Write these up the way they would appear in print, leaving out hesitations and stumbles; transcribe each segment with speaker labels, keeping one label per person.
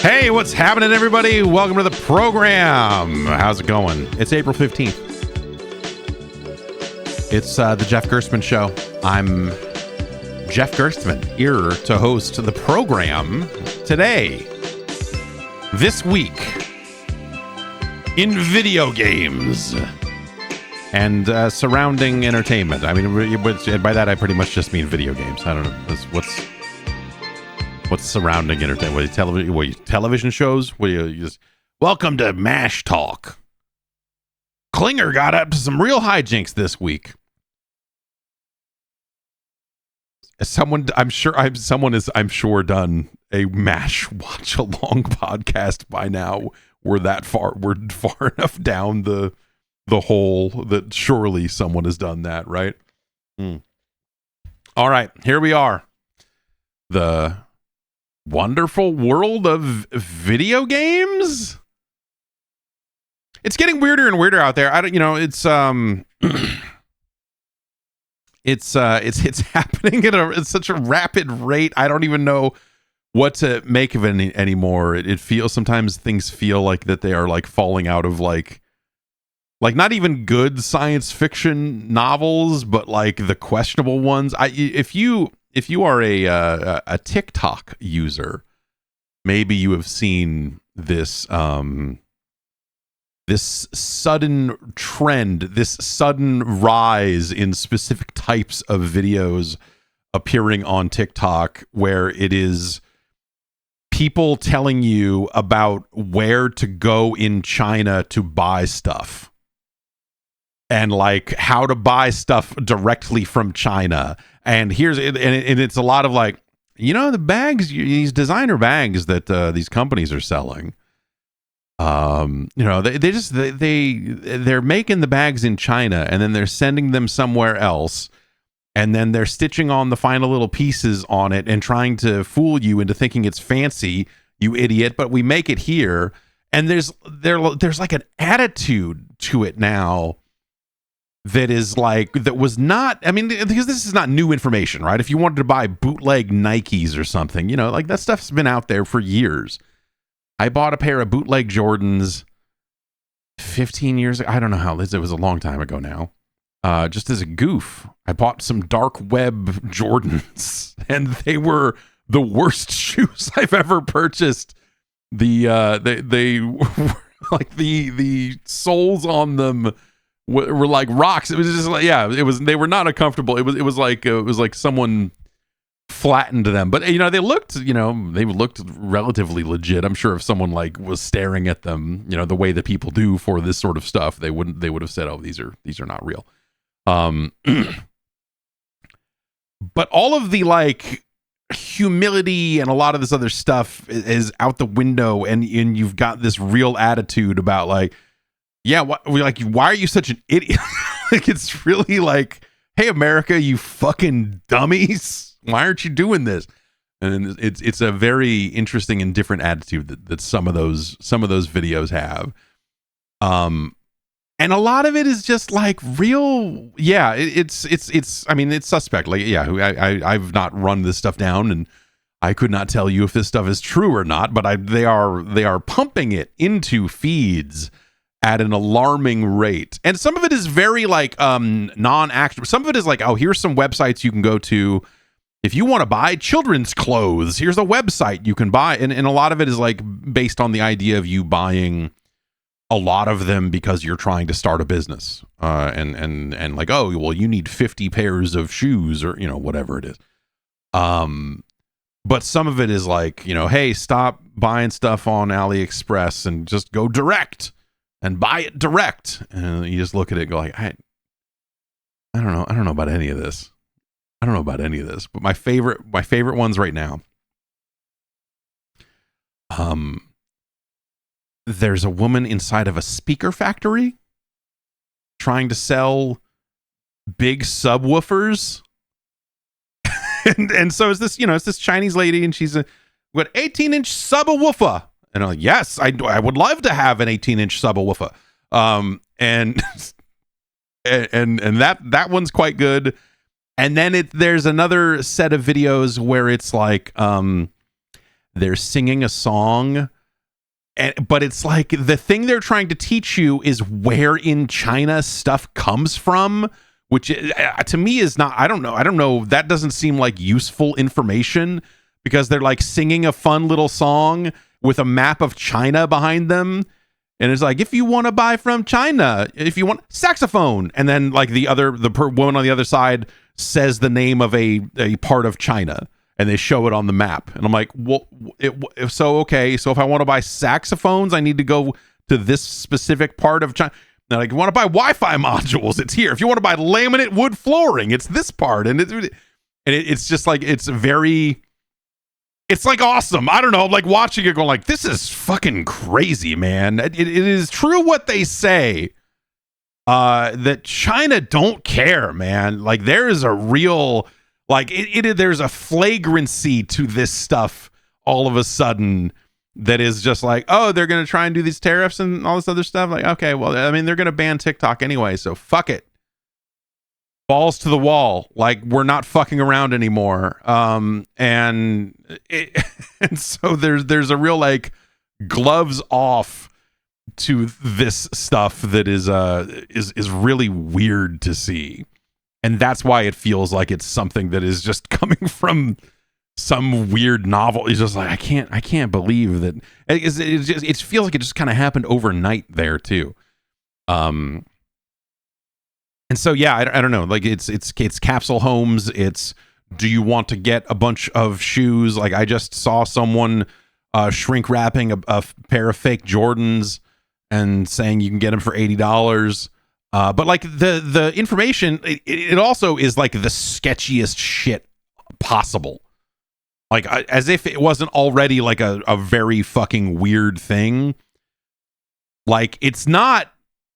Speaker 1: Hey, what's happening, everybody? Welcome to the program. How's it going? It's April 15th. It's the Jeff Gerstmann Show. I'm Jeff Gerstmann, here to host the program today. This week in video games and surrounding entertainment. I mean, by that I pretty much just mean video games. I don't know. What's surrounding entertainment? What, television shows? What, you just welcome to MASH Talk. Klinger got up to some real hijinks this week. I'm sure done a MASH watch along podcast by now. We're far enough down the hole that surely someone has done that, right? All right, here we are. The wonderful world of video games. It's getting weirder and weirder out there. It's happening at such a rapid rate. I don't even know what to make of it anymore. It feels, sometimes things feel like that they are like falling out of like not even good science fiction novels, but like the questionable ones. If you are a TikTok user, maybe you have seen this this sudden trend, this sudden rise in specific types of videos appearing on TikTok, where it is people telling you about where to go in China to buy stuff. And like how to buy stuff directly from China. And it's a lot of like, the bags, these designer bags that these companies are selling. They're making the bags in China and then they're sending them somewhere else. And then they're stitching on the final little pieces on it and trying to fool you into thinking it's fancy, you idiot. But we make it here. And there's like an attitude to it now that was not, I mean, because this is not new information, right? If you wanted to buy bootleg Nikes or something, like that stuff's been out there for years. I bought a pair of bootleg Jordans 15 years ago. I don't know how, it was a long time ago now. Just as a goof, I bought some dark web Jordans and they were the worst shoes I've ever purchased. They were like the soles on them were like rocks. It was just like, they were not uncomfortable. It was like someone flattened them, but they looked relatively legit. I'm sure if someone like was staring at them, the way that people do for this sort of stuff, they would have said, oh, these are not real. But all of the like humility and a lot of this other stuff is out the window, and you've got this real attitude about like, why are you such an idiot? Like, it's really like, hey, America, you fucking dummies. Why aren't you doing this? And it's a very interesting and different attitude that some of those videos have. And a lot of it is just like real. Yeah, it's I mean, it's suspect. Like, I've not run this stuff down and I could not tell you if this stuff is true or not, but they are pumping it into feeds at an alarming rate. And some of it is very like non-actionable. Some of it is like, oh, here's some websites you can go to if you want to buy children's clothes. Here's a website you can buy. And a lot of it is like based on the idea of you buying a lot of them because you're trying to start a business. And like, oh, well, you need 50 pairs of shoes or, whatever it is. But some of it is like, hey, stop buying stuff on AliExpress and just go direct. And buy it direct. And you just look at it and go like, I don't know. I don't know about any of this. But my favorite ones right now. There's a woman inside of a speaker factory trying to sell big subwoofers. and so it's this Chinese lady, and she's got 18-inch subwoofer. And I'm like, yes, I would love to have an 18-inch subwoofer. And that one's quite good. And then there's another set of videos where it's like they're singing a song but it's like the thing they're trying to teach you is where in China stuff comes from, which to me is not, I don't know. That doesn't seem like useful information, because they're like singing a fun little song with a map of China behind them. And it's like, if you want to buy from China, if you want saxophone, and then like the woman on the other side says the name of a part of China, and they show it on the map. And I'm like, well, okay, so if I want to buy saxophones, I need to go to this specific part of China. Now, like, you want to buy Wi-Fi modules, it's here. If you want to buy laminate wood flooring, it's this part. And it's just like, it's like awesome. I don't know. I'm like watching it going like, this is fucking crazy, man. It is true what they say, that China don't care, man. Like, there is a real, like, there's a flagrancy to this stuff all of a sudden that is just like, oh, they're going to try and do these tariffs and all this other stuff. Like, okay, well, I mean, they're going to ban TikTok anyway, so fuck it. Balls to the wall. Like, we're not fucking around anymore. And so there's a real like gloves off to this stuff that is really weird to see. And that's why it feels like it's something that is just coming from some weird novel. It's just like, I can't believe that. It feels like it just kind of happened overnight there too. And so, yeah, I don't know. Like, it's capsule homes. It's, do you want to get a bunch of shoes? Like, I just saw someone shrink wrapping a pair of fake Jordans and saying you can get them for $80. But like the information, it also is like the sketchiest shit possible. Like, as if it wasn't already like a very fucking weird thing. Like, it's not,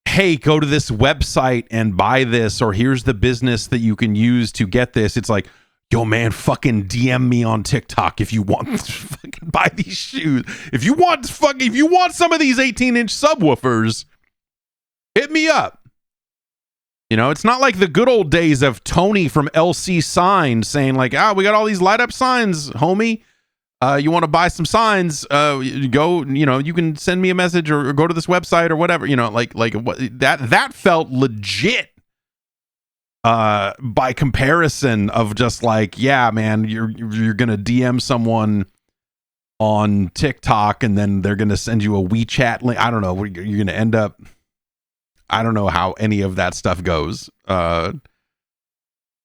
Speaker 1: hey, go to this website and buy this, or here's the business that you can use to get this. It's like, yo, man, fucking DM me on TikTok if you want to fucking buy these shoes. If you want some of these 18-inch subwoofers, hit me up. You know, it's not like the good old days of Tony from LC Signs saying like, we got all these light up signs, homie. You want to buy some signs, go, you can send me a message or go to this website or whatever, like what, that felt legit, by comparison of just like, yeah, man, you're going to DM someone on TikTok and then they're going to send you a WeChat link. I don't know. You're going to end up, I don't know how any of that stuff goes.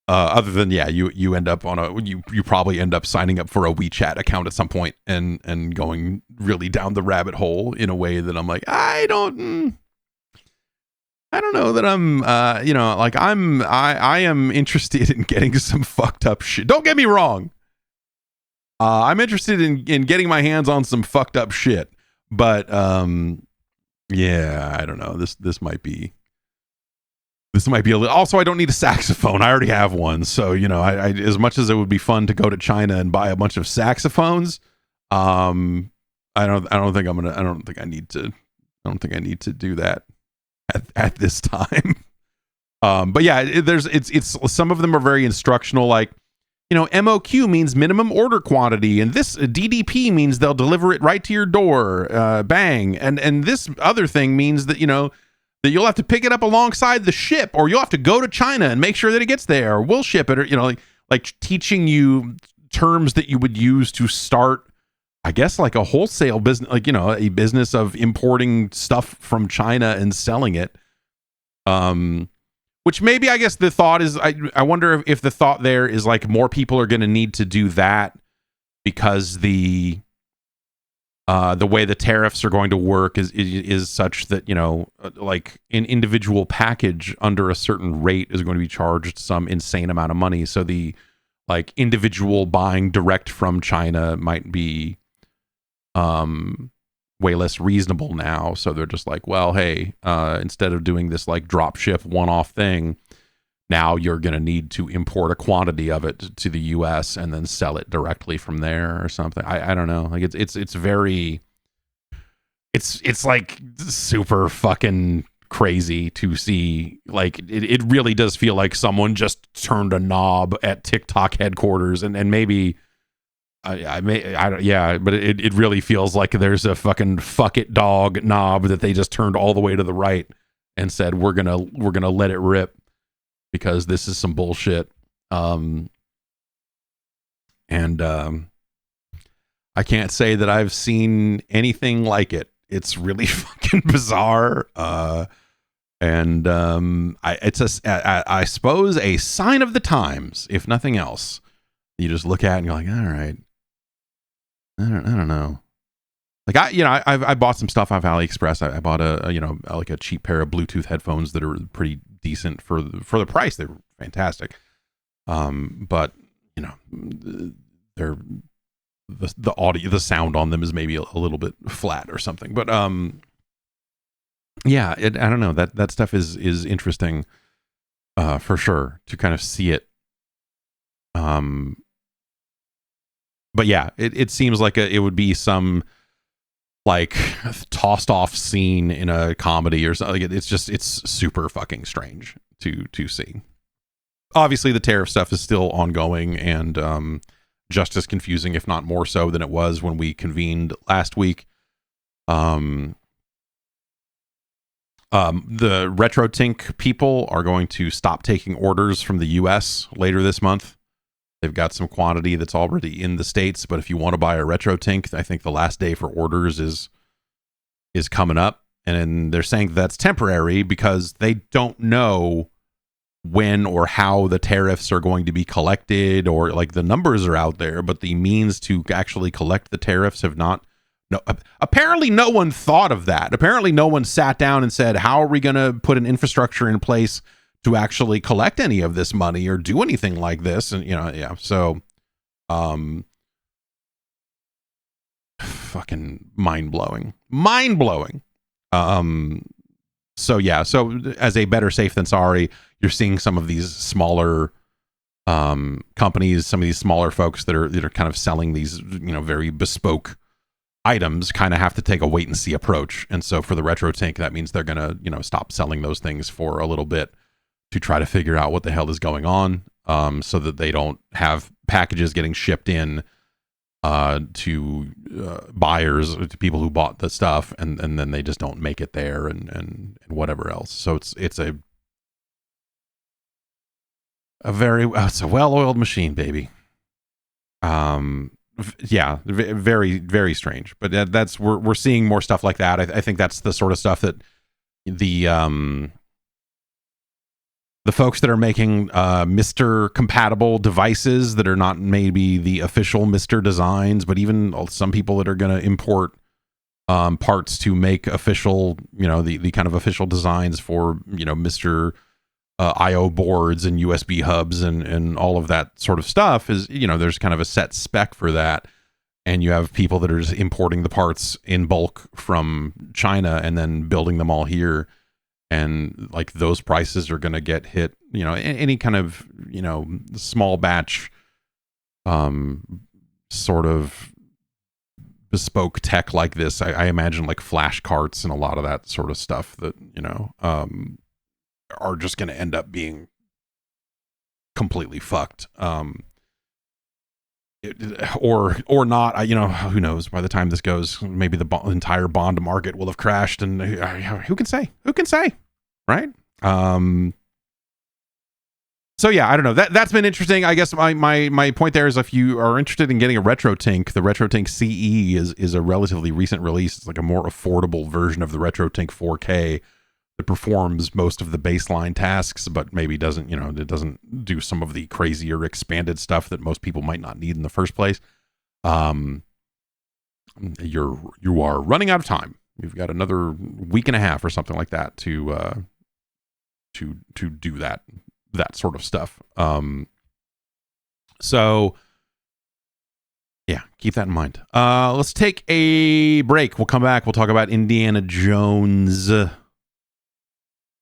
Speaker 1: Other than, yeah, you end up on you probably end up signing up for a WeChat account at some point and going really down the rabbit hole in a way that I'm like, I don't know that I'm, like I am interested in getting some fucked up shit. Don't get me wrong. I'm interested in getting my hands on some fucked up shit, but yeah, I don't know. This might be a little. Also, I don't need a saxophone. I already have one. So, I as much as it would be fun to go to China and buy a bunch of saxophones, I don't think I need to do that at this time. But yeah, it's some of them are very instructional, like, MOQ means minimum order quantity, and this DDP means they'll deliver it right to your door, bang. And this other thing means that, that you'll have to pick it up alongside the ship, or you'll have to go to China and make sure that it gets there, or we'll ship it, or, like teaching you terms that you would use to start, I guess, like a wholesale business, like, a business of importing stuff from China and selling it. Which maybe, I guess the thought is, I wonder if the thought there is like more people are going to need to do that because the way the tariffs are going to work is such that, like an individual package under a certain rate is going to be charged some insane amount of money. So the like individual buying direct from China might be way less reasonable now. So they're just like, well, hey, instead of doing this like drop ship one-off thing, now you're going to need to import a quantity of it to the US and then sell it directly from there or something. I don't know. Like it's very, it's like super fucking crazy to see. Like it really does feel like someone just turned a knob at TikTok headquarters and maybe I may, I don't, yeah, but it really feels like there's a fucking fuck it dog knob that they just turned all the way to the right and said we're gonna let it rip because this is some bullshit. I can't say that I've seen anything like it. It's really fucking bizarre. It's I suppose a sign of the times, if nothing else. You just look at it and you're like, all right, I don't know. Like I bought some stuff off AliExpress. I bought a cheap pair of Bluetooth headphones that are pretty decent for the price. They're fantastic. But they're the audio, the sound on them is maybe a little bit flat or something. But yeah, I don't know. That stuff is interesting, for sure, to kind of see it. But yeah, it seems like it would be some like tossed off scene in a comedy or something. It's super fucking strange to see. Obviously, the tariff stuff is still ongoing and just as confusing, if not more so, than it was when we convened last week. The RetroTink people are going to stop taking orders from the US later this month. They've got some quantity that's already in the States, but if you want to buy a RetroTink, I think the last day for orders is coming up. And they're saying that's temporary because they don't know when or how the tariffs are going to be collected, or like the numbers are out there, but the means to actually collect the tariffs have not. No, apparently no one thought of that. Apparently no one sat down and said, how are we going to put an infrastructure in place to actually collect any of this money or do anything like this? And yeah. So, fucking mind blowing. So yeah, so as a better safe than sorry, you're seeing some of these smaller companies, some of these smaller folks that are kind of selling these, very bespoke items kind of have to take a wait and see approach. And so for the RetroTink, that means they're going to, stop selling those things for a little bit to try to figure out what the hell is going on, so that they don't have packages getting shipped in to buyers, to people who bought the stuff, and then they just don't make it there and whatever else. So it's a a well-oiled machine, baby. Yeah, very, very strange. But that's we're seeing more stuff like that. I think that's the sort of stuff that the folks that are making Mr. compatible devices that are not maybe the official Mr. designs, but even some people that are going to import parts to make official, the kind of official designs for, Mr. IO boards and USB hubs and all of that sort of stuff is, there's kind of a set spec for that. And you have people that are just importing the parts in bulk from China and then building them all here. And like those prices are going to get hit, any kind of, small batch, sort of bespoke tech like this. I imagine like flash carts and a lot of that sort of stuff that, are just going to end up being completely fucked. Or not, who knows? By the time this goes, maybe the entire bond market will have crashed, and who can say? Right? So yeah, I don't know. That's been interesting. I guess my point there is, if you are interested in getting a RetroTink, the RetroTink CE is a relatively recent release. It's like a more affordable version of the RetroTink 4K that performs most of the baseline tasks, but maybe doesn't, it doesn't do some of the crazier expanded stuff that most people might not need in the first place. You are running out of time. You've got another week and a half or something like that to do that sort of stuff. So yeah, keep that in mind. Let's take a break. We'll come back. We'll talk about Indiana Jones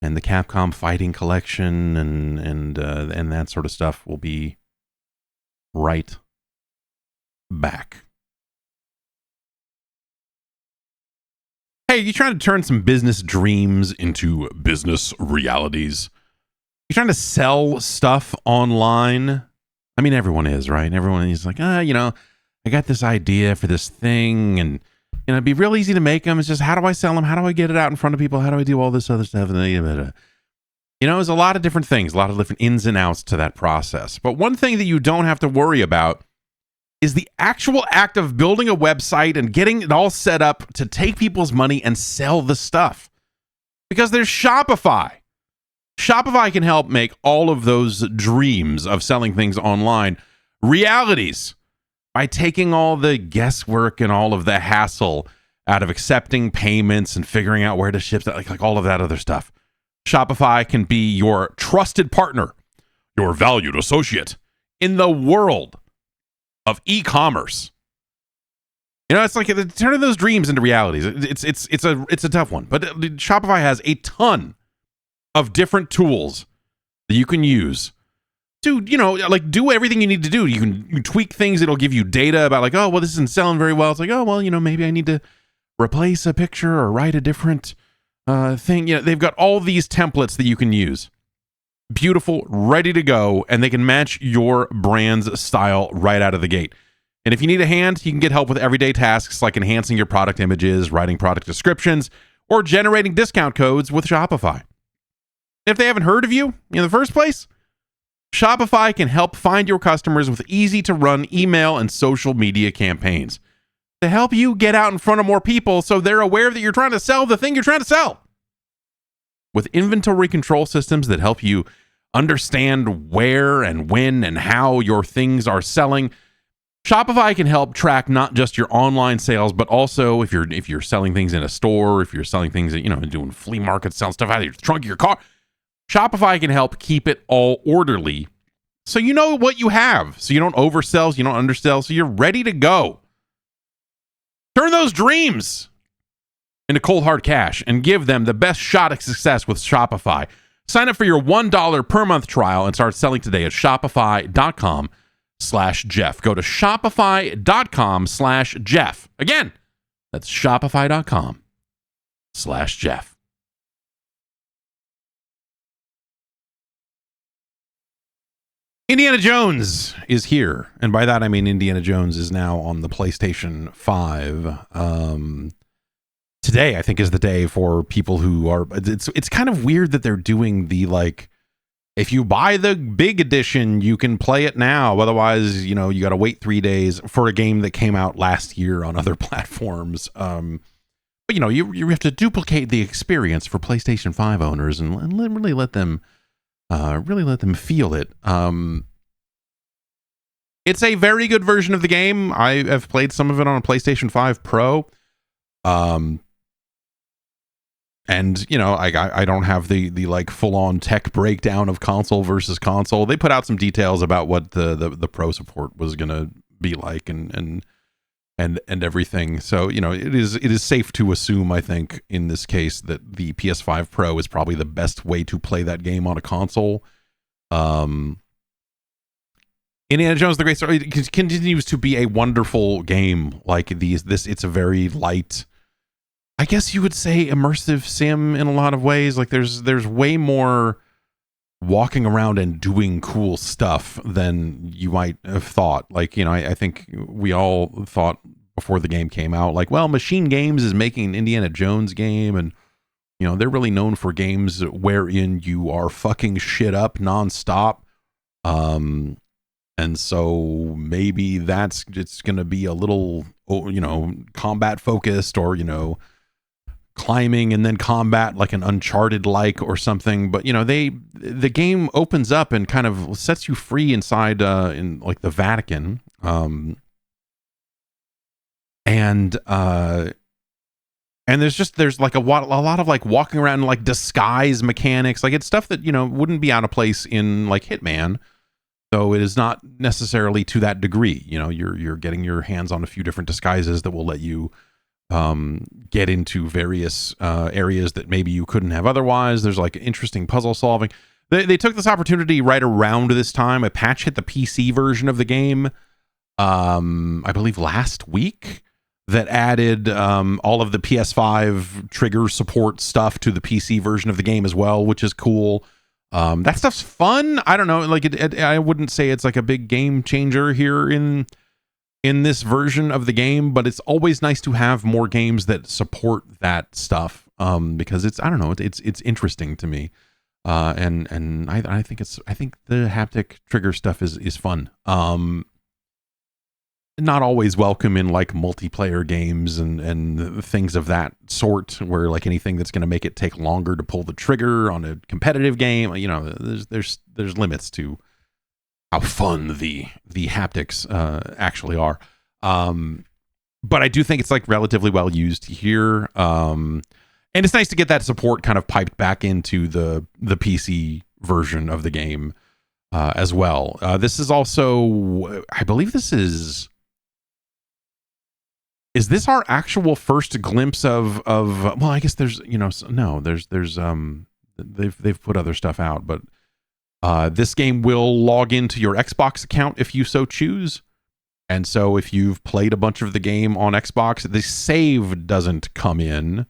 Speaker 1: and the Capcom Fighting Collection and that sort of stuff. Will be right back. Hey, you trying to turn some business dreams into business realities? You trying to sell stuff online? I mean, everyone is, right? Everyone is like, I got this idea for this thing, and it'd be real easy to make them. It's just, how do I sell them? How do I get it out in front of people? How do I do all this other stuff? And there's a lot of different things, a lot of different ins and outs to that process. But one thing that you don't have to worry about is the actual act of building a website and getting it all set up to take people's money and sell the stuff. Because there's Shopify. Shopify can help make all of those dreams of selling things online realities by taking all the guesswork and all of the hassle out of accepting payments and figuring out where to ship that, like all of that other stuff. Shopify can be your trusted partner, your valued associate in the world of e-commerce. It's like turning those dreams into realities. It's a tough one, but Shopify has a ton of different tools that you can use to, do everything you need to do. You tweak things. It'll give you data about like, oh, well, this isn't selling very well. It's like, oh, well, maybe I need to replace a picture or write a different thing. They've got all these templates that you can use. Beautiful, ready to go, and they can match your brand's style right out of the gate. And if you need a hand, you can get help with everyday tasks like enhancing your product images, writing product descriptions, or generating discount codes with Shopify. If they haven't heard of you in the first place, Shopify can help find your customers with easy-to-run email and social media campaigns to help you get out in front of more people so they're aware that you're trying to sell the thing you're trying to sell. With inventory control systems that help you understand where and when and how your things are selling, Shopify can help track not just your online sales, but also if you're selling things in a store, if you're selling things that, doing flea markets, selling stuff out of your trunk of your car. Shopify can help keep it all orderly so you know what you have, so you don't oversell, so you don't undersell, so you're ready to go. Turn those dreams into cold hard cash and give them the best shot at success with Shopify. Sign up for your $1 per month trial and start selling today at shopify.com/Jeff. Go to shopify.com/Jeff. Again, that's shopify.com/Jeff. Indiana Jones is here. And by that, I mean Indiana Jones is now on the PlayStation 5. Today, I think, is the day for people who are... It's kind of weird that they're doing the, if you buy the big edition, you can play it now. Otherwise, you got to wait 3 days for a game that came out last year on other platforms. But, you have to duplicate the experience for PlayStation 5 owners and really let them feel it. It's a very good version of the game. I have played some of it on a PlayStation 5 Pro. And I don't have the full-on tech breakdown of console versus console. They put out some details about what the Pro support was gonna be like and everything. So it is safe to assume, I think, in this case, that the PS5 Pro is probably the best way to play that game on a console. Indiana Jones: The Great Story continues to be a wonderful game. It's a very light, I guess you would say, immersive sim in a lot of ways. There's way more walking around and doing cool stuff than you might have thought. I think we all thought before the game came out, Machine Games is making an Indiana Jones game, and they're really known for games wherein you are fucking shit up nonstop. And so maybe it's going to be a little, combat focused, or climbing and then combat like an Uncharted or something. But the game opens up and kind of sets you free inside in the Vatican, and there's a lot of walking around and disguise mechanics. It's stuff that wouldn't be out of place in Hitman, though it is not necessarily to that degree. You're getting your hands on a few different disguises that will let you get into various areas that maybe you couldn't have otherwise. There's interesting puzzle solving. They took this opportunity right around this time. A patch hit the PC version of the game, I believe last week, that added all of the PS5 trigger support stuff to the PC version of the game as well, which is cool. That stuff's fun. I don't know, I wouldn't say it's a big game changer here in in this version of the game, but it's always nice to have more games that support that stuff, because it's, I don't know, it's interesting to me, and I think the haptic trigger stuff is fun. Not always welcome in like multiplayer games and things of that sort, where like anything that's going to make it take longer to pull the trigger on a competitive game, you know, there's limits to how fun the haptics actually are. But I do think it's like relatively well used here. And it's nice to get that support kind of piped back into the PC version of the game as well. This is also, I believe this is this our actual first glimpse of well, I guess there's, you know, no, there's they've put other stuff out, but this game will log into your Xbox account if you so choose. And so if you've played a bunch of the game on Xbox, the save doesn't come in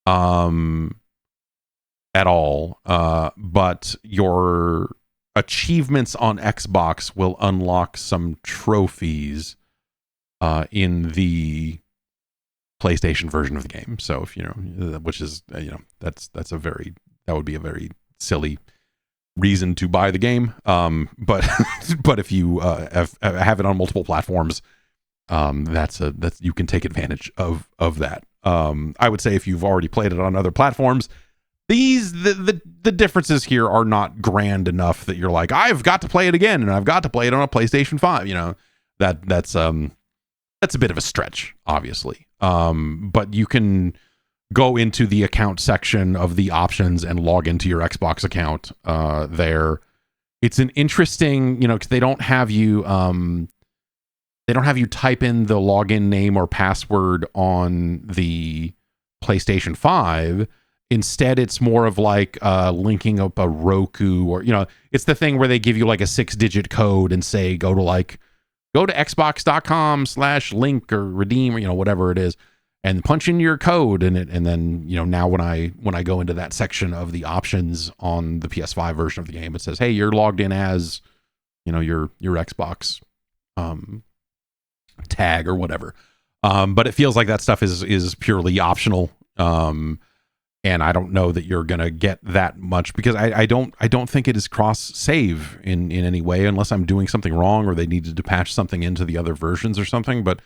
Speaker 1: at all, but your achievements on Xbox will unlock some trophies in the PlayStation version of the game. So if you know, which is, you know, that would be a very silly reason to buy the game. But but if you have it on multiple platforms, that's you can take advantage of that. I would say if you've already played it on other platforms, the differences here are not grand enough that you're like, I've got to play it again, and I've got to play it on a PlayStation 5. You know, that's a bit of a stretch, obviously. But you can go into the account section of the options and log into your Xbox account there. It's an interesting, you know, because they don't have you type in the login name or password on the PlayStation 5. Instead, it's more of like linking up a Roku, or, you know, it's the thing where they give you like a 6-digit code and say, go to xbox.com/link or redeem, or, you know, whatever it is, and punch in your code in it. And then, you know, now when I go into that section of the options on the PS5 version of the game, it says, hey, you're logged in as, you know, your Xbox tag or whatever. But it feels like that stuff is purely optional. And I don't know that you're going to get that much, because I don't think it is cross save in any way, unless I'm doing something wrong or they needed to patch something into the other versions or something. But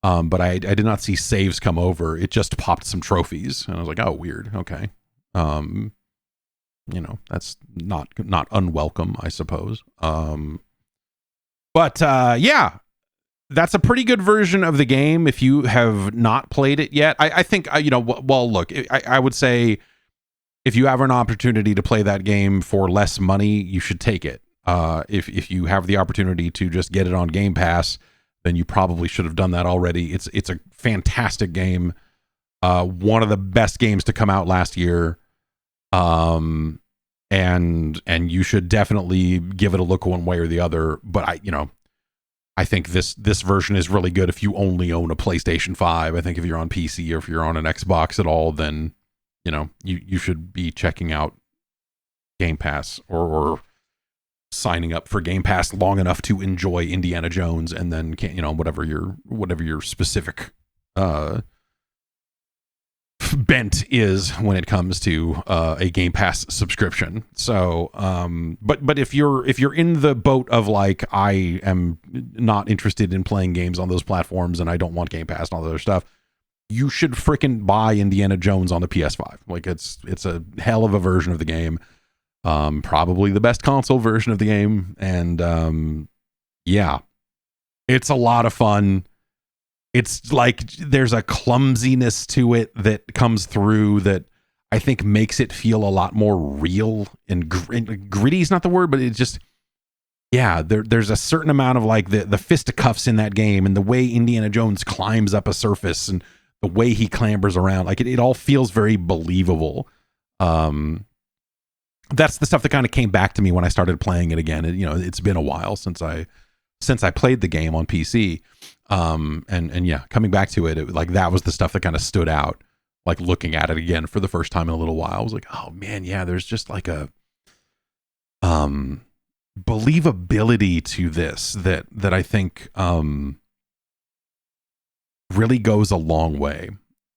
Speaker 1: I did not see saves come over. It just popped some trophies, and I was like, oh, weird. Okay. You know, that's not unwelcome, I suppose. But yeah, that's a pretty good version of the game if you have not played it yet. I think, you know, well, look, I would say if you have an opportunity to play that game for less money, you should take it. If you have the opportunity to just get it on Game Pass, then you probably should have done that already. It's a fantastic game. One of the best games to come out last year. And you should definitely give it a look one way or the other. But I think this version is really good if you only own a PlayStation 5. I think if you're on PC or if you're on an Xbox at all, then, you know, you should be checking out Game Pass or signing up for Game Pass long enough to enjoy Indiana Jones, and then, you know, whatever your specific bent is when it comes to a Game Pass subscription. So but if you're in the boat of like, I am not interested in playing games on those platforms and I don't want Game Pass and all that other stuff, you should freaking buy Indiana Jones on the PS5. Like, it's a hell of a version of the game, probably the best console version of the game, and yeah, it's a lot of fun. It's like there's a clumsiness to it that comes through that I think makes it feel a lot more real, and gritty is not the word, but it just, yeah, there's a certain amount of like the fisticuffs in that game, and the way Indiana Jones climbs up a surface and the way he clambers around, like it all feels very believable. That's the stuff that kind of came back to me when I started playing it again. You know, it's been a while since I played the game on PC. And yeah, coming back to it, like that was the stuff that kind of stood out, like looking at it again for the first time in a little while. I was like, oh man, yeah, there's just like a believability to this that I think really goes a long way.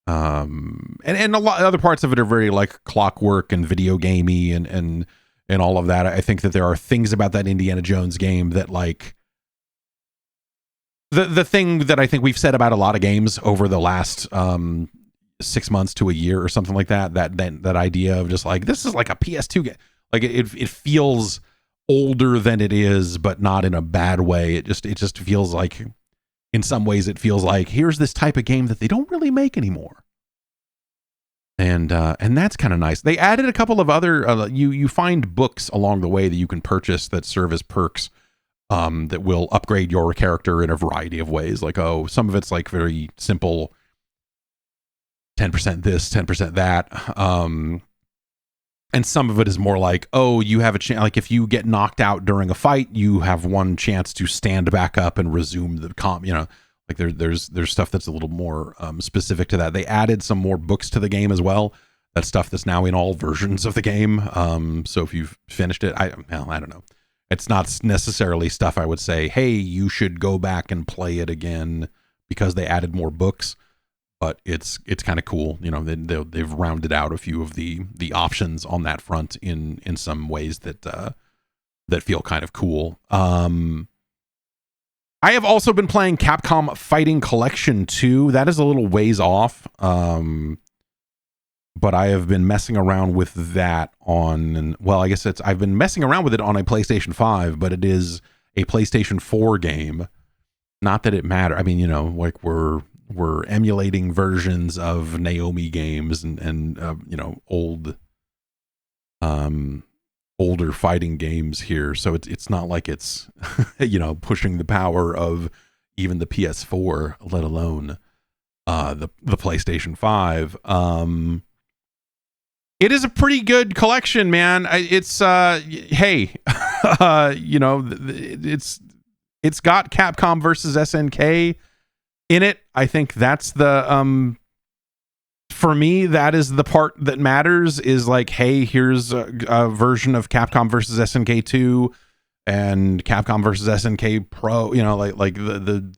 Speaker 1: And a lot other parts of it are very like clockwork and video gamey and all of that. I think that there are things about that Indiana Jones game that like the thing that I think we've said about a lot of games over the last 6 months to a year or something like that idea of just like, this is like a PS2 game. Like it feels older than it is, but not in a bad way. It just feels like, in some ways, it feels like here's this type of game that they don't really make anymore. And that's kind of nice. They added a couple of other, you find books along the way that you can purchase that serve as perks, that will upgrade your character in a variety of ways. Like, some of it's like very simple, 10% this, 10% that. And some of it is more like, you have a chance. Like if you get knocked out during a fight, you have one chance to stand back up and resume the like there's stuff that's a little more specific to that. They added some more books to the game as well. That's stuff that's now in all versions of the game. So if you've finished it, I don't know. It's not necessarily stuff I would say, hey, you should go back and play it again because they added more books. But it's kind of cool, they've rounded out a few of the options on that front in some ways that feel kind of cool. I have also been playing Capcom Fighting Collection 2. That is a little ways off, but I have been messing around with that I guess I've been messing around with it on a PlayStation 5, but it is a PlayStation 4 game. Not that it matters. I mean, like we're emulating versions of Naomi games and older fighting games here, so it's not like it's pushing the power of even the PS4, let alone the PlayStation 5. It is a pretty good collection, man. It's hey, it's got Capcom versus SNK in it. I think that's the for me, that is the part that matters, is like, hey, here's a version of Capcom versus SNK 2 and Capcom versus SNK Pro, like the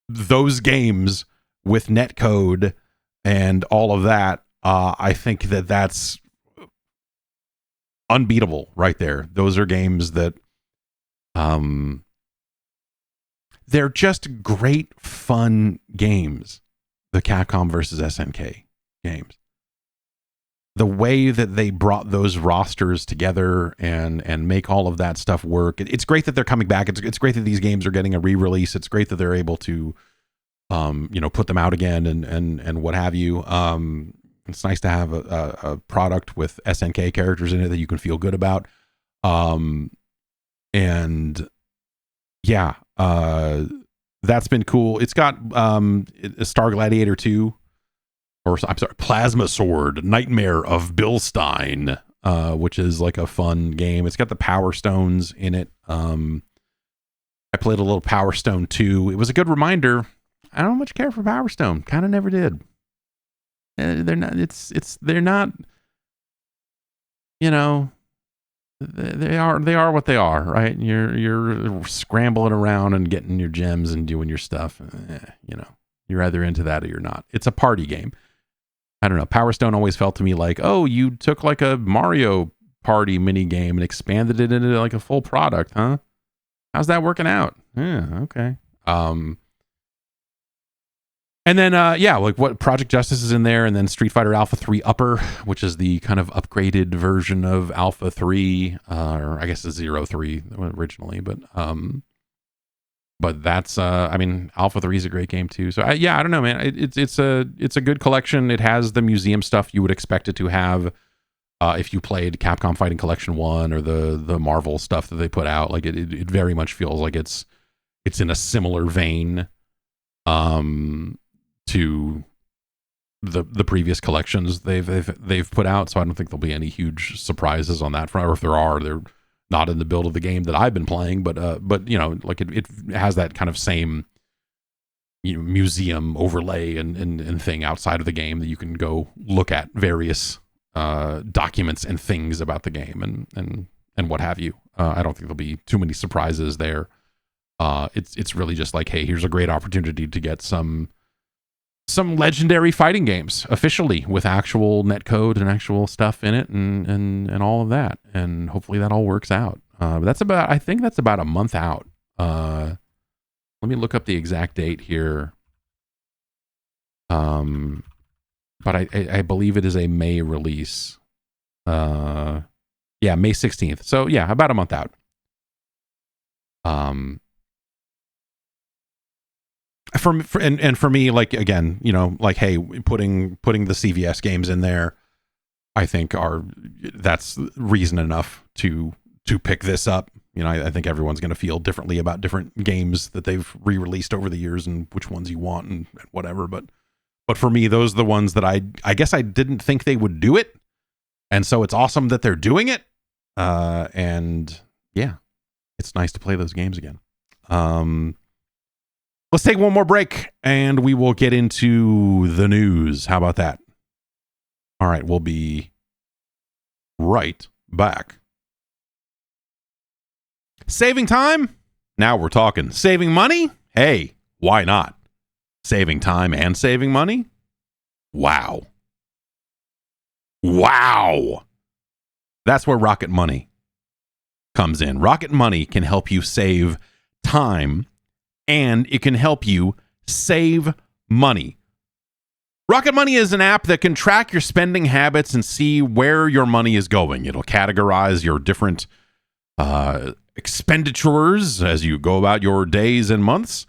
Speaker 1: those games with netcode and all of that. I think that's unbeatable right there. Those are games that they're just great, fun games. The Capcom versus SNK games. The way that they brought those rosters together and make all of that stuff work. It's great that they're coming back. It's great that these games are getting a re-release. It's great that they're able to, put them out again and what have you. It's nice to have a product with SNK characters in it that you can feel good about. That's been cool. It's got Star Gladiator 2, or I'm sorry, Plasma Sword, Nightmare of Bilstein, which is like a fun game. It's got the Power Stones in it. I played a little Power Stone 2. It was a good reminder. I don't much care for Power Stone. Kind of never did. They're not. They're not. They are what they are, right? You're scrambling around and getting your gems and doing your stuff. You're either into that or you're not. It's a party game. I don't know. Power Stone always felt to me like, you took like a Mario Party mini game and expanded it into like a full product, huh? How's that working out? Yeah, okay. And then, like what Project Justice is in there, and then Street Fighter Alpha 3 Upper, which is the kind of upgraded version of Alpha 3, or I guess it's 03 originally, but that's, Alpha 3 is a great game too. So I don't know, man. It's a good collection. It has the museum stuff you would expect it to have if you played Capcom Fighting Collection 1 or the Marvel stuff that they put out. Like it very much feels like it's in a similar vein. To the previous collections they've put out, so I don't think there'll be any huge surprises on that front. Or if there are, they're not in the build of the game that I've been playing. But like it has that kind of same museum overlay and thing outside of the game that you can go look at various documents and things about the game and what have you. I don't think there'll be too many surprises there. It's really just like, hey, here's a great opportunity to get some some legendary fighting games officially with actual netcode and actual stuff in it and all of that. And hopefully that all works out. I think that's about a month out. Let me look up the exact date here. But I believe it is a May release. May 16th. So yeah, about a month out. For me, like, again, hey, putting the CVS games in there, I think that's reason enough to pick this up. I think everyone's going to feel differently about different games that they've re-released over the years and which ones you want and whatever. But for me, those are the ones that I guess I didn't think they would do it. And so it's awesome that they're doing it. And yeah, it's nice to play those games again. Let's take one more break and we will get into the news. How about that? All right, we'll be right back. Saving time? Now we're talking. Saving money? Hey, why not? Saving time and saving money? Wow. That's where Rocket Money comes in. Rocket Money can help you save time and it can help you save money. Rocket Money is an app that can track your spending habits and see where your money is going. It'll categorize your different expenditures as you go about your days and months.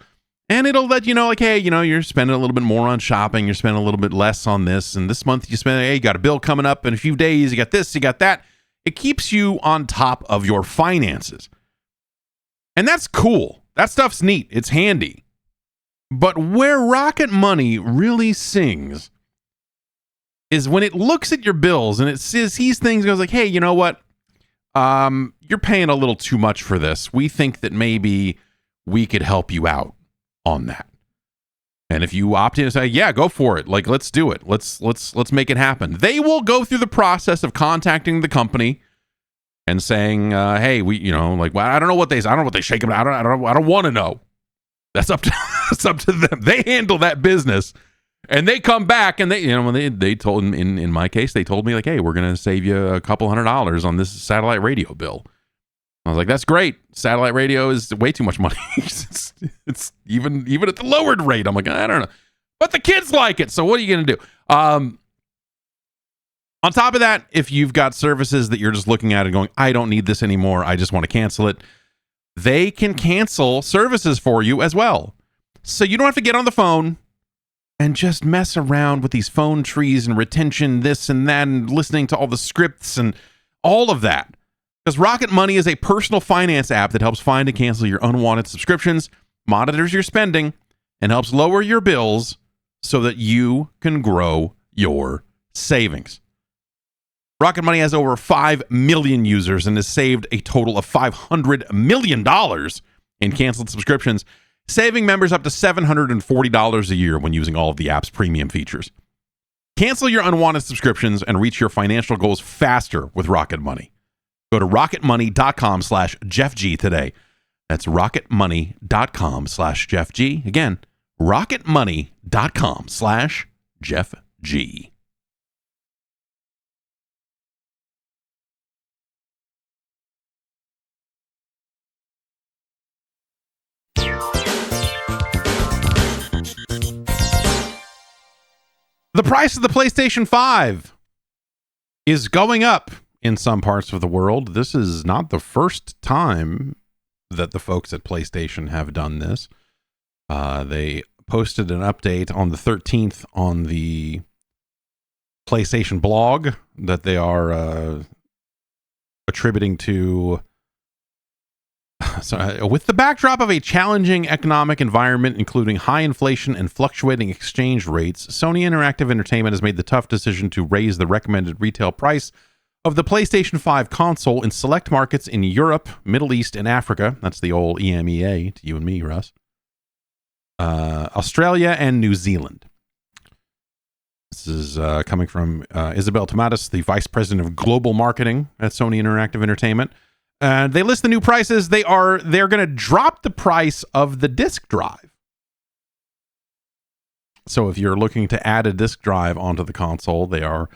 Speaker 1: And it'll let you know, like, hey, you're spending a little bit more on shopping. You're spending a little bit less on this. And this month you spend, hey, you got a bill coming up in a few days. You got this, you got that. It keeps you on top of your finances. And that's cool. That stuff's neat. It's handy. But where Rocket Money really sings is when it looks at your bills and it sees things, goes like, hey, you know what? You're paying a little too much for this. We think that maybe we could help you out on that. And if you opt in and say, yeah, go for it. Like, let's do it. Let's make it happen. They will go through the process of contacting the company and saying, hey, we, well, I don't know what they say. I don't know what they shake them. I don't want to know. That's up to them. They handle that business. And they come back and they told, in my case, they told me, like, hey, we're going to save you a couple $100 on this satellite radio bill. I was like, that's great. Satellite radio is way too much money. it's even at the lowered rate. I'm like, I don't know. But the kids like it. So what are you going to do? On top of that, if you've got services that you're just looking at and going, I don't need this anymore, I just want to cancel it, they can cancel services for you as well. So you don't have to get on the phone and just mess around with these phone trees and retention, this and that, and listening to all the scripts and all of that. Because Rocket Money is a personal finance app that helps find and cancel your unwanted subscriptions, monitors your spending, and helps lower your bills so that you can grow your savings. Rocket Money has over 5 million users and has saved a total of $500 million in canceled subscriptions, saving members up to $740 a year when using all of the app's premium features. Cancel your unwanted subscriptions and reach your financial goals faster with Rocket Money. Go to rocketmoney.com/JeffG today. That's rocketmoney.com/JeffG. Again, rocketmoney.com/JeffG. The price of the PlayStation 5 is going up in some parts of the world. This is not the first time that the folks at PlayStation have done this. They posted an update on the 13th on the PlayStation blog that they are attributing to... So, with the backdrop of a challenging economic environment, including high inflation and fluctuating exchange rates, Sony Interactive Entertainment has made the tough decision to raise the recommended retail price of the PlayStation 5 console in select markets in Europe, Middle East, and Africa. That's the old EMEA to you and me, Russ. Australia and New Zealand. This is coming from Isabel Tomatis, the Vice President of Global Marketing at Sony Interactive Entertainment. They list the new prices. They're going to drop the price of the disk drive. So if you're looking to add a disk drive onto the console, they are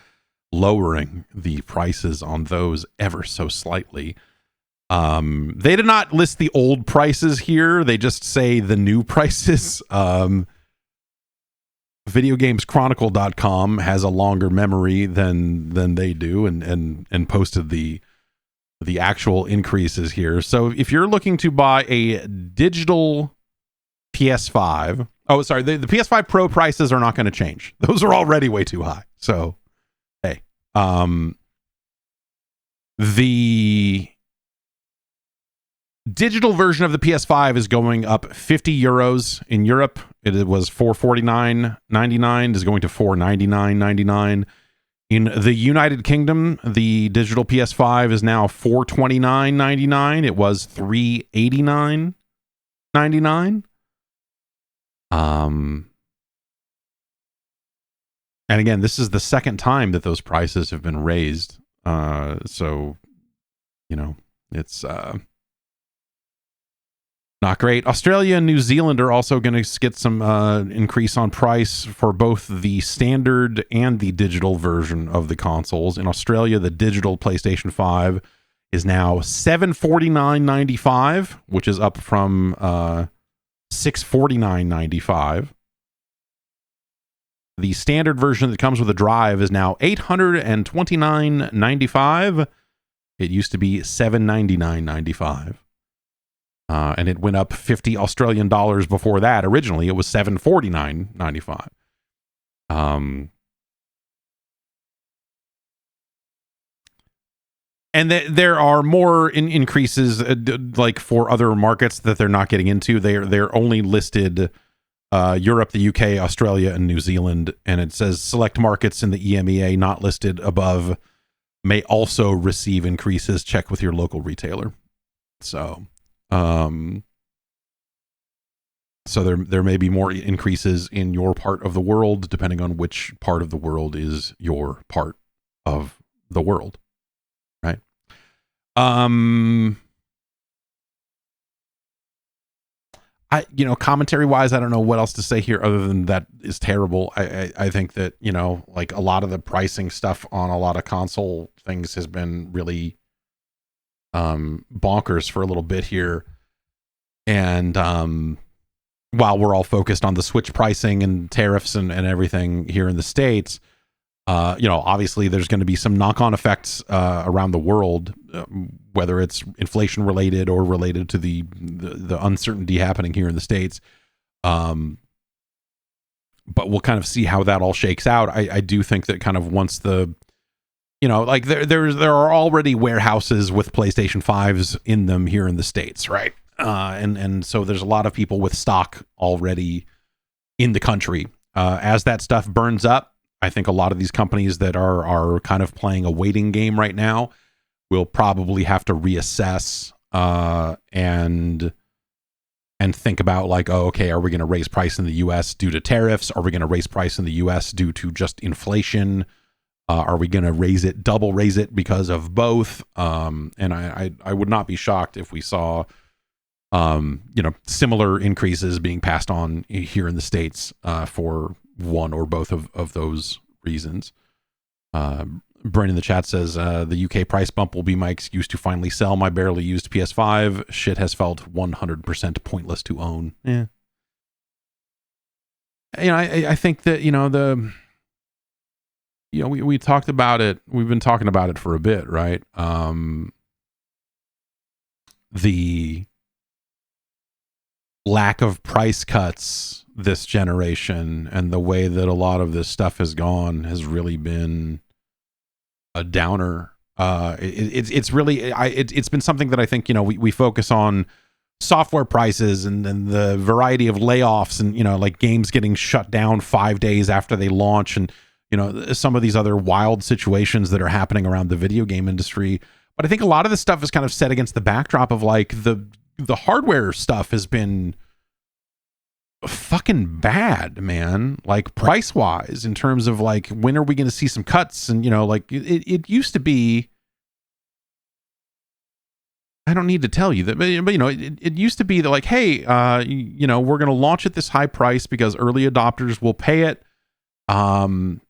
Speaker 1: lowering the prices on those ever so slightly. They did not list the old prices here. They just say the new prices. Videogameschronicle.com has a longer memory than they do and posted the actual increases here. So if you're looking to buy a digital PS5, the PS5 Pro prices are not going to change. Those are already way too high. So, hey, the digital version of the PS5 is going up 50 euros in Europe. It was $449.99, is going to $499.99. In the United Kingdom, the digital PS5 is now $429.99. It was $389.99. And again, this is the second time that those prices have been raised. So, it's not great. Australia and New Zealand are also going to get some increase on price for both the standard and the digital version of the consoles. In Australia, the digital PlayStation 5 is now $749.95, which is up from $649.95. The standard version that comes with a drive is now $829.95. It used to be $799.95. And it went up 50 Australian dollars before that. Originally, it was $749.95. And there are more increases like for other markets that they're not getting into. They're only listed Europe, the UK, Australia, and New Zealand. And it says select markets in the EMEA not listed above may also receive increases. Check with your local retailer. So there may be more increases in your part of the world, depending on which part of the world is your part of the world, right? Commentary wise, I don't know what else to say here other than that is terrible. I think that, like a lot of the pricing stuff on a lot of console things has been really bonkers for a little bit here. And while we're all focused on the Switch pricing and tariffs and everything here in the States, obviously there's going to be some knock-on effects around the world, whether it's inflation related or related to the uncertainty happening here in the States. But we'll kind of see how that all shakes out. I do think that kind of once the like there are already warehouses with PlayStation 5s in them here in the States, right? And so there's a lot of people with stock already in the country. As that stuff burns up, I think a lot of these companies that are kind of playing a waiting game right now will probably have to reassess and think about like, oh, okay, are we going to raise price in the U.S. due to tariffs? Are we going to raise price in the U.S. due to just inflation? Are we going to double raise it because of both? And I would not be shocked if we saw, similar increases being passed on here in the States for one or both of those reasons. Brent in the chat says, the UK price bump will be my excuse to finally sell my barely used PS5. Shit has felt 100% pointless to own. Yeah. I think that, we talked about it. We've been talking about it for a bit, right? The lack of price cuts this generation and the way that a lot of this stuff has gone has really been a downer. It's really it's been something that I think we focus on software prices and the variety of layoffs and like games getting shut down 5 days after they launch and some of these other wild situations that are happening around the video game industry. But I think a lot of this stuff is kind of set against the backdrop of like the hardware stuff has been fucking bad, man. Like price wise, in terms of like, when are we going to see some cuts? And like it used to be, I don't need to tell you that, but you know, it used to be that like, hey, you know, we're going to launch at this high price because early adopters will pay it. And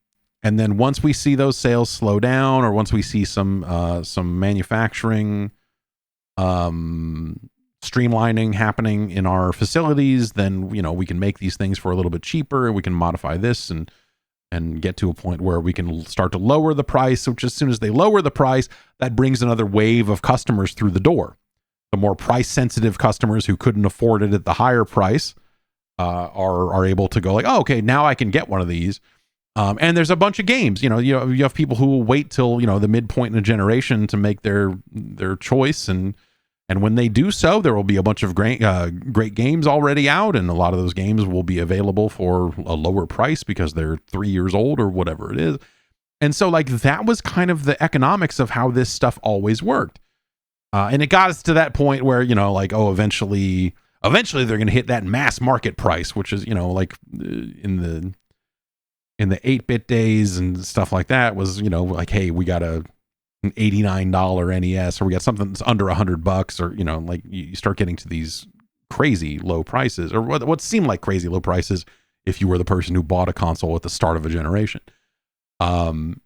Speaker 1: then once we see those sales slow down, or once we see some manufacturing streamlining happening in our facilities, then, you know, we can make these things for a little bit cheaper, and we can modify this and get to a point where we can start to lower the price, which as soon as they lower the price, that brings another wave of customers through the door. The more price sensitive customers who couldn't afford it at the higher price are able to go like, oh, okay, now I can get one of these. And there's a bunch of games, you have people who will wait till, you know, the midpoint in a generation to make their choice. And when they do so, there will be a bunch of great games already out. And a lot of those games will be available for a lower price because they're 3 years old or whatever it is. And so like that was kind of the economics of how this stuff always worked. And it got us to that point where, you know, like, oh, eventually they're going to hit that mass market price, which is, you know, like in the 8-bit days and stuff like that was, you know, like, hey, we got an $89 NES, or we got something that's under $100, or, you know, like you start getting to these crazy low prices, or what seemed like crazy low prices if you were the person who bought a console at the start of a generation. And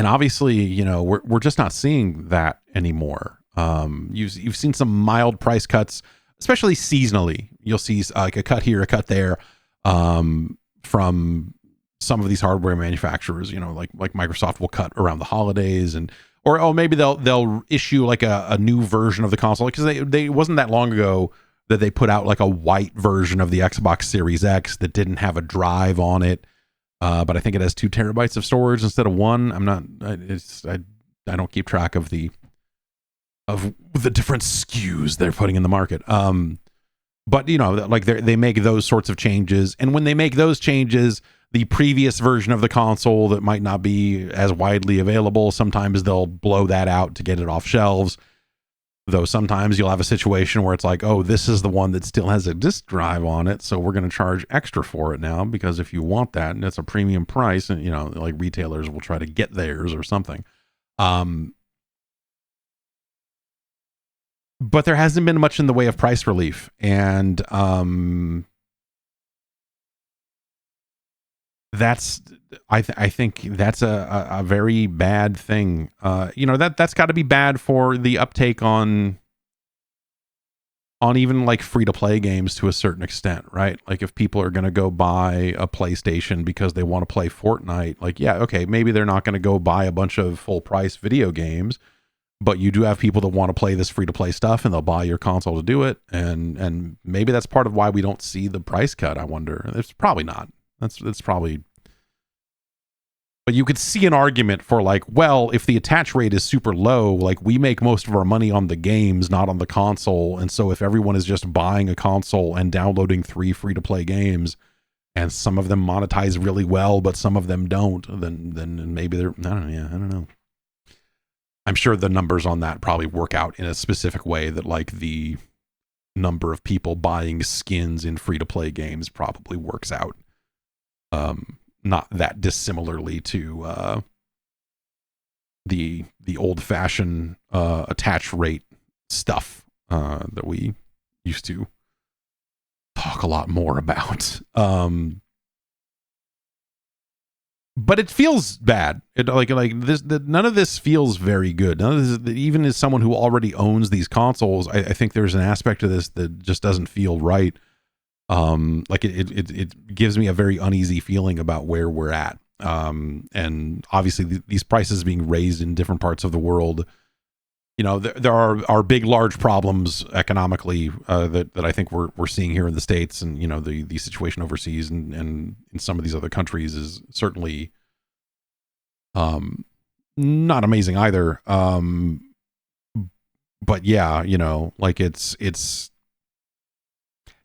Speaker 1: obviously, you know, we're just not seeing that anymore. You've seen some mild price cuts, especially seasonally. You'll see like a cut here, a cut there, from some of these hardware manufacturers. You know, like Microsoft will cut around the holidays, or maybe they'll issue like a new version of the console, because they wasn't that long ago that they put out like a white version of the Xbox Series X that didn't have a drive on it. But I think it has 2 terabytes of storage instead of 1. I don't keep track of the different SKUs they're putting in the market. But you know, like they make those sorts of changes, and when they make those changes, the previous version of the console that might not be as widely available, sometimes they'll blow that out to get it off shelves. Though sometimes you'll have a situation where it's like, oh, this is the one that still has a disk drive on it, so we're going to charge extra for it now, because if you want that, and it's a premium price, and, you know, like retailers will try to get theirs or something. But there hasn't been much in the way of price relief, and I think that's a very bad thing. You know, that's got to be bad for the uptake on even like free to play games to a certain extent, right? Like if people are going to go buy a PlayStation because they want to play Fortnite, like, yeah, okay, maybe they're not going to go buy a bunch of full price video games, but you do have people that want to play this free to play stuff, and they'll buy your console to do it. And maybe that's part of why we don't see the price cut. I wonder. It's probably not. That's probably. But you could see an argument for like, well, if the attach rate is super low, like we make most of our money on the games, not on the console. And so if everyone is just buying a console and downloading 3 free to play games, and some of them monetize really well, but some of them don't, then maybe they're, I don't know. I'm sure the numbers on that probably work out in a specific way that like the number of people buying skins in free to play games probably works out. Not that dissimilarly to the old fashioned attach rate stuff that we used to talk a lot more about. But it feels bad. It like this. None of this feels very good. None of this, even as someone who already owns these consoles, I think there's an aspect of this that just doesn't feel right. Like it gives me a very uneasy feeling about where we're at. And obviously these prices being raised in different parts of the world, you know, there are big, large problems economically that I think we're seeing here in the States, and, you know, the situation overseas and in some of these other countries is certainly not amazing either. But yeah, you know, like it's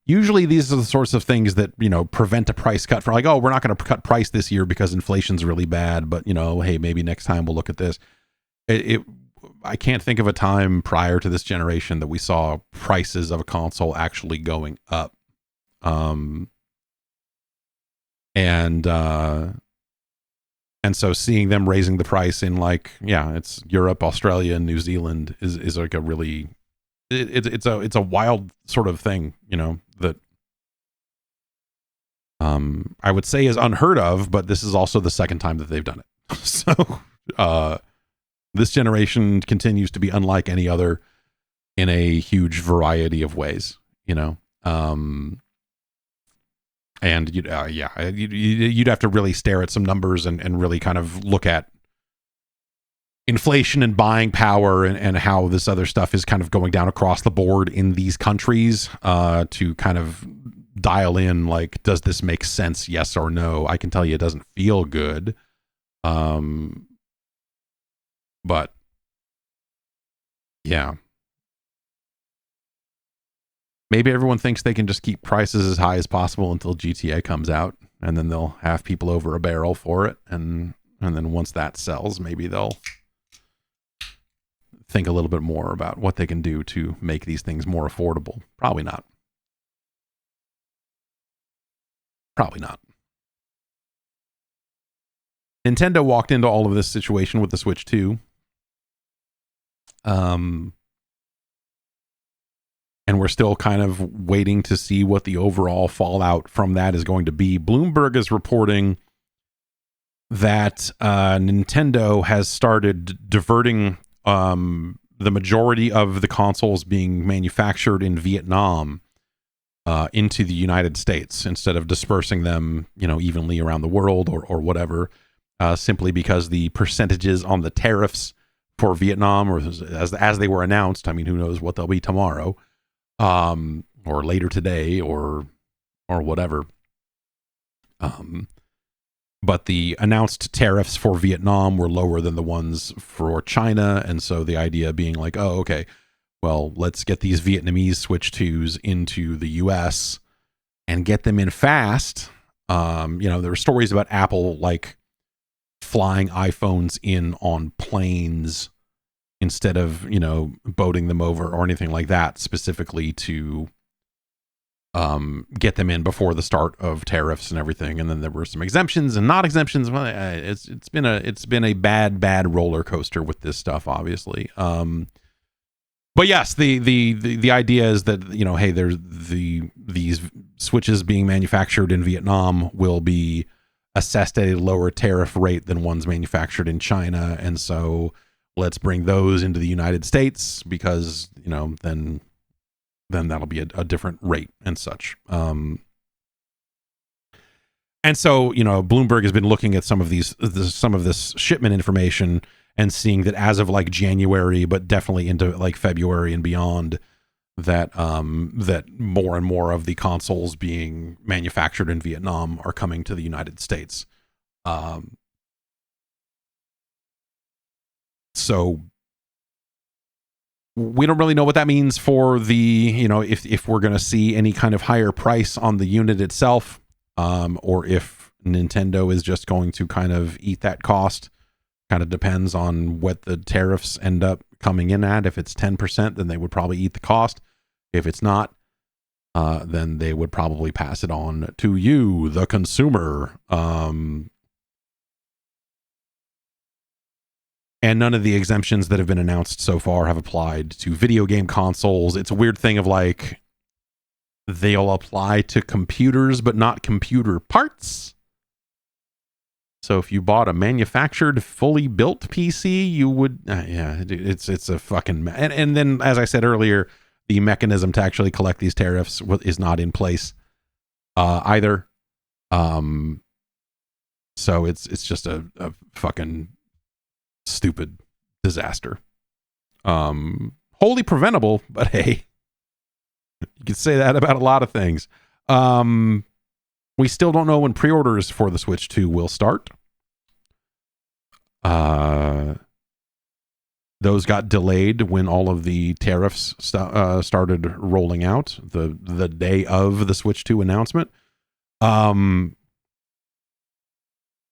Speaker 1: usually these are the sorts of things that, you know, prevent a price cut, for like, oh, we're not going to cut price this year because inflation's really bad, but, you know, hey, maybe next time we'll look at this. I can't think of a time prior to this generation that we saw prices of a console actually going up. And And so seeing them raising the price in like, it's Europe, Australia, and New Zealand is like a really, it's a wild sort of thing, that I would say is unheard of, but this is also the second time that they've done it. So this generation continues to be unlike any other in a huge variety of ways, and you'd have to really stare at some numbers and really kind of look at inflation and buying power and how this other stuff is kind of going down across the board in these countries to kind of dial in, like, does this make sense? Yes or no? I can tell you it doesn't feel good. But yeah. Maybe everyone thinks they can just keep prices as high as possible until GTA comes out, and then they'll have people over a barrel for it, and then once that sells, maybe they'll think a little bit more about what they can do to make these things more affordable. Probably not. Nintendo walked into all of this situation with the Switch 2. And we're still kind of waiting to see what the overall fallout from that is going to be. Bloomberg is reporting that Nintendo has started diverting the majority of the consoles being manufactured in Vietnam into the United States instead of dispersing them, evenly around the world or whatever, simply because the percentages on the tariffs for Vietnam, or as they were announced, I mean, who knows what they'll be tomorrow, or later today or whatever. But the announced tariffs for Vietnam were lower than the ones for China. And so the idea being like, oh, okay, well, let's get these Vietnamese Switch 2s into the US and get them in fast. There were stories about Apple like flying iPhones in on planes instead of, boating them over or anything like that, specifically to get them in before the start of tariffs and everything. And then there were some exemptions and not exemptions. Well, it's been a bad roller coaster with this stuff, obviously. But yes, the idea is that, hey, there's these Switches being manufactured in Vietnam will be assessed at a lower tariff rate than ones manufactured in China, and so let's bring those into the United States because, then that'll be a different rate and such. And so, Bloomberg has been looking at some of this shipment information and seeing that as of like January, but definitely into like February and beyond, that that more and more of the consoles being manufactured in Vietnam are coming to the United States. So we don't really know what that means for the, if we're going to see any kind of higher price on the unit itself, or if Nintendo is just going to kind of eat that cost. Kind of depends on what the tariffs end up coming in at. If it's 10%, then they would probably eat the cost. If it's not, then they would probably pass it on to you, the consumer. And none of the exemptions that have been announced so far have applied to video game consoles. It's a weird thing of like, they'll apply to computers, but not computer parts. So if you bought a manufactured, fully built PC, you would, it's a fucking, and then as I said earlier, the mechanism to actually collect these tariffs is not in place either. So it's just a fucking stupid disaster. Wholly preventable, but hey, you can say that about a lot of things. We still don't know when pre-orders for the Switch 2 will start. Those got delayed when all of the tariffs started rolling out the day of the Switch 2 announcement. Though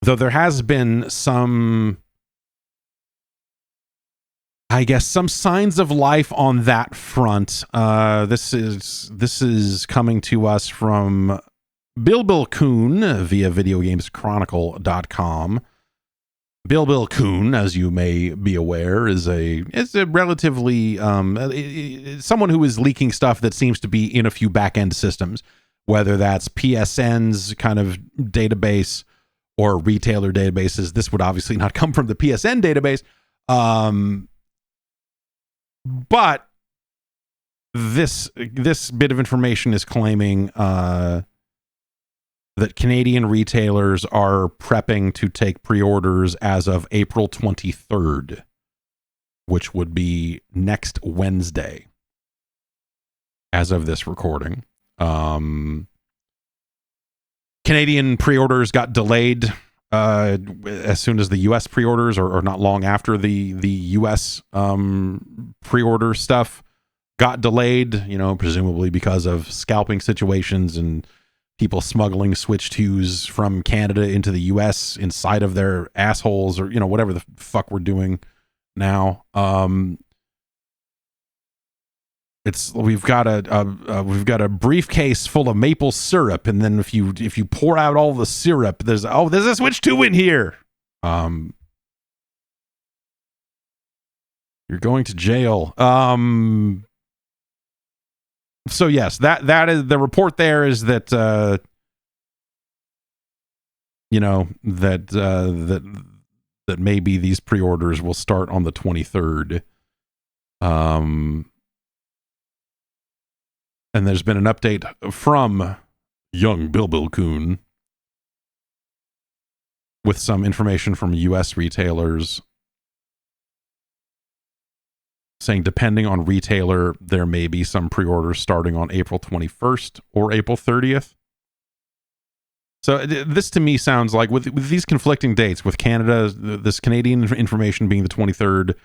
Speaker 1: there has been some, I guess, some signs of life on that front. This is coming to us from Bilbil Kuhn via VideoGamesChronicle.com. Bill Kuhn, as you may be aware, is a relatively someone who is leaking stuff that seems to be in a few back-end systems, whether that's PSN's kind of database or retailer databases. This would obviously not come from the PSN database, but this bit of information is claiming that Canadian retailers are prepping to take pre-orders as of April 23rd, which would be next Wednesday, as of this recording. Canadian pre-orders got delayed as soon as the U.S. pre-orders, or not long after the U.S. Pre-order stuff got delayed, presumably because of scalping situations and people smuggling Switch 2s from Canada into the US inside of their assholes, or whatever the fuck we're doing now. We've got a briefcase full of maple syrup, and then if you pour out all the syrup, there's a Switch 2 in here. You're going to jail. So yes, that is the report. There is that that maybe these pre-orders will start on the 23rd. And there's been an update from young Bill Kuhn with some information from US retailers saying depending on retailer, there may be some pre-orders starting on April 21st or April 30th. So this to me sounds like with these conflicting dates, with Canada, this Canadian information being the 23rd,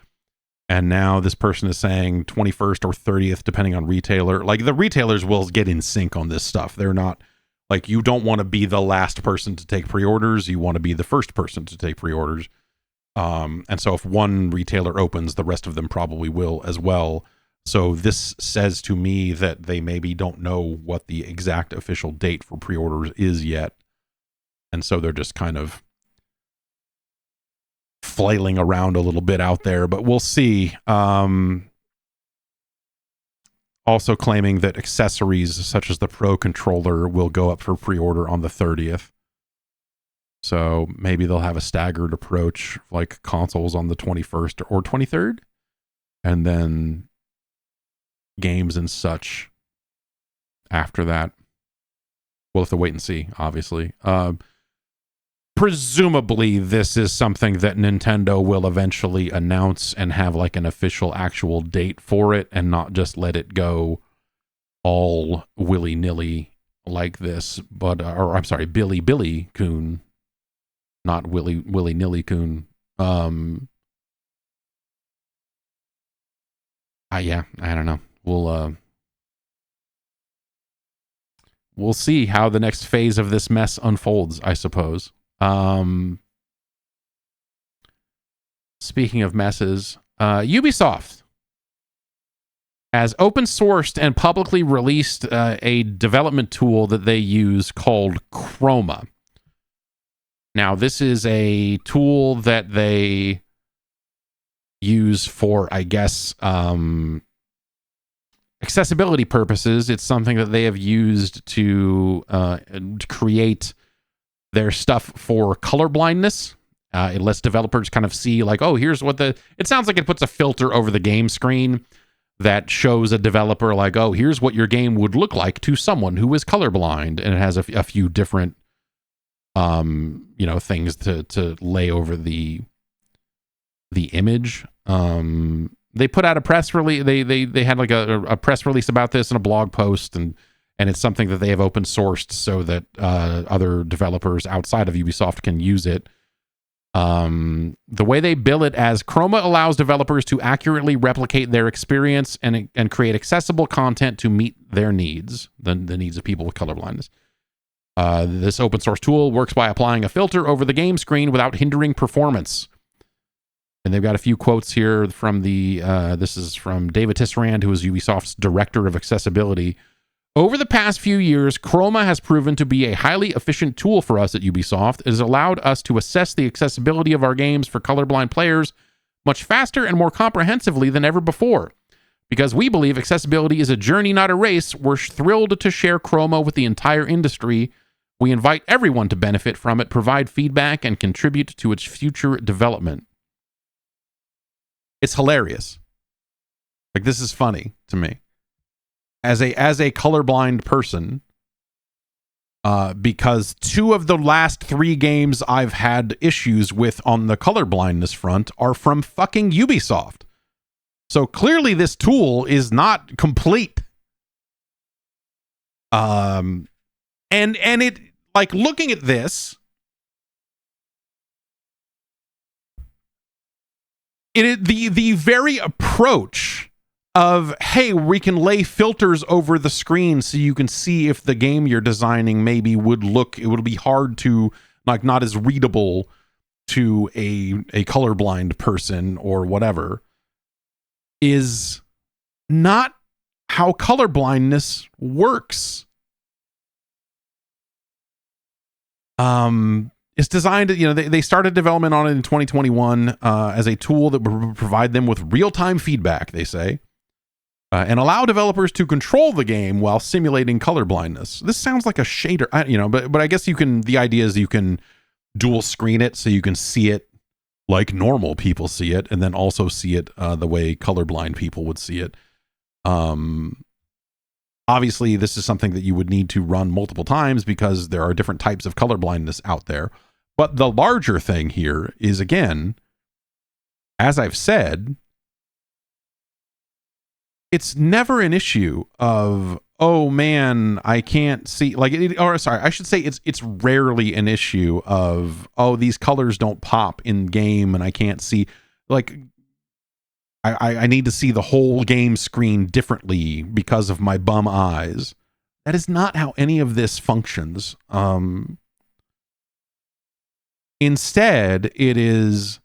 Speaker 1: and now this person is saying 21st or 30th, depending on retailer. Like, the retailers will get in sync on this stuff. They're not, like, you don't want to be the last person to take pre-orders. You want to be the first person to take pre-orders. And so if one retailer opens, the rest of them probably will as well. So this says to me that they maybe don't know what the exact official date for pre-orders is yet. And so they're just kind of flailing around a little bit out there, but we'll see. Also claiming that accessories such as the Pro Controller will go up for pre-order on the 30th. So maybe they'll have a staggered approach, like consoles on the 21st or 23rd, and then games and such after that. We'll have to wait and see, obviously. Presumably, this is something that Nintendo will eventually announce and have like an official actual date for it, and not just let it go all willy-nilly like this. But, or I'm sorry, Billy Kuhn. Not willy-nilly Kuhn. Yeah, I don't know. We'll see how the next phase of this mess unfolds, I suppose. Speaking of messes, Ubisoft has open sourced and publicly released a development tool that they use called Chroma. Now, this is a tool that they use for, I guess, accessibility purposes. It's something that they have used to create their stuff for colorblindness. It lets developers kind of see, like, oh, here's what it sounds like it puts a filter over the game screen that shows a developer, like, oh, here's what your game would look like to someone who is colorblind. And it has a few different things to lay over the image. They put out a press release. They had like a press release about this and a blog post, and it's something that they have open sourced so that other developers outside of Ubisoft can use it. The way they bill it as Chroma allows developers to accurately replicate their experience and create accessible content to meet their needs, the needs of people with colorblindness. This open source tool works by applying a filter over the game screen without hindering performance. And they've got a few quotes here from this is from David Tisserand, who is Ubisoft's director of accessibility.
Speaker 2: Over the past few years, Chroma has proven to be a highly efficient tool for us at Ubisoft. It has allowed us to assess the accessibility of our games for colorblind players much faster and more comprehensively than ever before. Because we believe accessibility is a journey, not a race, we're thrilled to share Chroma with the entire industry. We invite everyone to benefit from it, provide feedback, and contribute to its future development. It's hilarious. Like, this is funny to me. As a colorblind person, because 2 of the last 3 games I've had issues with on the colorblindness front are from fucking Ubisoft. So clearly this tool is not complete. And it, like, looking at this, the very approach of, hey, we can lay filters over the screen so you can see if the game you're designing maybe it would be hard to, like, not as readable to a colorblind person or whatever, is not how colorblindness works. It's designed, they started development on it in 2021 as a tool that would provide them with real-time feedback, they say, and allow developers to control the game while simulating colorblindness. This sounds like a shader, but I guess the idea is you can dual screen it so you can see it like normal people see it, and then also see it the way colorblind people would see it. Obviously, this is something that you would need to run multiple times because there are different types of colorblindness out there. But the larger thing here is, again, as I've said, it's never an issue of, oh man, I can't see, I should say it's rarely an issue of, oh, these colors don't pop in game and I can't see, like, I need to see the whole game screen differently because of my bum eyes. That is not how any of this functions. Instead, it is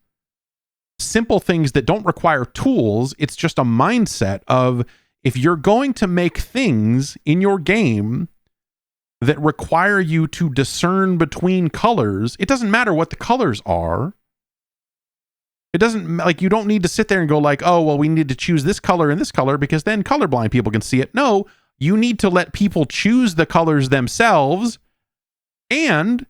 Speaker 2: simple things that don't require tools. It's just a mindset of, if you're going to make things in your game that require you to discern between colors, it doesn't matter what the colors are. It doesn't, like, you don't need to sit there and go like, oh, well, we need to choose this color and this color because then colorblind people can see it. No, you need to let people choose the colors themselves, and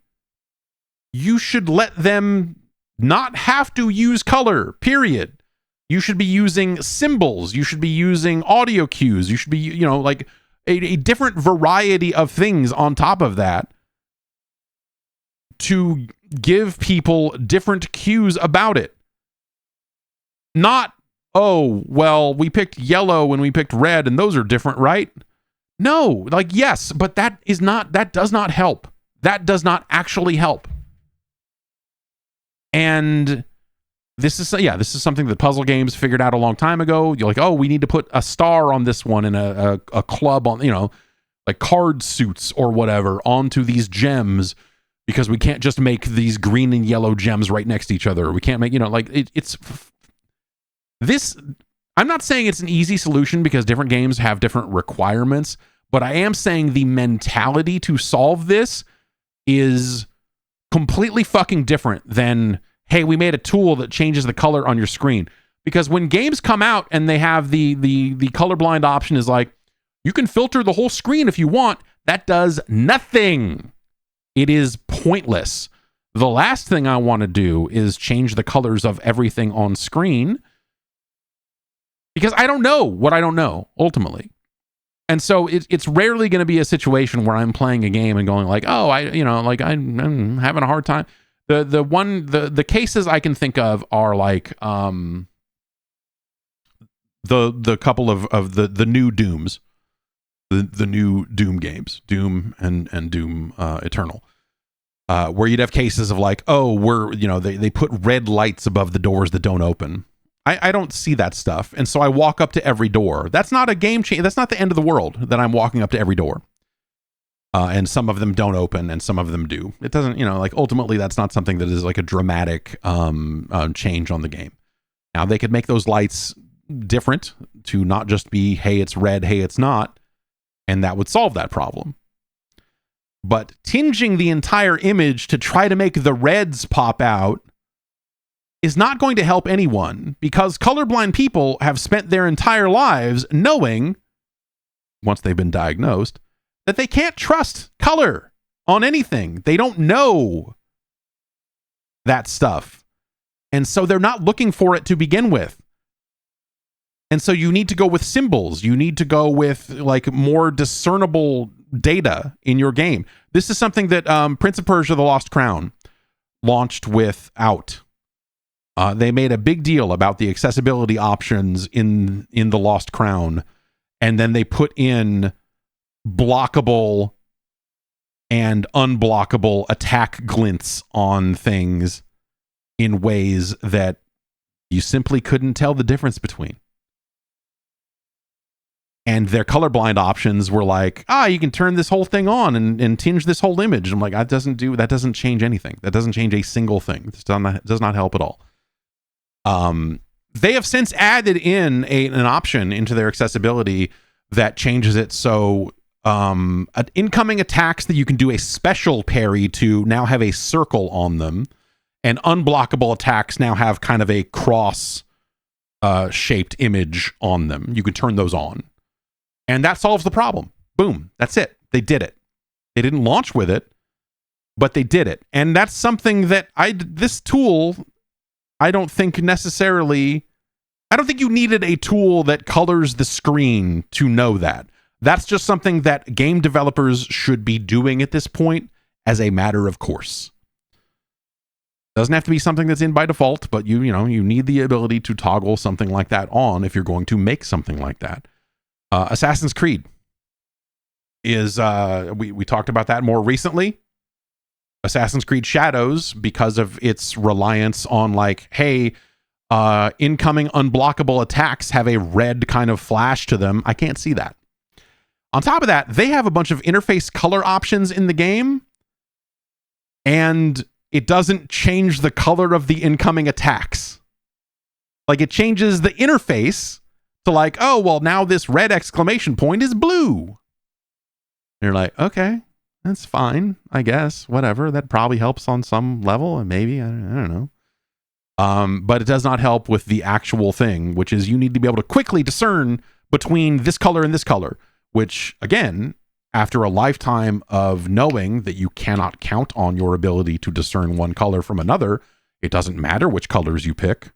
Speaker 2: you should let them not have to use color, period. You should be using symbols. You should be using audio cues. You should be, like a different variety of things on top of that to give people different cues about it. Not, oh, well, we picked yellow and we picked red and those are different, right? No, like, yes, but that does not help. That does not actually help. And this is something that puzzle games figured out a long time ago. You're like, oh, we need to put a star on this one and a club on, like card suits or whatever onto these gems, because we can't just make these green and yellow gems right next to each other. We can't make, it's this. I'm not saying it's an easy solution because different games have different requirements, but I am saying the mentality to solve this is completely fucking different than, hey, we made a tool that changes the color on your screen. Because when games come out and they have the colorblind option is like, you can filter the whole screen if you want, that does nothing. It is pointless. The last thing I want to do is change the colors of everything on screen, because I don't know what I don't know, ultimately. And so it's rarely going to be a situation where I'm playing a game and going like, oh, I'm having a hard time. The cases I can think of are like the couple of the new Dooms, the new Doom games, Doom and Doom Eternal, where you'd have cases of like, oh, they put red lights above the doors that don't open. I don't see that stuff. And so I walk up to every door. That's not a game change. That's not the end of the world that I'm walking up to every door. And some of them don't open and some of them do. It doesn't, ultimately that's not something that is like a dramatic change on the game. Now they could make those lights different to not just be, hey, it's red, hey, it's not. and that would solve that problem. But tinging the entire image to try to make the reds pop out is not going to help anyone, because colorblind people have spent their entire lives knowing, once they've been diagnosed, that they can't trust color on anything. They don't know that stuff. And so they're not looking for it to begin with. And so you need to go with symbols. You need to go with like more discernible data in your game. This is something that Prince of Persia: The Lost Crown launched without. They made a big deal about the accessibility options in The Lost Crown, and then they put in blockable and unblockable attack glints on things in ways that you simply couldn't tell the difference between. And their colorblind options were like, you can turn this whole thing on and tinge this whole image. I'm like, that doesn't change anything. That doesn't change a single thing. This does not help at all. They have since added in an option into their accessibility that changes it so incoming attacks that you can do a special parry to now have a circle on them, and unblockable attacks now have kind of a cross shaped image on them. You can turn those on. And that solves the problem. Boom. That's it. They did it. They didn't launch with it, but they did it. And that's something that this tool, I don't think you needed a tool that colors the screen to know that. That's just something that game developers should be doing at this point as a matter of course. Doesn't have to be something that's in by default, but you need the ability to toggle something like that on if you're going to make something like that. Assassin's Creed is, we talked about that more recently. Assassin's Creed Shadows, because of its reliance on like, hey, incoming unblockable attacks have a red kind of flash to them. I can't see that. On top of that, they have a bunch of interface color options in the game, and it doesn't change the color of the incoming attacks. Like, it changes the interface to like, oh, well, now this red exclamation point is blue. And you're like, okay, that's fine, I guess, whatever. That probably helps on some level, and maybe, I don't know. But it does not help with the actual thing, which is you need to be able to quickly discern between this color and this color, which, again, after a lifetime of knowing that you cannot count on your ability to discern one color from another, it doesn't matter which colors you pick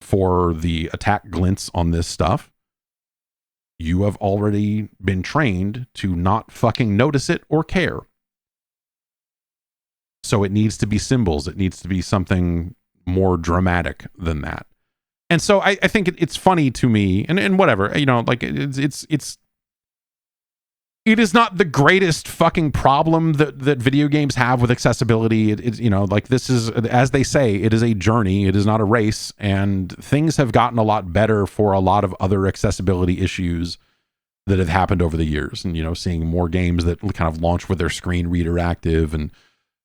Speaker 2: for the attack glints on this stuff. You have already been trained to not fucking notice it or care. So it needs to be symbols. It needs to be something more dramatic than that. And so I think it's funny to me, and whatever, like it is not the greatest fucking problem that video games have with accessibility. It's like, this is, as they say, it is a journey. It is not a race, and things have gotten a lot better for a lot of other accessibility issues that have happened over the years. And, seeing more games that kind of launch with their screen reader active and,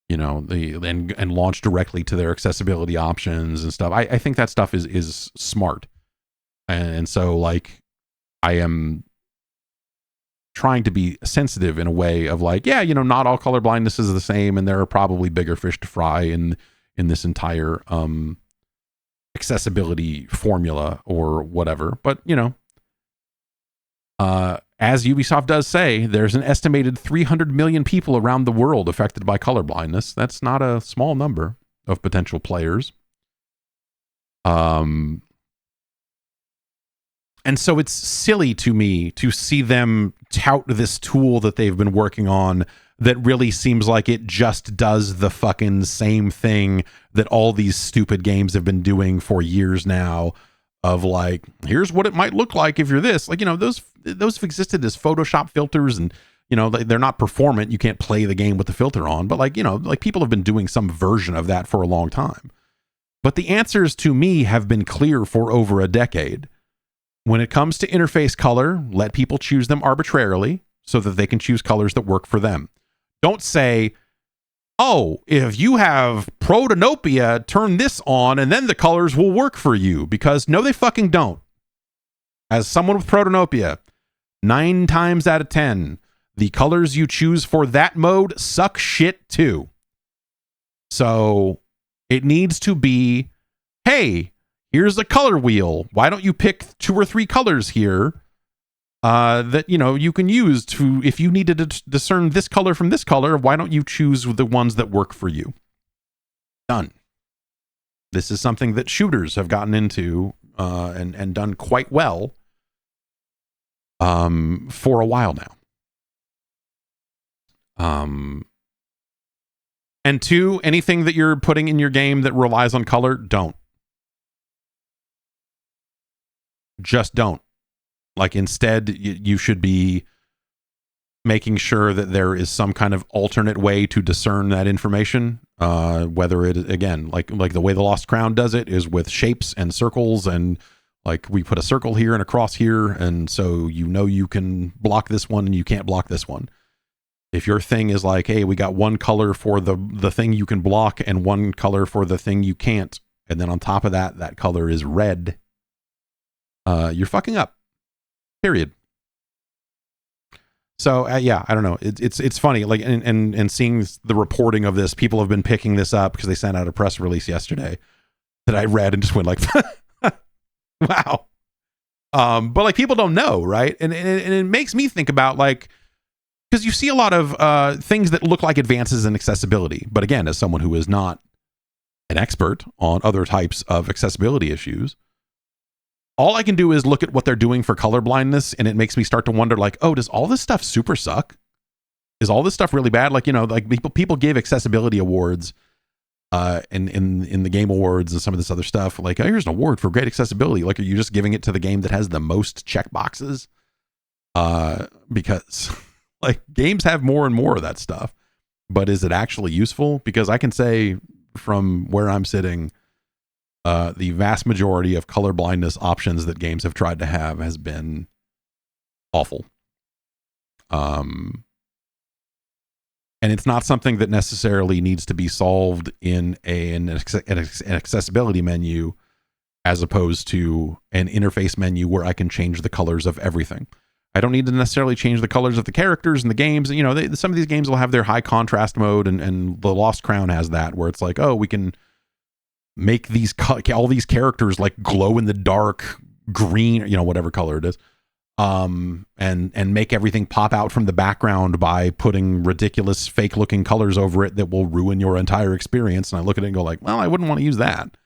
Speaker 2: and launch directly to their accessibility options and stuff. I think that stuff is smart. And so, like, I am trying to be sensitive in a way of like, not all color blindness is the same, and there are probably bigger fish to fry in this entire accessibility formula or whatever. But as Ubisoft does say, there's an estimated 300 million people around the world affected by color blindness. That's not a small number of potential players. And so it's silly to me to see them tout this tool that they've been working on that really seems like it just does the fucking same thing that all these stupid games have been doing for years now, of like, here's what it might look like if you're this. Like, those have existed as Photoshop filters, and they're not performant. You can't play the game with the filter on, but like people have been doing some version of that for a long time. But the answers to me have been clear for over a decade. When it comes to interface color, let people choose them arbitrarily so that they can choose colors that work for them. Don't say, oh, if you have protanopia, turn this on and then the colors will work for you, because no, they fucking don't. As someone with protanopia,
Speaker 1: 9 times out of 10, the colors you choose for that mode suck shit too. So it needs to be, hey, here's the color wheel. Why don't you pick 2 or 3 colors here that, you can use to, if you need to discern this color from this color, why don't you choose the ones that work for you? Done. This is something that shooters have gotten into and done quite well for a while now. And 2, anything that you're putting in your game that relies on color, don't. Just don't. Like, instead, you should be making sure that there is some kind of alternate way to discern that information. Whether it, again, like the way the Lost Crown does it is with shapes and circles, and like we put a circle here and a cross here, and so you can block this one and you can't block this one. If your thing is like, hey, we got one color for the thing you can block and one color for the thing you can't, and then on top of that color is red, you're fucking up. Period. So yeah, I don't know. It's funny, like, and seeing the reporting of this, people have been picking this up because they sent out a press release yesterday that I read and just went like, wow. But like, people don't know, right? And it makes me think about, like, because you see a lot of things that look like advances in accessibility, but again, as someone who is not an expert on other types of accessibility issues, all I can do is look at what they're doing for color blindness, and it makes me start to wonder, like, oh, does all this stuff super suck? Is all this stuff really bad? Like, like people give accessibility awards in the Game Awards and some of this other stuff. Like, oh, here's an award for great accessibility. Like, are you just giving it to the game that has the most check boxes? Because like, games have more and more of that stuff, but is it actually useful? Because I can say from where I'm sitting, the vast majority of color blindness options that games have tried to have has been awful. And it's not something that necessarily needs to be solved in an accessibility menu, as opposed to an interface menu where I can change the colors of everything. I don't need to necessarily change the colors of the characters in the games. Some of these games will have their high contrast mode, and the Lost Crown has that, where it's like, oh, we can make all these characters like glow in the dark green, whatever color it is, and make everything pop out from the background by putting ridiculous fake looking colors over it that will ruin your entire experience. And I look at it and go like, well, I wouldn't want to use that.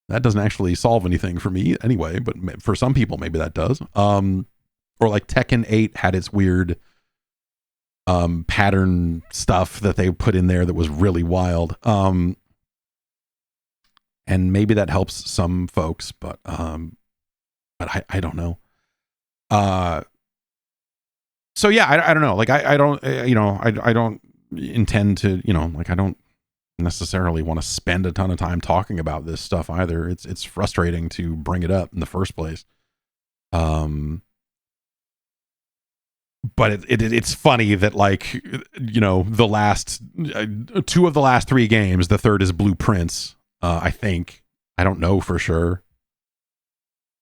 Speaker 1: That doesn't actually solve anything for me anyway, but for some people maybe that does. Or like Tekken 8 had its weird pattern stuff that they put in there that was really wild. And maybe that helps some folks, but I don't know. So yeah, I don't know. Like, I don't, I don't intend to, like, I don't necessarily want to spend a ton of time talking about this stuff either. It's frustrating to bring it up in the first place. But it's funny that, like, the last 2 of the last 3 games, the third is Blueprints. I think, I don't know for sure.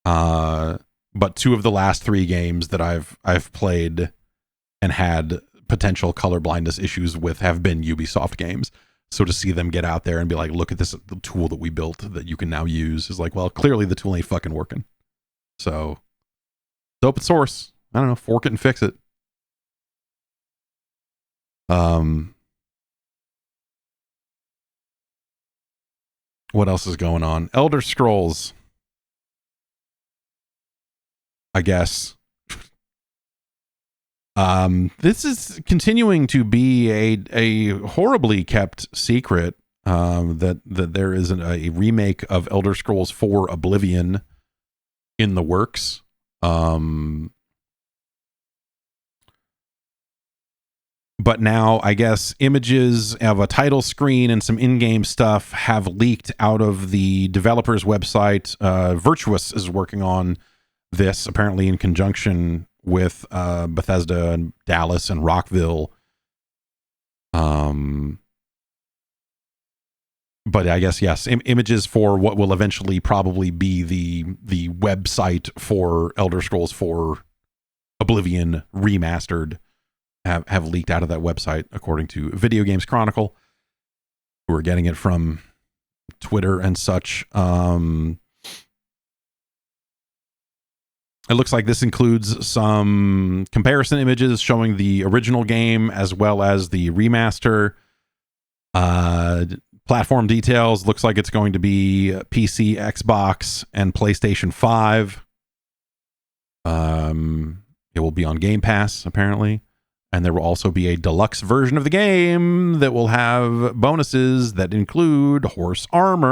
Speaker 1: But 2 of the last 3 games that I've played and had potential color blindness issues with have been Ubisoft games. So to see them get out there and be like, look at this tool that we built that you can now use, is like, well, clearly the tool ain't fucking working. So it's open source. I don't know, fork it and fix it. What else is going on? Elder Scrolls, I guess. This is continuing to be a horribly kept secret, that there is a remake of Elder Scrolls 4 Oblivion in the works. But now, I guess, images of a title screen and some in-game stuff have leaked out of the developer's website. Virtuous is working on this, apparently in conjunction with Bethesda and Dallas and Rockville. But I guess, yes, images for what will eventually probably be the website for Elder Scrolls 4 Oblivion remastered have leaked out of that website, according to Video Games Chronicle, who are getting it from Twitter and such. It looks like this includes some comparison images showing the original game as well as the remaster. Platform details, looks like it's going to be PC, Xbox, and PlayStation 5. It will be on Game Pass, apparently. And there will also be a deluxe version of the game that will have bonuses that include horse armor.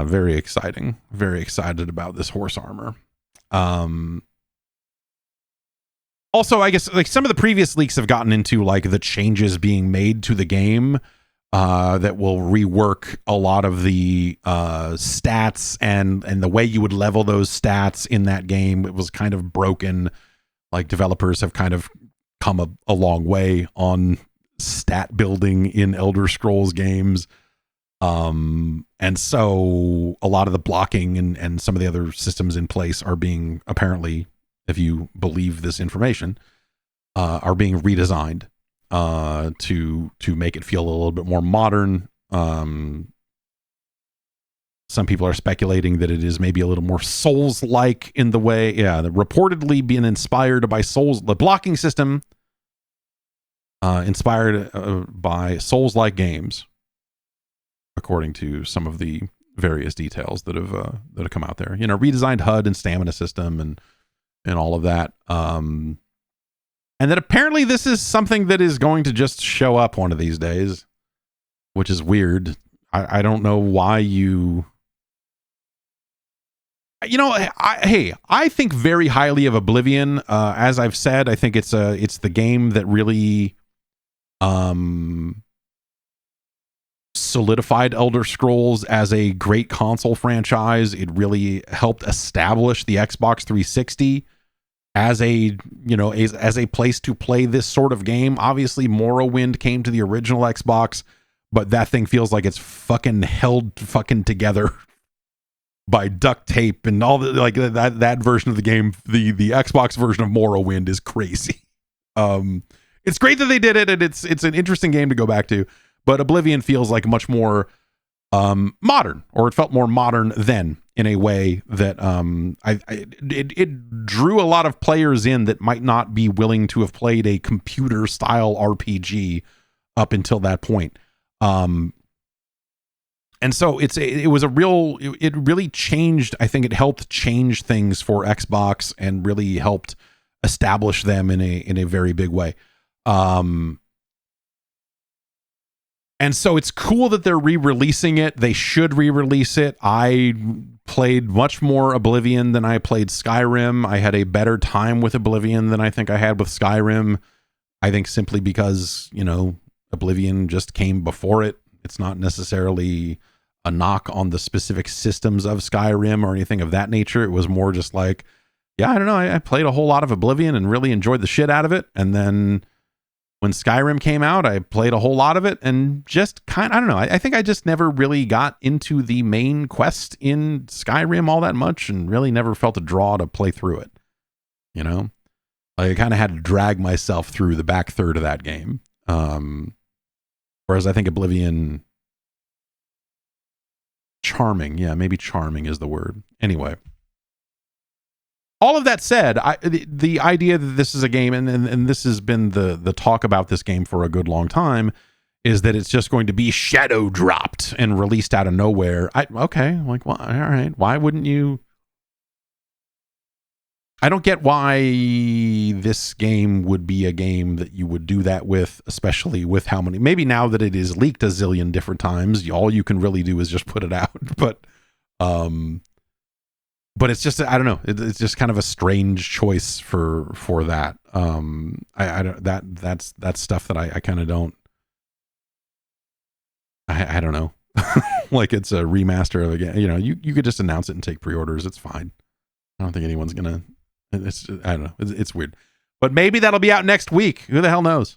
Speaker 1: Very exciting. Very excited about this horse armor. Also, I guess like some of the previous leaks have gotten into like the changes being made to the game that will rework a lot of the stats and the way you would level those stats in that game. It was kind of broken. Like developers have kind of come a long way on stat building in Elder Scrolls games. And so a lot of the blocking and some of the other systems in place are being, apparently, if you believe this information, are being redesigned to make it feel a little bit more modern. Some people are speculating that it is maybe a little more Souls-like in the way, reportedly being inspired by Souls, the blocking system inspired by Souls-like games, according to some of the various details that have come out there. Redesigned HUD and stamina system and all of that. And that apparently this is something that is going to just show up one of these days, which is weird. I don't know why you... I think very highly of Oblivion. As I've said, I think it's the game that really solidified Elder Scrolls as a great console franchise. It really helped establish the Xbox 360 as a place to play this sort of game. Obviously, Morrowind came to the original Xbox, but that thing feels like it's fucking held fucking together by duct tape and all the, like that version of the game. The Xbox version of Morrowind is crazy. It's great that they did it, and it's an interesting game to go back to. But Oblivion feels like much more modern, or it felt more modern then, in a way that it drew a lot of players in that might not be willing to have played a computer style RPG up until that point. And so it really changed. I think it helped change things for Xbox and really helped establish them in a very big way. And so it's cool that they're re-releasing it. They should re-release it. I played much more Oblivion than I played Skyrim. I had a better time with Oblivion than I think I had with Skyrim. I think simply because, Oblivion just came before it. It's not necessarily a knock on the specific systems of Skyrim or anything of that nature. It was more just like, I don't know. I played a whole lot of Oblivion and really enjoyed the shit out of it. And then when Skyrim came out, I played a whole lot of it and just I don't know. I think I just never really got into the main quest in Skyrim all that much and really never felt a draw to play through it. Like I kind of had to drag myself through the back third of that game. Whereas I think Oblivion, charming. Yeah, maybe charming is the word. Anyway. All of that said, the idea that this is a game, and this has been the talk about this game for a good long time, is that it's just going to be shadow dropped and released out of nowhere. All right. Why wouldn't you? I don't get why this game would be a game that you would do that with, especially with how many. Maybe now that it is leaked a zillion different times, all you can really do is just put it out. But it's just, I don't know. It's just kind of a strange choice for that. I don't, that's stuff that I kind of don't. I don't know. Like it's a remaster of a game. You could just announce it and take pre-orders. It's fine. I don't think anyone's gonna. It's I don't know. It's weird. But maybe that'll be out next week. Who the hell knows?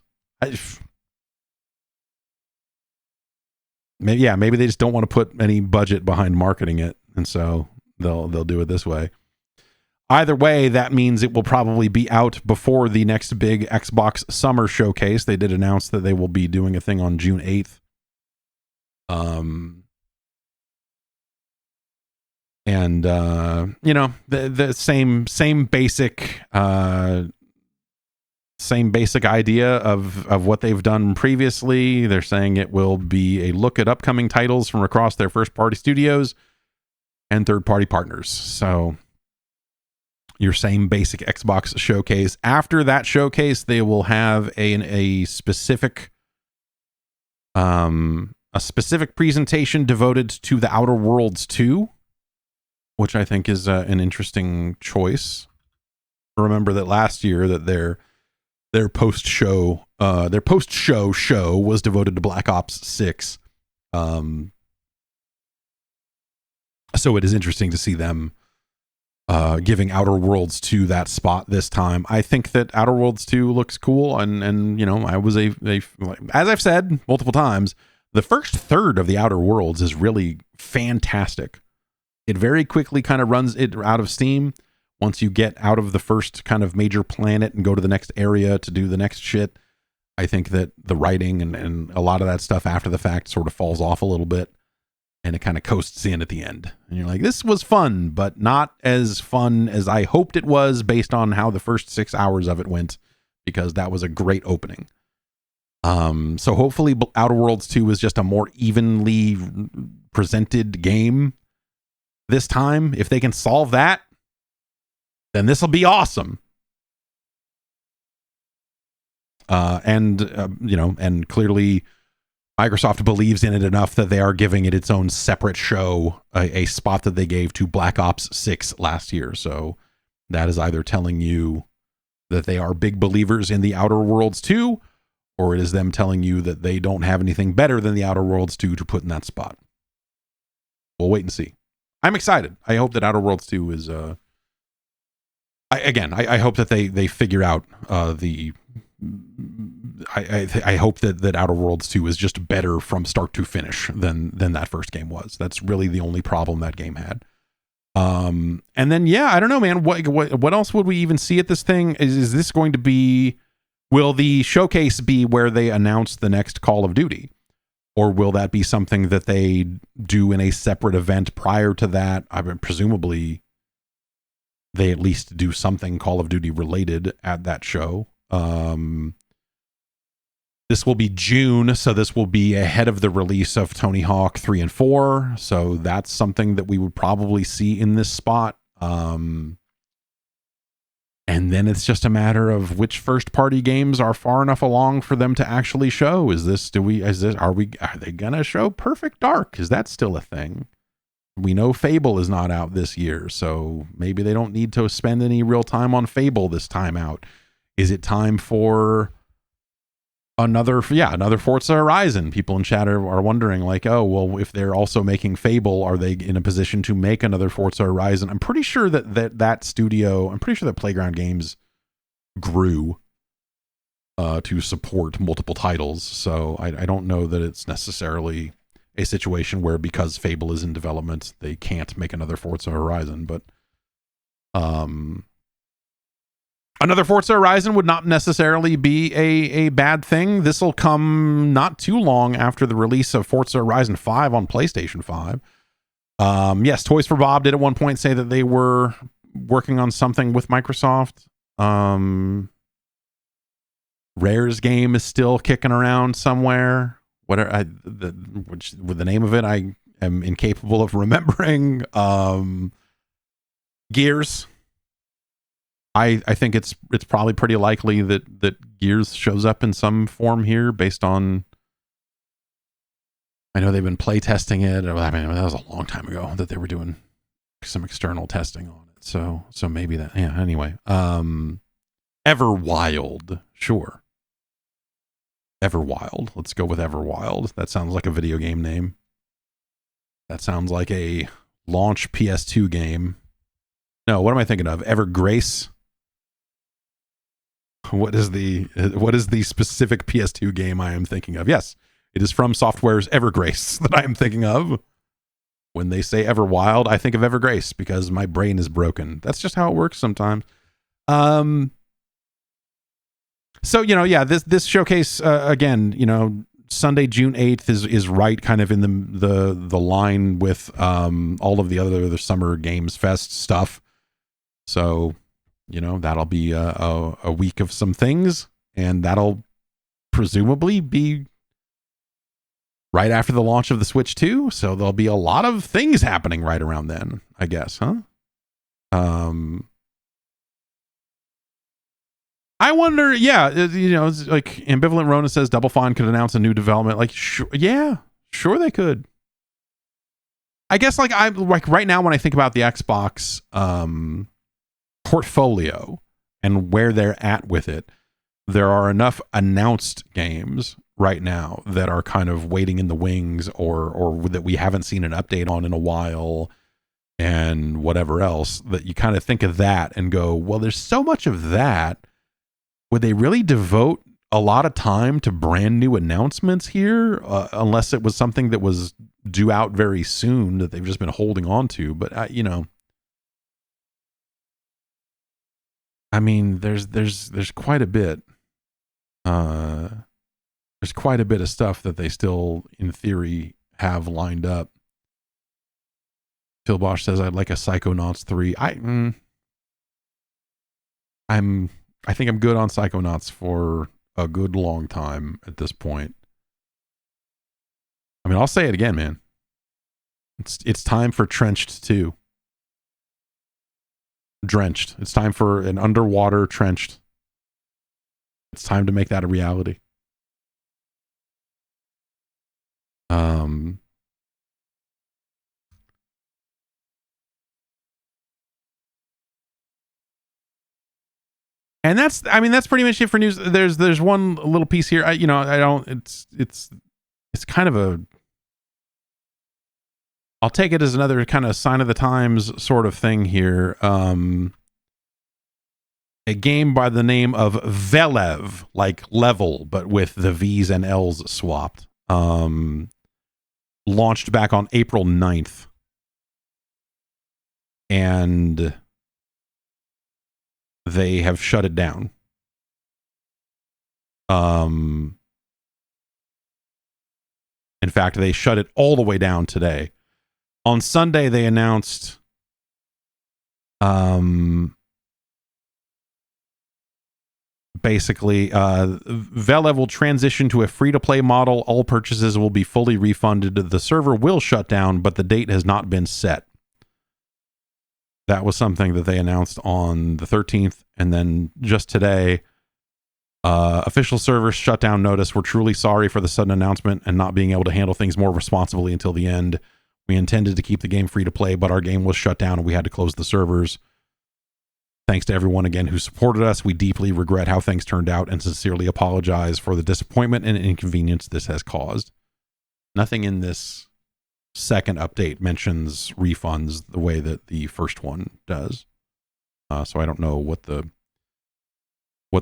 Speaker 1: Maybe they just don't want to put any budget behind marketing it, and so they'll do it this way. Either way, that means it will probably be out before the next big Xbox Summer Showcase. They did announce that they will be doing a thing on June 8th. And the same basic idea of what they've done previously. They're saying it will be a look at upcoming titles from across their first party studios and third party partners. So your same basic Xbox showcase. After that showcase, they will have a specific presentation devoted to the Outer Worlds 2, which I think is an interesting choice. Remember that last year that their post-show show was devoted to Black Ops 6. So it is interesting to see them giving Outer Worlds 2 that spot this time. I think that Outer Worlds 2 looks cool, and I was as I've said multiple times, the first third of the Outer Worlds is really fantastic. It very quickly kind of runs it out of steam once you get out of the first kind of major planet and go to the next area to do the next shit. I think that the writing and a lot of that stuff after the fact sort of falls off a little bit, and it kind of coasts in at the end. And you're like, this was fun, but not as fun as I hoped it was based on how the first 6 hours of it went, because that was a great opening. So hopefully Outer Worlds 2 is just a more evenly presented game this time. If they can solve that, then this will be awesome. And clearly Microsoft believes in it enough that they are giving it its own separate show, a spot that they gave to Black Ops 6 last year. So that is either telling you that they are big believers in the Outer Worlds 2, or it is them telling you that they don't have anything better than the Outer Worlds 2 to put in that spot. We'll wait and see. I'm excited. I hope that Outer Worlds 2 is... I hope that they figure out I hope that Outer Worlds 2 is just better from start to finish than that first game was. That's really the only problem that game had. And then I don't know, man. What else would we even see at this thing? Is this going to be? Will the showcase be where they announce the next Call of Duty, or will that be something that they do in a separate event prior to that? I mean, presumably they at least do something Call of Duty related at that show. This will be June, so this will be ahead of the release of Tony Hawk 3 and 4. So that's something that we would probably see in this spot. And then it's just a matter of which first party games are far enough along for them to actually show. Are they gonna show Perfect Dark? Is that still a thing? We know Fable is not out this year, so maybe they don't need to spend any real time on Fable this time out. Is it time for another Forza Horizon? People in chat are wondering, like, oh, well, if they're also making Fable, are they in a position to make another Forza Horizon? I'm pretty sure that studio, I'm pretty sure that Playground Games grew to support multiple titles. So I don't know that it's necessarily a situation where because Fable is in development, they can't make another Forza Horizon. But another Forza Horizon would not necessarily be a bad thing. This will come not too long after the release of Forza Horizon 5 on PlayStation 5. Yes, Toys for Bob did at one point say that they were working on something with Microsoft. Rare's game is still kicking around somewhere. With the name of it, I am incapable of remembering. Gears. I think it's probably pretty likely that Gears shows up in some form here based on, I know they've been play testing it. I mean, that was a long time ago that they were doing some external testing on it. So maybe that, anyway. Everwild, sure. Everwild. Let's go with Everwild. That sounds like a video game name. That sounds like a launch PS2 game. No, what am I thinking of? Evergrace. What is the specific PS2 game I am thinking of? Yes, it is from Software's Evergrace that I am thinking of.
Speaker 2: When they say Everwild, I think of Evergrace because my brain is broken. That's just how it works sometimes. So, yeah, this showcase, again, Sunday, June 8th is right kind of in the line with all of the other Summer Games Fest stuff. So, that'll be a week of some things, and that'll presumably be right after the launch of the Switch 2. So there'll be a lot of things happening right around then, I guess, huh? I wonder, it's like Ambivalent Rona says Double Fine could announce a new development. Like, sure they could. I guess like right now when I think about the Xbox portfolio and where they're at with it, there are enough announced games right now that are kind of waiting in the wings or that we haven't seen an update on in a while and whatever else, that you kind of think of that and go, well, there's so much of that. Would they really devote a lot of time to brand new announcements here, unless it was something that was due out very soon that they've just been holding on to? But I mean, there's quite a bit. There's quite a bit of stuff that they still, in theory, have lined up. Phil Bosch says, "I'd like a Psychonauts 3." I think I'm good on Psychonauts for a good long time at this point. I mean, I'll say it again, man. It's time for Trenched 2. Drenched. It's time for an underwater Trenched. It's time to make that a reality. And that's pretty much it for news. There's one little piece here. It's kind of I'll take it as another kind of sign of the times sort of thing here. A game by the name of Velev, like level, but with the V's and L's swapped. Launched back on April 9th. And they have shut it down. In fact, they shut it all the way down today. On Sunday, they announced basically Velev will transition to a free-to-play model. All purchases will be fully refunded. The server will shut down, but the date has not been set. That was something that they announced on the 13th. And then just today, official server shutdown notice. We're truly sorry for the sudden announcement and not being able to handle things more responsibly until the end. We intended to keep the game free to play, but our game was shut down and we had to close the servers. Thanks to everyone again who supported us. We deeply regret how things turned out and sincerely apologize for the disappointment and inconvenience this has caused. Nothing in this second update mentions refunds the way that the first one does. So I don't know what the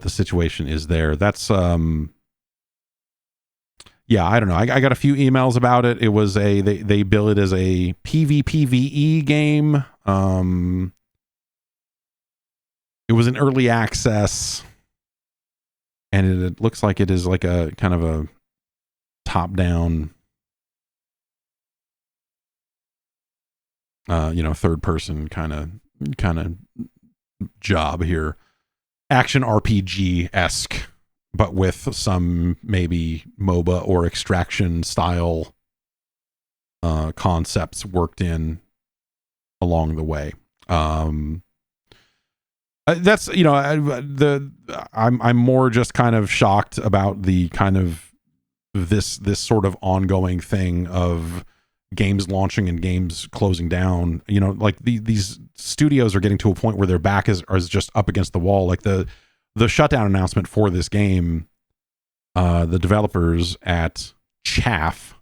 Speaker 2: situation is there. That's I don't know. I got a few emails about it. It was they bill it as a PvPvE game. It was an early access, and it looks like it is like a kind of a top-down third person kind of job here. Action RPG-esque, but with some maybe MOBA or extraction style concepts worked in along the way. That's I'm more just kind of shocked about the kind of this sort of ongoing thing of games launching and games closing down. Like these studios are getting to a point where their back is just up against the wall. Like the shutdown announcement for this game, the developers at Chaff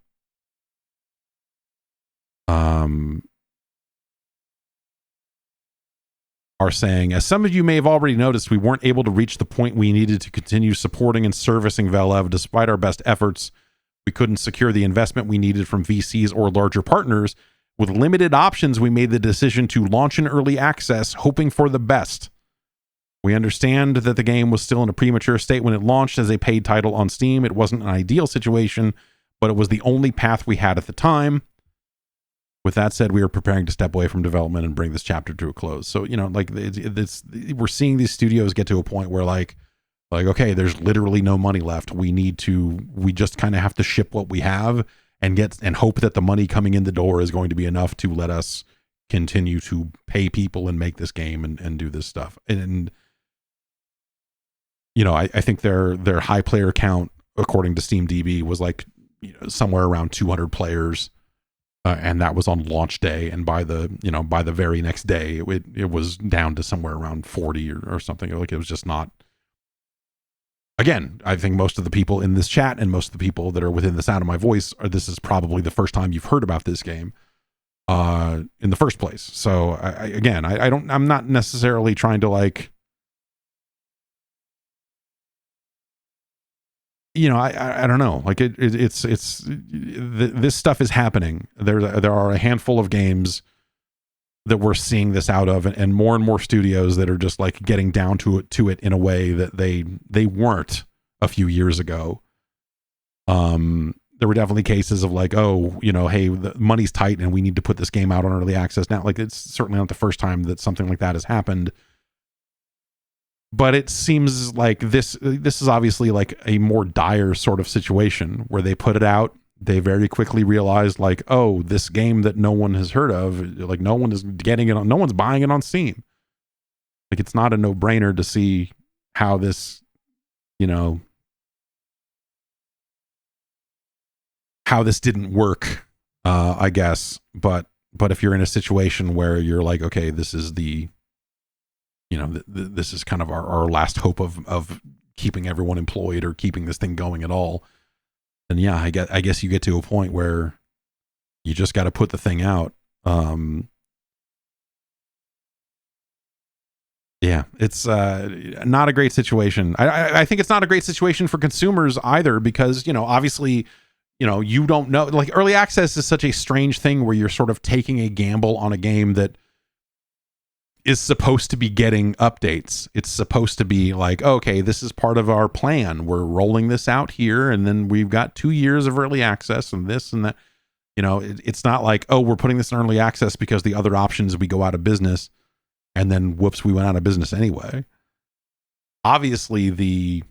Speaker 2: are saying, as some of you may have already noticed, we weren't able to reach the point we needed to continue supporting and servicing Velev. Despite our best efforts, we couldn't secure the investment we needed from VCs or larger partners. With limited options, we made the decision to launch in early access, hoping for the best. We understand that the game was still in a premature state when it launched as a paid title on Steam. It wasn't an ideal situation, but it was the only path we had at the time. With that said, we are preparing to step away from development and bring this chapter to a close. So, like we're seeing these studios get to a point where like, okay, there's literally no money left. We just kind of have to ship what we have and hope that the money coming in the door is going to be enough to let us continue to pay people and make this game and do this stuff. And I think their high player count, according to SteamDB, was like somewhere around 200 players, and that was on launch day. And by the very next day, it was down to somewhere around 40 or something. Like, it was just not. Again, I think most of the people in this chat and most of the people that are within the sound of my voice this is probably the first time you've heard about this game in the first place. So I'm not necessarily trying to like, I don't know. Like this stuff is happening. There are a handful of games that we're seeing this out of, and more studios that are just like getting down to it in a way that they weren't a few years ago. There were definitely cases of like, hey, the money's tight and we need to put this game out on early access now. Like, it's certainly not the first time that something like that has happened. But it seems like this is obviously like a more dire sort of situation where they put it out. They very quickly realized like, oh, this game that no one has heard of, like no one is getting it on, no one's buying it on Steam. Like, it's not a no-brainer to see how this, how this didn't work, I guess. But if you're in a situation where you're like, okay, this is the, this is kind of our last hope of keeping everyone employed or keeping this thing going at all, then yeah, I guess you get to a point where you just got to put the thing out. Yeah, it's not a great situation. I think it's not a great situation for consumers either, because obviously, you don't know. Like, early access is such a strange thing where you're sort of taking a gamble on a game that is supposed to be getting updates. It's supposed to be like, okay, this is part of our plan. We're rolling this out here, and then we've got 2 years of early access and this and that. It's not like, oh, we're putting this in early access because the other options we go out of business, and then whoops, we went out of business anyway. Obviously, the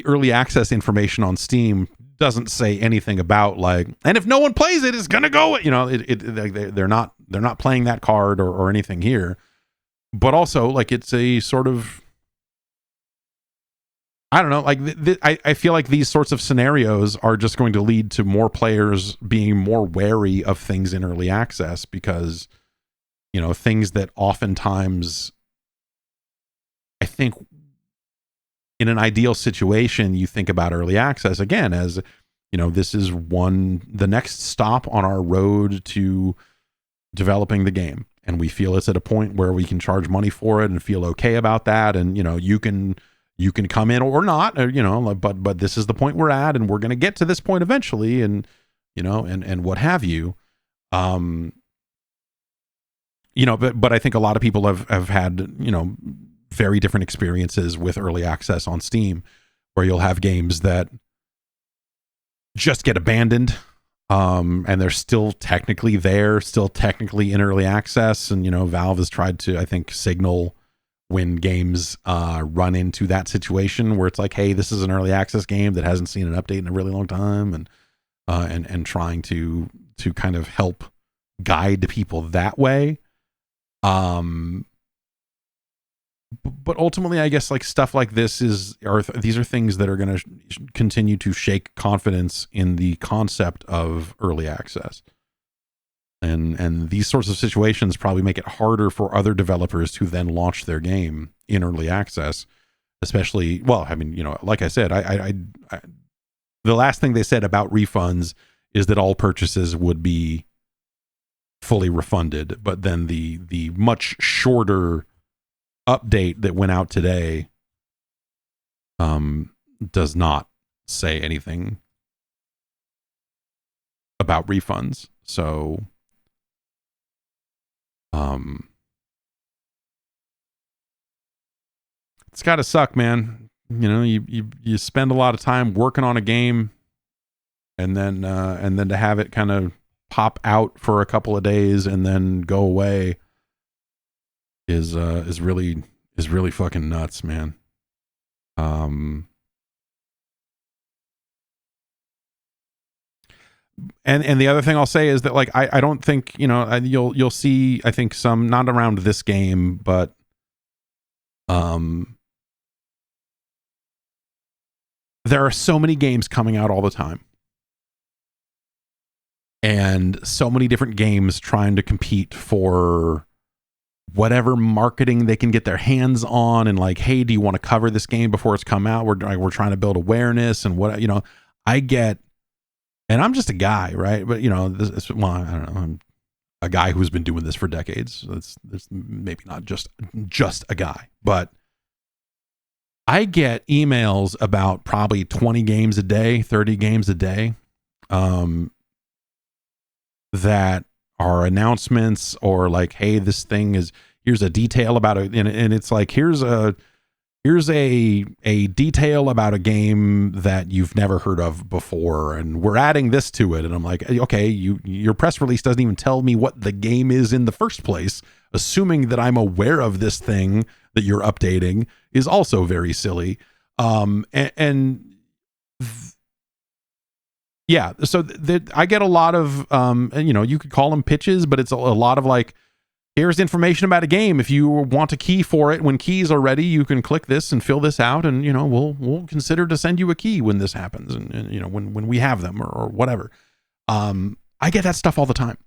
Speaker 2: early access information on Steam doesn't say anything about like, and if no one plays it, it's gonna go. They're not playing that card or anything here. But also, like, it's a sort of, I don't know. Like, I feel like these sorts of scenarios are just going to lead to more players being more wary of things in early access, because things that oftentimes, I think, in an ideal situation, you think about early access again as, this is the next stop on our road to developing the game. And we feel it's at a point where we can charge money for it and feel okay about that. And, you can come in or not, but this is the point we're at, and we're going to get to this point eventually. And, and what have you. But I think a lot of people have had, very different experiences with early access on Steam, where you'll have games that just get abandoned, and they're still technically in early access. And Valve has tried to, I think, signal when games run into that situation where it's like, hey, this is an early access game that hasn't seen an update in a really long time, and trying to kind of help guide people that way. But ultimately, I guess, like, stuff like this these are things that are going to continue to shake confidence in the concept of early access, and these sorts of situations probably make it harder for other developers to then launch their game in early access. Especially, well, I mean, like I said, I the last thing they said about refunds is that all purchases would be fully refunded, but then the much shorter update that went out today does not say anything about refunds. So, it's got to suck, man. You know, you spend a lot of time working on a game, and then to have it kind of pop out for a couple of days and then go away is really fucking nuts, man. And the other thing I'll say is that, like, I don't think, you know, you'll see, I think, some, not around this game, but there are so many games coming out all the time, and so many different games trying to compete for whatever marketing they can get their hands on. And like, hey, do you want to cover this game before it's come out? We're trying to build awareness, and what, you know, I get, and I'm just a guy, right? But, you know, well, I don't know, I'm a guy who's been doing this for decades. So it's maybe not just a guy, but I get emails about probably 20 games a day, 30 games a day, that are announcements, or like, hey, this thing is, here's a detail about it. And it's like, here's a detail about a game that you've never heard of before, and we're adding this to it. And I'm like, okay, your press release doesn't even tell me what the game is in the first place. Assuming that I'm aware of this thing that you're updating is also very silly. Yeah, so I get a lot of, and, you know, you could call them pitches, but it's a lot of like, here's information about a game. If you want a key for it, when keys are ready, you can click this and fill this out, and, you know, we'll consider to send you a key when this happens, and you know, when we have them, or whatever. I get that stuff all the time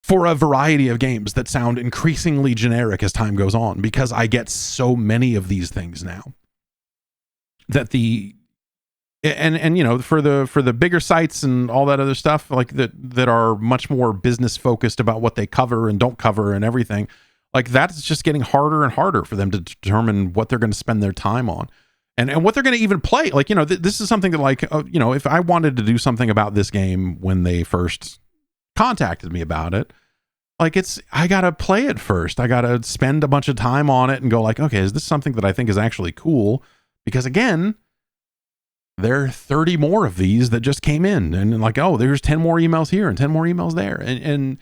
Speaker 2: for a variety of games that sound increasingly generic as time goes on, because I get so many of these things now that and you know, for the bigger sites and all that other stuff, like that are much more business focused about what they cover and don't cover and everything, like, that's just getting harder and harder for them to determine what they're going to spend their time on, and what they're going to even play. Like, you know, this is something that, like, you know, if I wanted to do something about this game when they first contacted me about it, like, I gotta play it first. I gotta spend a bunch of time on it and go like, okay, is this something that I think is actually cool? Because again, there are 30 more of these that just came in, and like, oh, there's 10 more emails here and 10 more emails there. And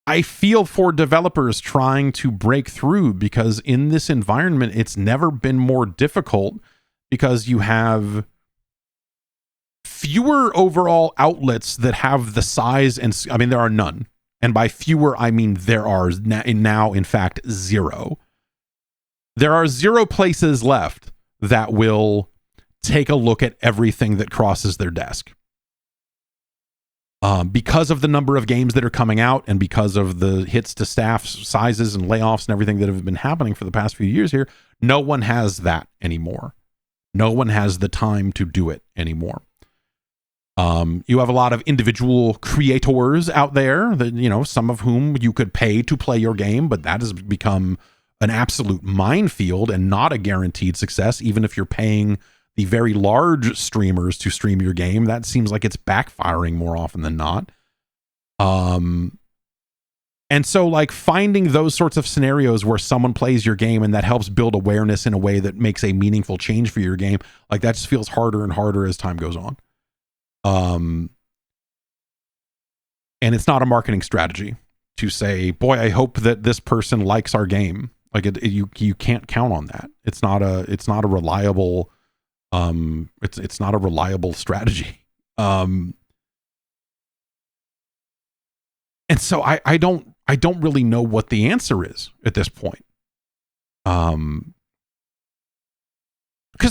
Speaker 2: I feel for developers trying to break through, because in this environment, it's never been more difficult, because you have fewer overall outlets that have the size, and I mean, there are none. And by fewer, I mean there are now, in fact, zero. There are 0 places left that will take a look at everything that crosses their desk. Because of the number of games that are coming out, and because of the hits to staff sizes and layoffs and everything that have been happening for the past few years here, no one has that anymore. No one has the time to do it anymore. You have a lot of individual creators out there that, you know, some of whom you could pay to play your game, but that has become an absolute minefield and not a guaranteed success. Even if you're paying the very large streamers to stream your game, that seems like it's backfiring more often than not. And so, like, finding those sorts of scenarios where someone plays your game and that helps build awareness in a way that makes a meaningful change for your game, like, that just feels harder and harder as time goes on. And it's not a marketing strategy to say, boy, I hope that this person likes our game. Like, you can't count on that. It's not a reliable, it's not a reliable strategy. And so I don't really know what the answer is at this point. Because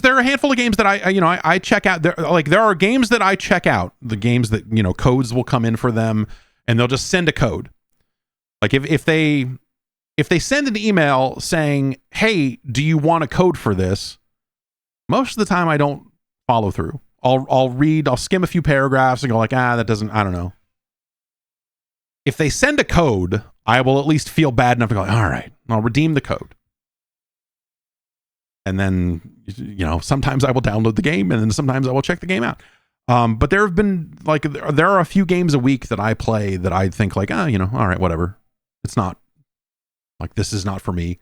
Speaker 2: there are a handful of games that I check out. There are games that I check out, the games that, you know, codes will come in for them, and they'll just send a code. Like, if they send an email saying, hey, do you want a code for this? Most of the time I don't follow through. I'll skim a few paragraphs and go like, that doesn't, I don't know. If they send a code, I will at least feel bad enough to go, all right, I'll redeem the code. And then, you know, sometimes I will download the game, and then sometimes I will check the game out. But there have been like, there are a few games a week that I play that I think like, you know, all right, whatever. It's not like, this is not for me.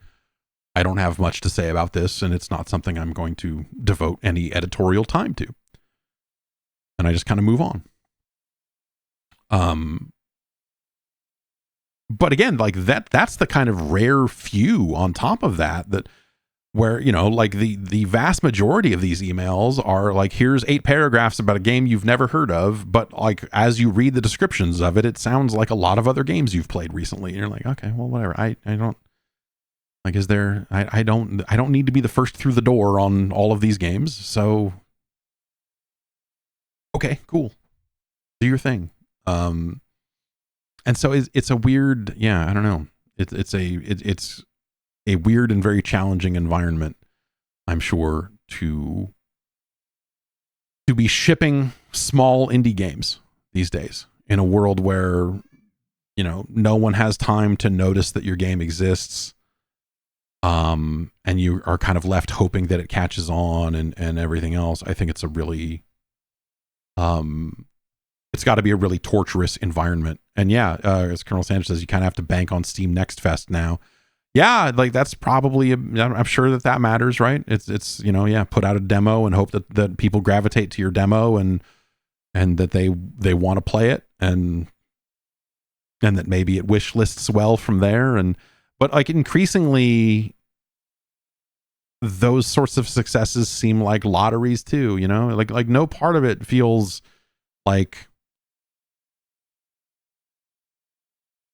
Speaker 2: I don't have much to say about this, and it's not something I'm going to devote any editorial time to. And I just kind of move on. But again, like that's the kind of rare few on top of that where, you know, like the vast majority of these emails are like, here's 8 paragraphs about a game you've never heard of, but like as you read the descriptions of it, it sounds like a lot of other games you've played recently. And you're like, okay, well, whatever. I don't like, is there, I don't need to be the first through the door on all of these games. So okay, cool. Do your thing. And so it's a weird, I don't know. It's a weird and very challenging environment, I'm sure, to be shipping small indie games these days in a world where, you know, no one has time to notice that your game exists. And you are kind of left hoping that it catches on and everything else. I think it's a really, it's got to be a really torturous environment. And as Colonel Sanders says, you kind of have to bank on Steam Next Fest now. Yeah, like that's probably, I'm sure that matters, right? It's you know, put out a demo and hope that people gravitate to your demo and that they want to play it and that maybe it wish lists well from there. But like increasingly, those sorts of successes seem like lotteries too, you know, like no part of it feels like,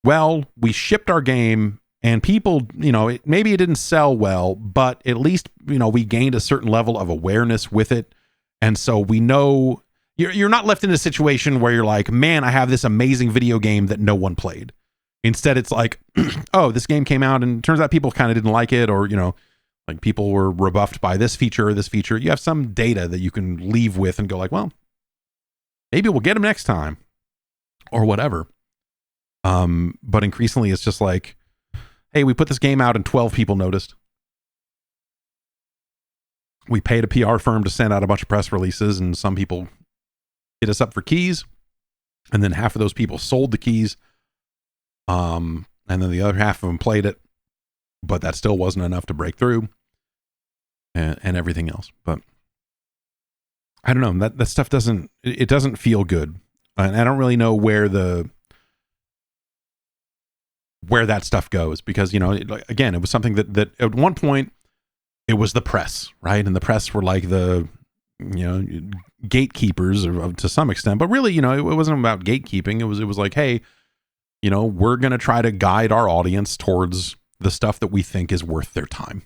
Speaker 2: well, we shipped our game and people, you know, maybe it didn't sell well, but at least, you know, we gained a certain level of awareness with it. And so we know you're not left in a situation where you're like, man, I have this amazing video game that no one played. Instead, it's like, oh, this game came out and it turns out people kind of didn't like it, or, you know, like people were rebuffed by this feature or this feature. You have some data that you can leave with and go like, well, maybe we'll get them next time or whatever. But increasingly it's just like, hey, we put this game out and 12 people noticed. We paid a PR firm to send out a bunch of press releases and some people hit us up for keys. And then half of those people sold the keys. And then the other half of them played it, but that still wasn't enough to break through and everything else. But I don't know, that stuff doesn't feel good. And I don't really know where that stuff goes, because, you know, again, it was something that at one point it was the press, right? And the press were like the, you know, gatekeepers to some extent, but really, you know, it wasn't about gatekeeping. It was like, hey, you know, we're going to try to guide our audience towards the stuff that we think is worth their time.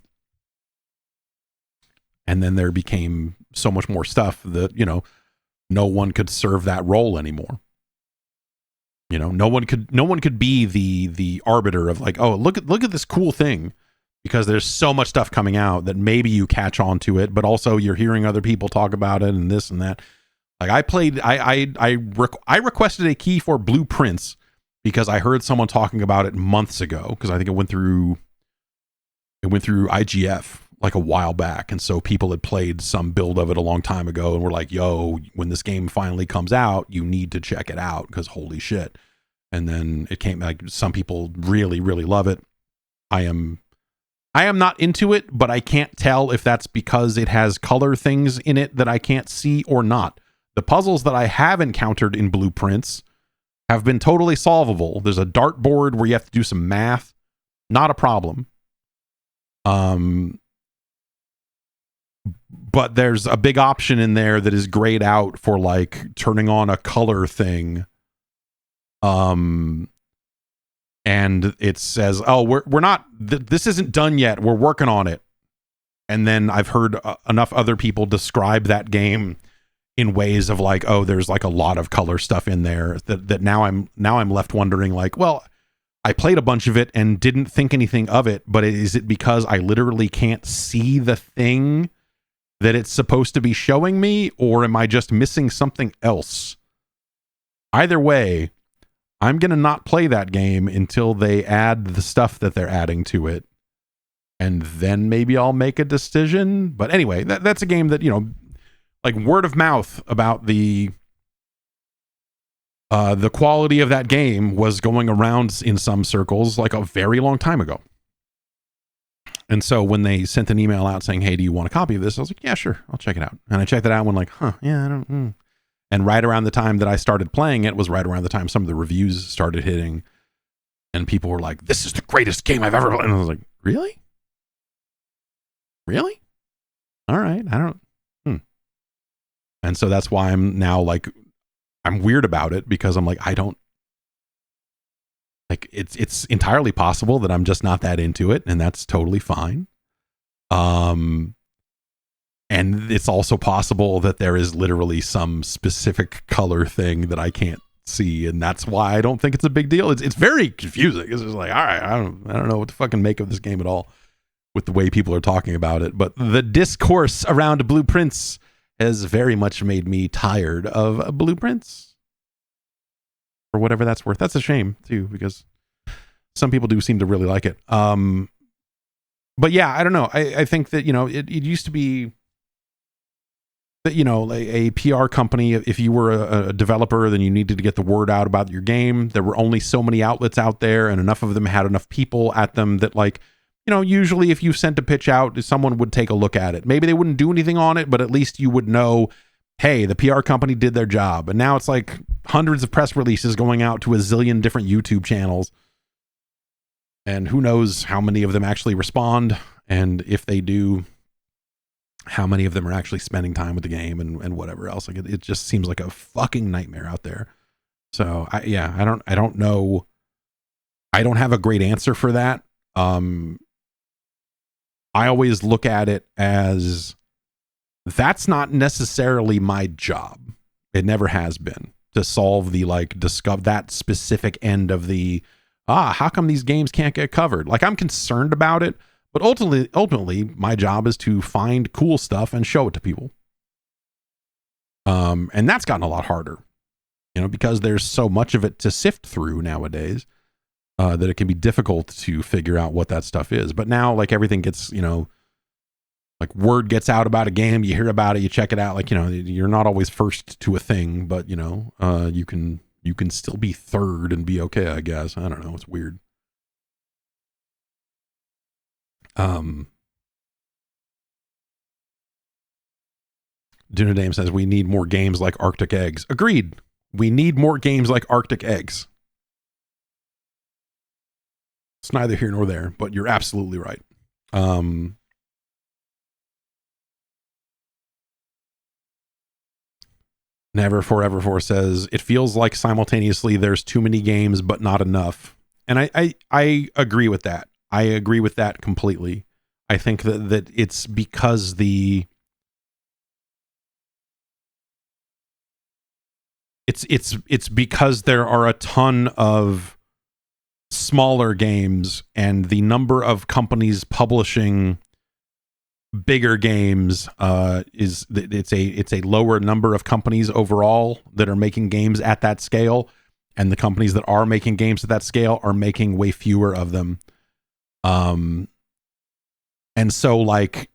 Speaker 2: And then there became so much more stuff that, you know, no one could serve that role anymore. You know, no one could be the arbiter of like, oh, look at this cool thing, because there's so much stuff coming out that maybe you catch on to it, but also you're hearing other people talk about it and this and that. Like I requested a key for Blueprints because I heard someone talking about it months ago, because I think it went through IGF like a while back, and so people had played some build of it a long time ago and were like, yo, when this game finally comes out, you need to check it out because holy shit. And then it came, like, some people really, really love it. I am not into it, but I can't tell if that's because it has color things in it that I can't see or not. The puzzles that I have encountered in Blueprints have been totally solvable. There's a dartboard where you have to do some math. Not a problem. But there's a big option in there that is grayed out for like turning on a color thing. And it says, oh, we're not, this isn't done yet. We're working on it. And then I've heard enough other people describe that game in ways of like, oh, there's like a lot of color stuff in there that now I'm left wondering like, well, I played a bunch of it and didn't think anything of it, but is it because I literally can't see the thing that it's supposed to be showing me, or am I just missing something else? Either way, I'm going to not play that game until they add the stuff that they're adding to it. And then maybe I'll make a decision. But anyway, that's a game that, you know, like word of mouth about the quality of that game was going around in some circles like a very long time ago. And so when they sent an email out saying, hey, do you want a copy of this? I was like, yeah, sure, I'll check it out. And I checked it out and went like, yeah, I don't. And right around the time that I started playing it was right around the time some of the reviews started hitting. And people were like, this is the greatest game I've ever played. And I was like, really? Really? All right, I don't. And so that's why I'm now like, I'm weird about it because I'm like, I don't. Like it's entirely possible that I'm just not that into it, and that's totally fine. And it's also possible that there is literally some specific color thing that I can't see, and that's why I don't think it's a big deal. It's very confusing. It's just like, all right, I don't know what to fucking make of this game at all with the way people are talking about it. But the discourse around Blueprints has very much made me tired of Blueprints. For whatever that's worth. That's a shame too, because some people do seem to really like it. But yeah, I don't know. I think that, it used to be that, a PR company, if you were a developer, then you needed to get the word out about your game. There were only so many outlets out there, and enough of them had enough people at them that, like, usually if you sent a pitch out, someone would take a look at it. Maybe they wouldn't do anything on it, but at least you would know, hey, the PR company did their job. And now it's like hundreds of press releases going out to a zillion different YouTube channels. And who knows how many of them actually respond. And if they do, how many of them are actually spending time with the game and whatever else. Like it just seems like a fucking nightmare out there. So I don't know. I don't have a great answer for that. I always look at it as, that's not necessarily my job. It never has been to solve the discover that specific end of the, how come these games can't get covered? Like, I'm concerned about it, but ultimately my job is to find cool stuff and show it to people. And that's gotten a lot harder, because there's so much of it to sift through nowadays, that it can be difficult to figure out what that stuff is. But now, like, everything gets, like word gets out about a game, you hear about it, you check it out. Like, you're not always first to a thing, but you can still be third and be okay, I guess. I don't know. It's weird. Dunedame says we need more games like Arctic Eggs. Agreed. We need more games like Arctic Eggs. It's neither here nor there, but you're absolutely right. Never Forever For says, it feels like simultaneously there's too many games, but not enough. And I agree with that. I agree with that completely. I think that it's because it's because there are a ton of smaller games, and the number of companies publishing bigger games it's a lower number of companies overall that are making games at that scale, and the companies that are making games at that scale are making way fewer of them. And so, like,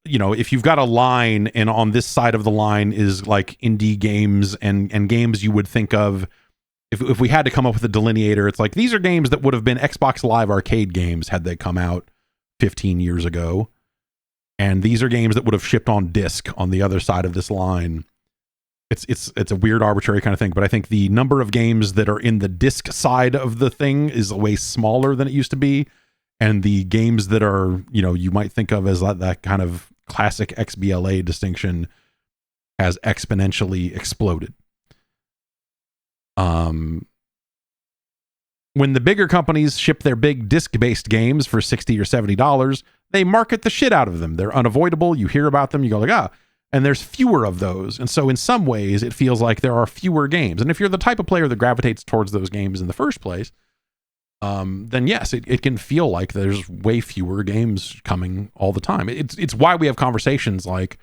Speaker 2: if you've got a line, and on this side of the line is like indie games and games you would think of, if we had to come up with a delineator, it's like, these are games that would have been Xbox Live Arcade games had they come out 15 years ago. And these are games that would have shipped on disc on the other side of this line. It's a weird, arbitrary kind of thing, but I think the number of games that are in the disc side of the thing is way smaller than it used to be. And the games that are, you might think of as that kind of classic XBLA distinction has exponentially exploded. When the bigger companies ship their big disc-based games for $60 or $70, they market the shit out of them. They're unavoidable. You hear about them, you go like, and there's fewer of those. And so in some ways, it feels like there are fewer games. And if you're the type of player that gravitates towards those games in the first place, then yes, it can feel like there's way fewer games coming all the time. It's why we have conversations like,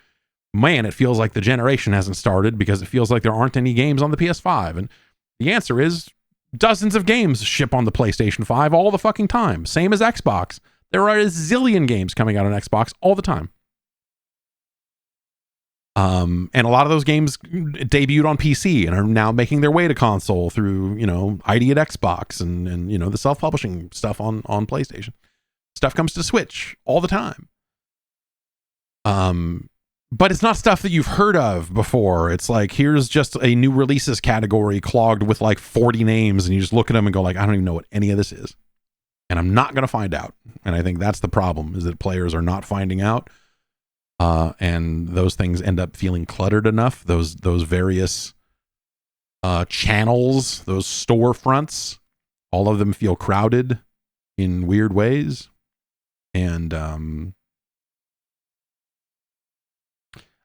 Speaker 2: man, it feels like the generation hasn't started because it feels like there aren't any games on the PS5. And the answer is, dozens of games ship on the PlayStation 5 all the fucking time. Same as Xbox. There are a zillion games coming out on Xbox all the time.
Speaker 1: And a lot of those games debuted on PC and are now making their way to console through, ID at Xbox and the self-publishing stuff on PlayStation. Stuff comes to Switch all the time. But it's not stuff that you've heard of before. It's like, here's just a new releases category clogged with like 40 names, and you just look at them and go like, I don't even know what any of this is. And I'm not going to find out. And I think that's the problem, is that players are not finding out. And those things end up feeling cluttered enough. Those various channels, those storefronts, all of them feel crowded in weird ways. And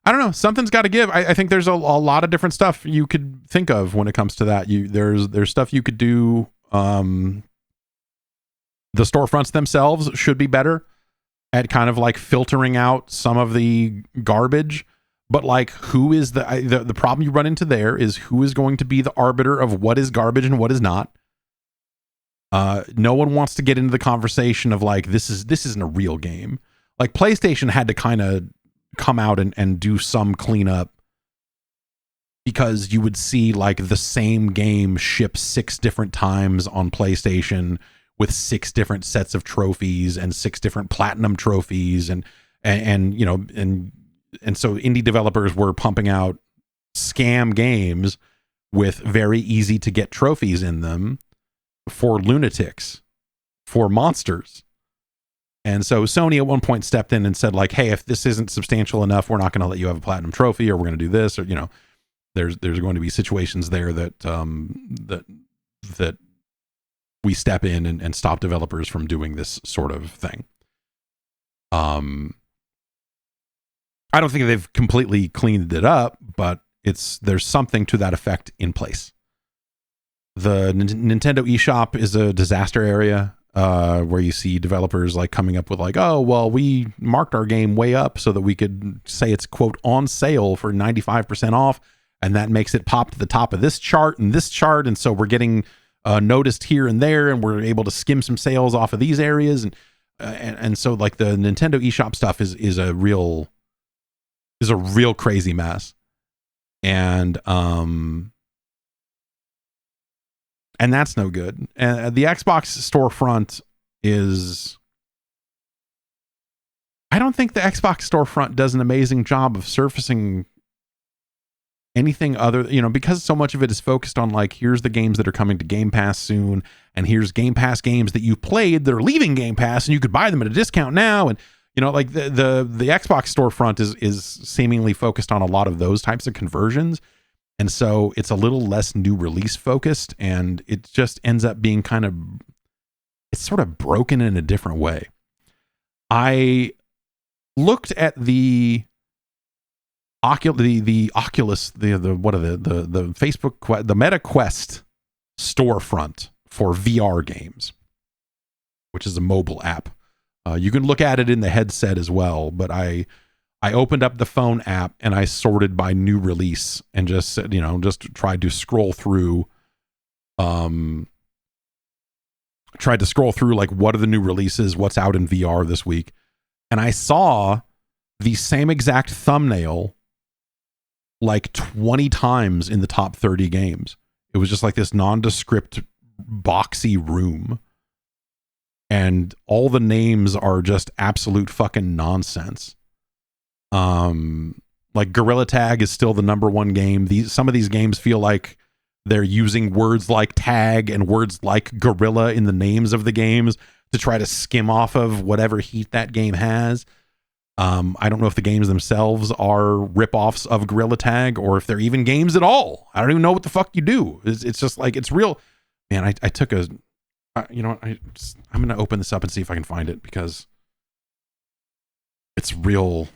Speaker 1: I don't know. Something's got to give. I think there's a lot of different stuff you could think of when it comes to that. There's stuff you could do. The storefronts themselves should be better at kind of like filtering out some of the garbage. But like, who is the problem you run into there is who is going to be the arbiter of what is garbage and what is not. No one wants to get into the conversation of like, this isn't a real game. Like PlayStation had to kind of come out and do some cleanup, because you would see like the same game ship 6 different times on PlayStation with 6 different sets of trophies and 6 different platinum trophies. And so indie developers were pumping out scam games with very easy to get trophies in them for lunatics, for monsters. And so Sony at one point stepped in and said like, hey, if this isn't substantial enough, we're not going to let you have a platinum trophy, or we're going to do this, or, there's going to be situations there that that we step in and stop developers from doing this sort of thing. I don't think they've completely cleaned it up, but there's something to that effect in place. The Nintendo eShop is a disaster area. Where you see developers like coming up with like, oh, well, we marked our game way up so that we could say it's quote on sale for 95% off. And that makes it pop to the top of this chart and this chart. And so we're getting noticed here and there, and we're able to skim some sales off of these areas. And so like the Nintendo eShop stuff is a real crazy mess. And that's no good. And the Xbox storefront I don't think the Xbox storefront does an amazing job of surfacing anything other, because so much of it is focused on like, here's the games that are coming to Game Pass soon, and here's Game Pass games that you've played that are leaving Game Pass, and you could buy them at a discount now. And like the Xbox storefront is seemingly focused on a lot of those types of conversions. And so it's a little less new release focused, and it just ends up being it's sort of broken in a different way. I looked at the Oculus, the Facebook, the Meta Quest storefront for VR games, which is a mobile app. You can look at it in the headset as well, but I opened up the phone app and I sorted by new release and just said, just tried to scroll through, like, what are the new releases? What's out in VR this week? And I saw the same exact thumbnail like 20 times in the top 30 games. It was just like this nondescript boxy room. And all the names are just absolute fucking nonsense. Like Gorilla Tag is still the number one game. Some of these games feel like they're using words like tag and words like gorilla in the names of the games to try to skim off of whatever heat that game has. I don't know if the games themselves are ripoffs of Gorilla Tag or if they're even games at all. I don't even know what the fuck you do. It's just like, it's real. Man, I took I'm going to open this up and see if I can find it, because it's real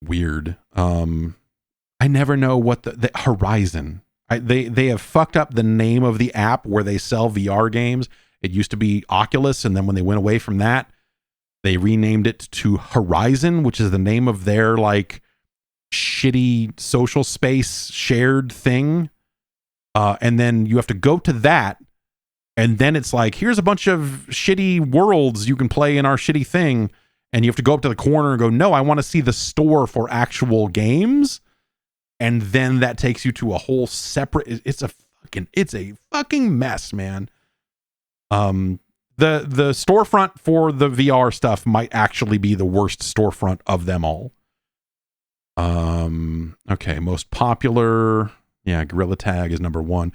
Speaker 1: weird. I never know what the Horizon. They have fucked up the name of the app where they sell VR games. It used to be Oculus, and then when they went away from that, they renamed it to Horizon, which is the name of their like shitty social space shared thing. And then you have to go to that, and then it's like, here's a bunch of shitty worlds you can play in our shitty thing.
Speaker 2: and you have to go up to the corner and go, no, I want to see the store for actual games. And then that takes you to a whole separate, it's a fucking mess, man. The storefront for the VR stuff might actually be the worst storefront of them all. Okay, most popular, Gorilla Tag is number one.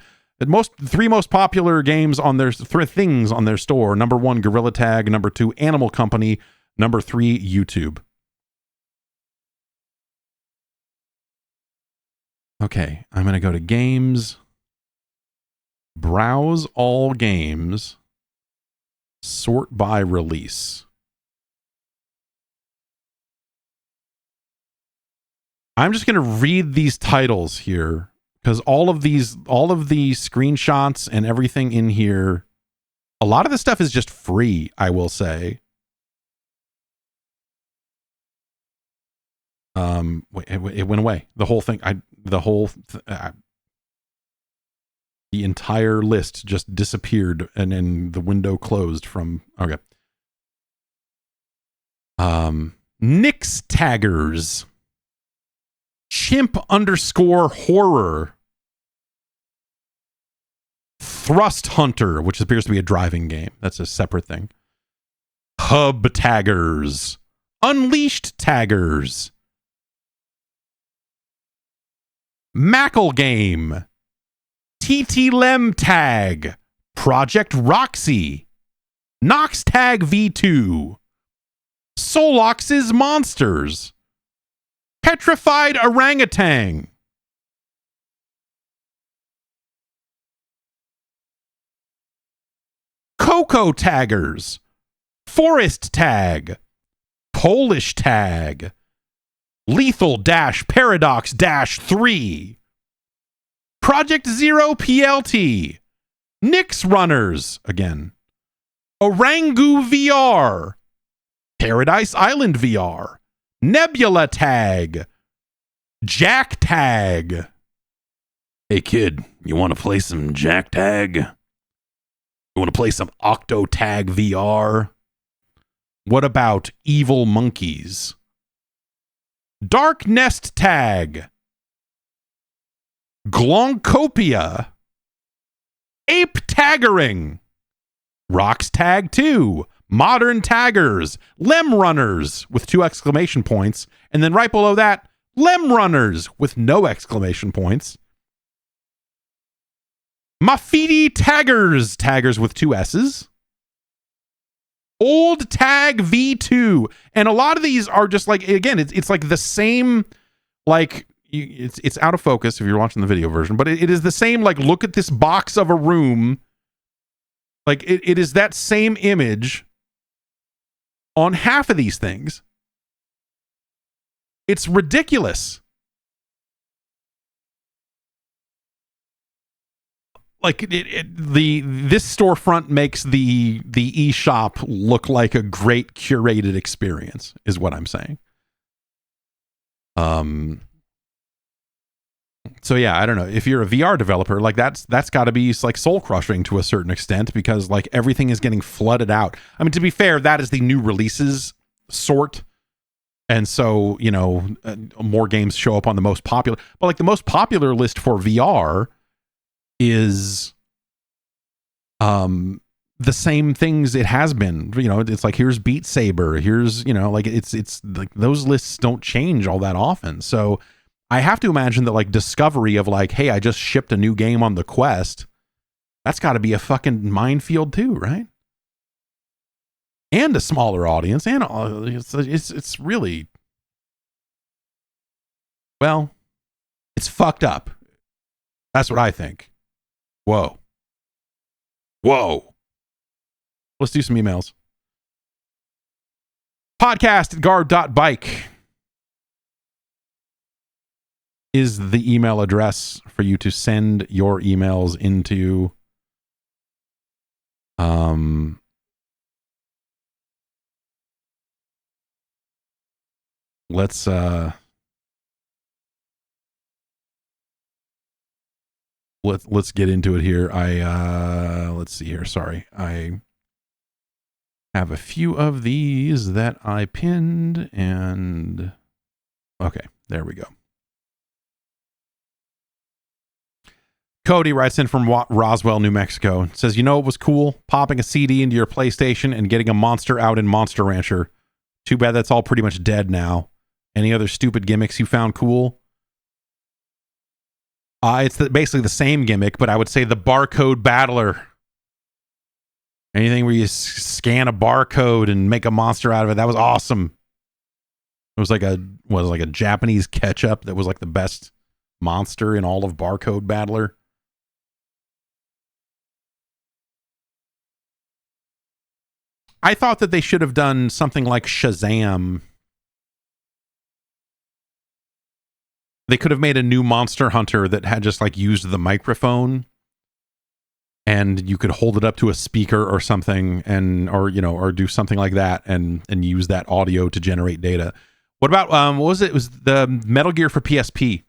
Speaker 2: Three most popular games on their things on their store. Number one, Gorilla Tag. Number two, Animal Company. Number three, YouTube. Okay, I'm gonna go to games. Browse all games. Sort by release. I'm just going to read these titles here because all of the screenshots and everything in here, a lot of this stuff is just free, I will say. It went away. The whole thing, the entire list just disappeared and then the window closed from, okay. Nix Taggers. Chimp_horror. Thrust Hunter, which appears to be a driving game. That's a separate thing. Hub Taggers. Unleashed Taggers. Mackle Game. TT Lem Tag. Project Roxy. Nox Tag V2. Solox's Monsters. Petrified Orangutan. Coco Taggers. Forest Tag. Polish Tag. Lethal-Paradox-3. Project Zero PLT. Nix Runners, again. Orangu VR. Paradise Island VR. Nebula Tag. Jack Tag. Hey kid, you want to play some Jack Tag? You want to play some Octo Tag VR? What about Evil Monkeys? Dark Nest Tag. Gloncopia. Ape Taggering. Rocks Tag 2. Modern Taggers. Lem Runners with 2 exclamation points. And then right below that, Lem Runners with no exclamation points. Mafiti Taggers. Taggers with 2 S's. Old Tag V2. And a lot of these are just like, again, it's like the same, like, it's out of focus if you're watching the video version, but it is the same, like, look at this box of a room. Like, it is that same image on half of these things. It's ridiculous. Like this storefront makes the eShop look like a great curated experience, is what I'm saying. So yeah, I don't know. If you're a VR developer, like that's got to be like soul crushing to a certain extent, because like everything is getting flooded out. I mean, to be fair, that is the new releases sort. And so, you know, more games show up on the most popular, but like the most popular list for VR is the same things it has been. You know, it's like, here's Beat Saber, here's, you know, like it's like those lists don't change all that often. So I have to imagine that like discovery of like, hey, I just shipped a new game on the Quest, that's got to be a fucking minefield too, right? And a smaller audience, and it's really, well, it's fucked up. That's what I think. Whoa. Let's do some emails. Podcast@guard.bike is the email address for you to send your emails into. Let's get into it here. Let's see here. Sorry. have a few of these that I pinned, and okay, there we go. Cody writes in from Roswell, New Mexico. It says, you know what was cool? Popping a CD into your PlayStation and getting a monster out in Monster Rancher. Too bad that's all pretty much dead now. Any other stupid gimmicks you found cool? It's basically the same gimmick, but I would say the barcode battler. Anything where you scan a barcode and make a monster out of it, that was awesome. It was like a Japanese ketchup that was like the best monster in all of Barcode Battler. I thought that they should have done something like Shazam. They could have made a new Monster Hunter that had just like used the microphone, and you could hold it up to a speaker or something, or do something like that, and use that audio to generate data. What about what was it? It was the Metal Gear for PSP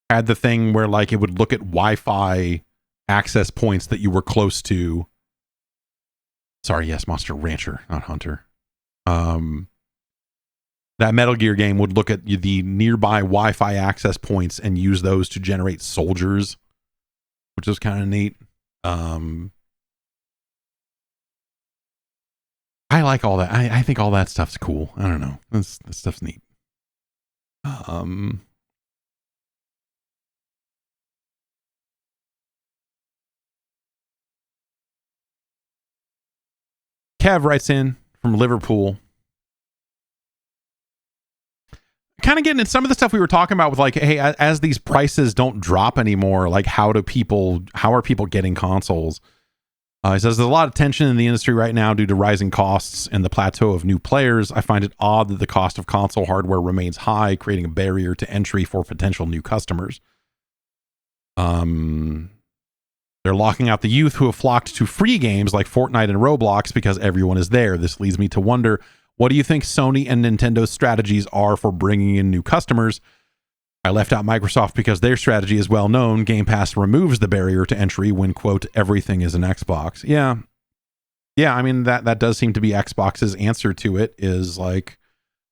Speaker 2: had the thing where like it would look at Wi-Fi access points that you were close to. Sorry, yes, Monster Rancher, not Hunter. That Metal Gear game would look at the nearby Wi-Fi access points and use those to generate soldiers, which was kind of neat. I like all that. I think all that stuff's cool. I don't know. That stuff's neat. Kev writes in from Liverpool. Kind of getting at some of the stuff we were talking about with like, hey, as these prices don't drop anymore, like how are people getting consoles? He says there's a lot of tension in the industry right now due to rising costs and the plateau of new players. I find it odd that the cost of console hardware remains high, creating a barrier to entry for potential new customers. They're locking out the youth who have flocked to free games like Fortnite and Roblox because everyone is there. This leads me to wonder, what do you think Sony and Nintendo's strategies are for bringing in new customers? I left out Microsoft because their strategy is well known. Game Pass removes the barrier to entry when, quote, everything is an Xbox. Yeah. I mean, that does seem to be Xbox's answer to it, is like,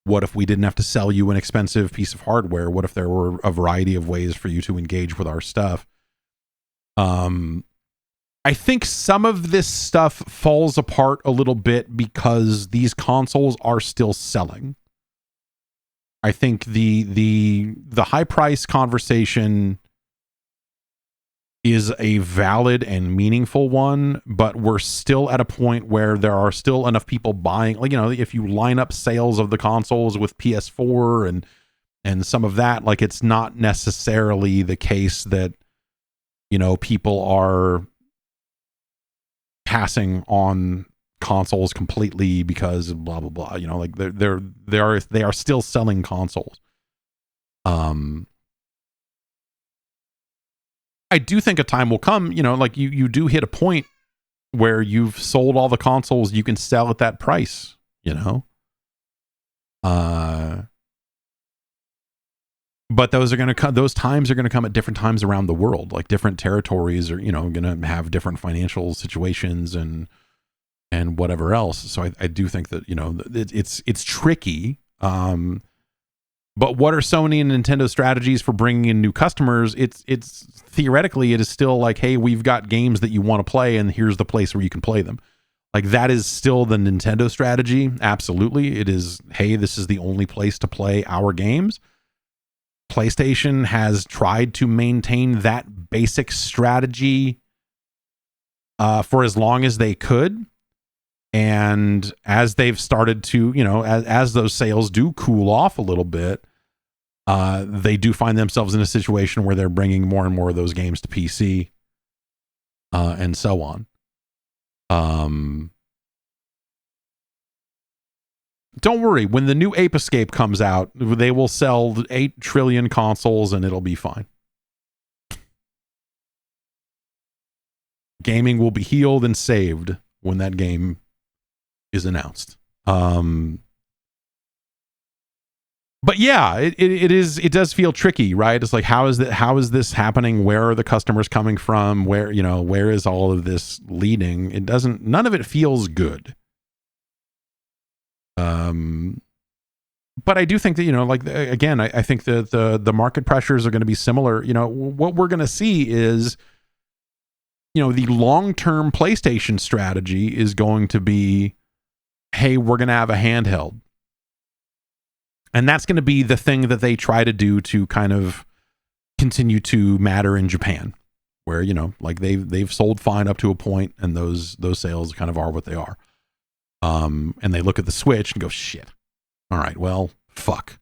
Speaker 2: what if we didn't have to sell you an expensive piece of hardware? What if there were a variety of ways for you to engage with our stuff? I think some of this stuff falls apart a little bit because these consoles are still selling. I think the high price conversation is a valid and meaningful one, but we're still at a point where there are still enough people buying. Like, if you line up sales of the consoles with PS4 and some of that, like, it's not necessarily the case that, people are passing on consoles completely because blah blah blah. Like they are still selling consoles. I do think a time will come, like you do hit a point where you've sold all the consoles you can sell at that price, but those times are going to come at different times around the world. Like different territories are, going to have different financial situations and whatever else. So I do think that, it's tricky. But what are Sony and Nintendo strategies for bringing in new customers? It's theoretically, it is still like, hey, we've got games that you want to play, and here's the place where you can play them. Like, that is still the Nintendo strategy. Absolutely. It is, hey, this is the only place to play our games. PlayStation has tried to maintain that basic strategy for as long as they could. And as they've started to, as those sales do cool off a little bit, they do find themselves in a situation where they're bringing more and more of those games to PC and so on. Don't worry. When the new Ape Escape comes out, they will sell 8 trillion consoles and it'll be fine. Gaming will be healed and saved when that game is announced. But yeah, it does feel tricky, right? It's like, how is this happening? Where are the customers coming from? Where is all of this leading? None of it feels good. But I do think that, like, again, I think that the market pressures are going to be similar. What we're going to see is, the long-term PlayStation strategy is going to be, hey, we're going to have a handheld. And that's going to be the thing that they try to do to kind of continue to matter in Japan, where, like they've sold fine up to a point, and those sales kind of are what they are. And they look at the Switch and go, shit. All right, well, fuck.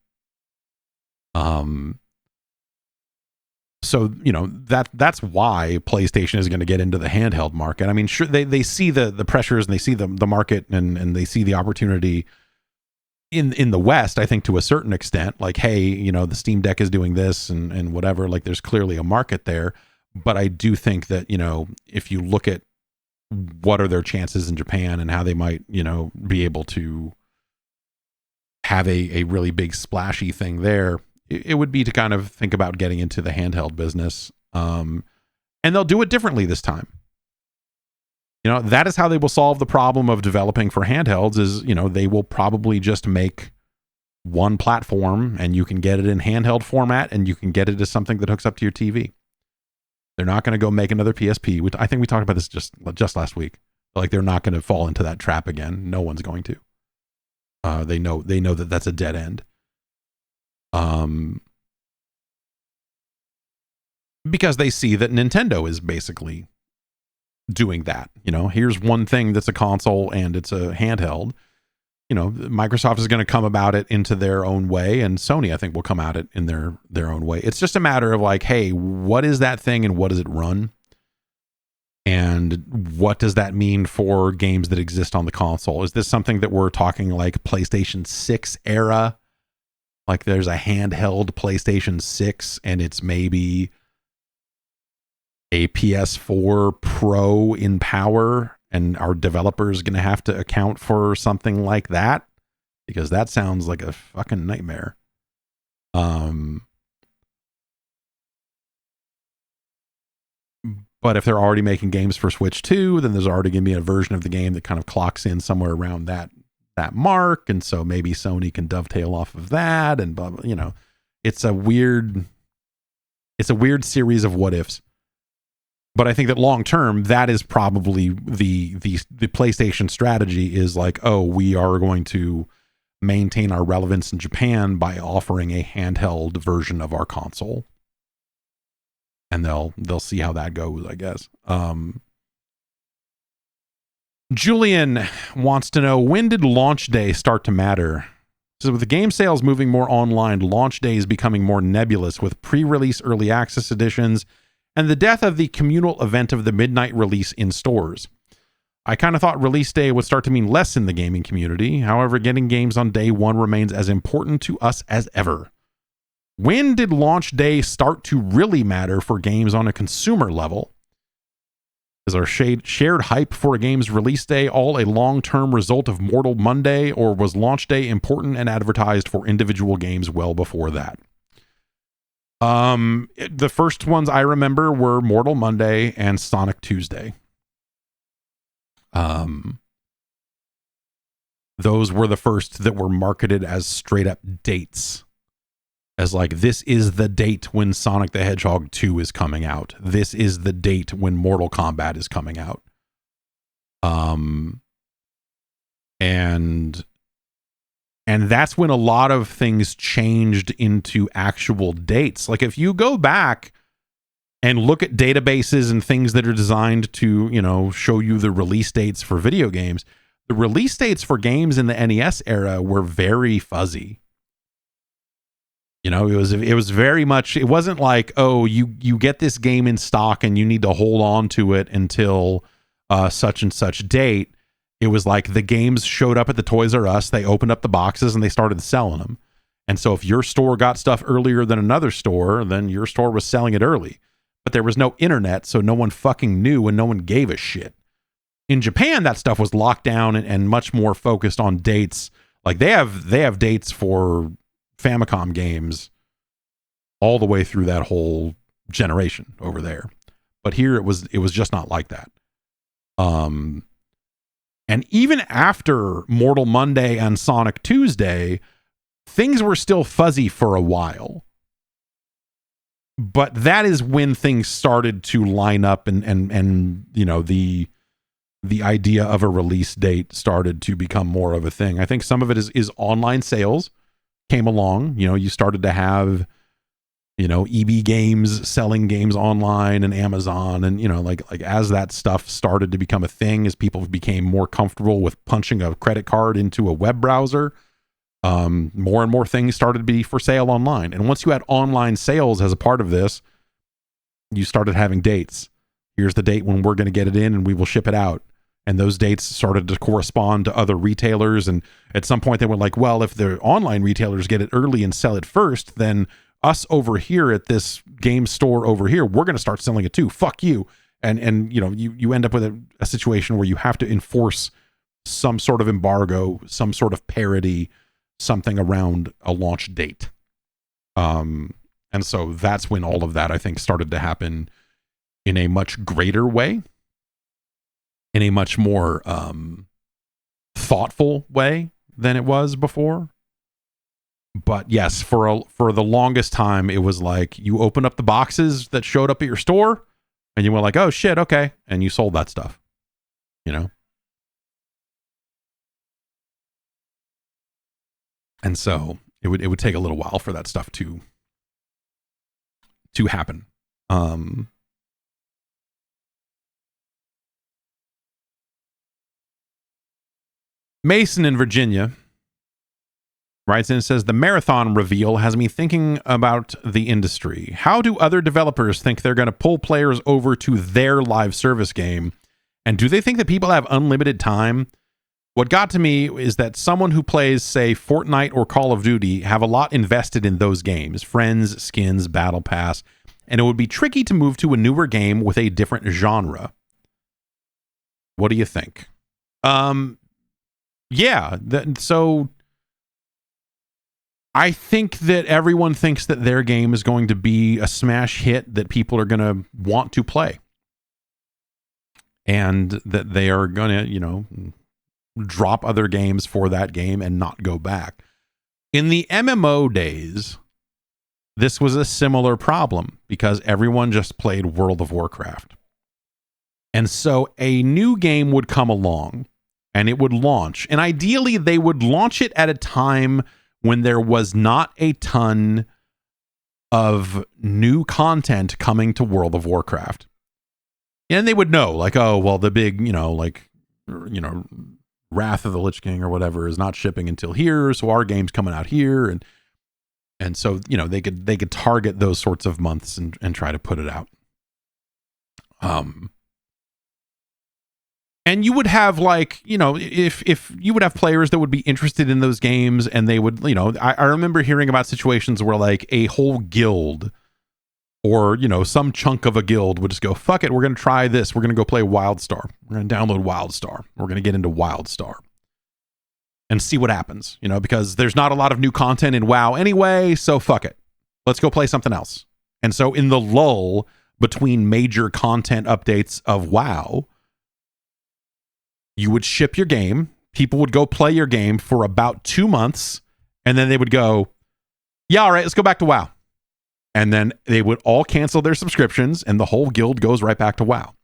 Speaker 2: So, that's why PlayStation is going to get into the handheld market. I mean, sure, they see the pressures, and they see the market, and they see the opportunity in the West, I think, to a certain extent. Like, hey, the Steam Deck is doing this and whatever. Like, there's clearly a market there. But I do think that, if you look at what are their chances in Japan and how they might, be able to have a really big splashy thing there, it would be to kind of think about getting into the handheld business. And they'll do it differently this time. That is how they will solve the problem of developing for handhelds is, they will probably just make one platform, and you can get it in handheld format, and you can get it as something that hooks up to your TV. They're not going to go make another PSP, which I think we talked about this just last week. Like, they're not going to fall into that trap again. No one's going to. They know that that's a dead end. Because they see that Nintendo is basically doing that. Here's one thing that's a console and it's a handheld. Microsoft is going to come about it into their own way, and Sony, I think, will come at it in their own way. It's just a matter of like, hey, what is that thing and what does it run? And what does that mean for games that exist on the console? Is this something that we're talking like PlayStation 6 era? Like, there's a handheld PlayStation 6 and it's maybe a PS4 Pro in power, and our developers going to have to account for something like that, because that sounds like a fucking nightmare. But if they're already making games for Switch 2, then there's already going to be a version of the game that kind of clocks in somewhere around that mark, and so maybe Sony can dovetail off of that, and blah, blah, it's a weird series of what ifs. But I think that long term, that is probably the PlayStation strategy is like, oh, we are going to maintain our relevance in Japan by offering a handheld version of our console. And they'll see how that goes, I guess. Julian wants to know, when did launch day start to matter? So with the game sales moving more online, launch day is becoming more nebulous with pre-release early access editions and the death of the communal event of the midnight release in stores. I kind of thought release day would start to mean less in the gaming community. However, getting games on day one remains as important to us as ever. When did launch day start to really matter for games on a consumer level? Is our shared hype for a game's release day all a long-term result of Mortal Monday, or was launch day important and advertised for individual games well before that? The first ones I remember were Mortal Monday and Sonic Tuesday. Those were the first that were marketed as straight up dates. As like, this is the date when Sonic the Hedgehog 2 is coming out. This is the date when Mortal Kombat is coming out. And that's when a lot of things changed into actual dates. Like, if you go back and look at databases and things that are designed to, show you the release dates for video games, the release dates for games in the NES era were very fuzzy. It was very much, it wasn't like, oh, you get this game in stock and you need to hold on to it until such and such date. It was like the games showed up at the Toys R Us, they opened up the boxes and they started selling them. And so if your store got stuff earlier than another store, then your store was selling it early. But there was no internet, so no one fucking knew and no one gave a shit. In Japan, that stuff was locked down and much more focused on dates. Like, they have dates for Famicom games all the way through that whole generation over there. But here it was just not like that. And even after Mortal Monday and Sonic Tuesday, things were still fuzzy for a while. But that is when things started to line up and you know, the idea of a release date started to become more of a thing. I think some of it is online sales came along. You know, you started to have, you know, EB Games selling games online and Amazon, and, you know, like as that stuff started to become a thing, as people became more comfortable with punching a credit card into a web browser, more and more things started to be for sale online. And once you had online sales as a part of this, you started having dates. Here's the date when we're going to get it in and we will ship it out. And those dates started to correspond to other retailers. And at some point they were like, well, if the online retailers get it early and sell it first, then us over here at this game store over here, we're going to start selling it too. Fuck you. And you know, you end up with a situation where you have to enforce some sort of embargo, some sort of parity, something around a launch date. And so that's when all of that, I think, started to happen in a much greater way, in a much more thoughtful way than it was before. But yes, for the longest time, it was like you open up the boxes that showed up at your store and you were like, oh shit, okay. And you sold that stuff, you know? And so it would take a little while for that stuff to happen. Mason in Virginia writes in and says, the marathon reveal has me thinking about the industry. How do other developers think they're going to pull players over to their live service game? And do they think that people have unlimited time? What got to me is that someone who plays, say, Fortnite or Call of Duty have a lot invested in those games, friends, skins, battle pass, and it would be tricky to move to a newer game with a different genre. What do you think? Yeah, so I think that everyone thinks that their game is going to be a smash hit that people are going to want to play. And that they are going to, you know, drop other games for that game and not go back. In the MMO days, this was a similar problem because everyone just played World of Warcraft. And so a new game would come along and it would launch. And ideally, they would launch it at a time when there was not a ton of new content coming to World of Warcraft. And they would know, like, oh, well, the big, you know, like, you know, Wrath of the Lich King or whatever is not shipping until here, so our game's coming out here, and so, you know, they could target those sorts of months and try to put it out. And you would have, like, you know, if you would have players that would be interested in those games, and they would, you know, I remember hearing about situations where, like, a whole guild or, you know, some chunk of a guild would just go, fuck it, we're going to try this. We're going to go play WildStar. We're going to download WildStar. We're going to get into WildStar and see what happens, you know, because there's not a lot of new content in WoW anyway, so fuck it. Let's go play something else. And so in the lull between major content updates of WoW, you would ship your game. People would go play your game for about 2 months, and then they would go, yeah, all right, let's go back to WoW. And then they would all cancel their subscriptions and the whole guild goes right back to WoW.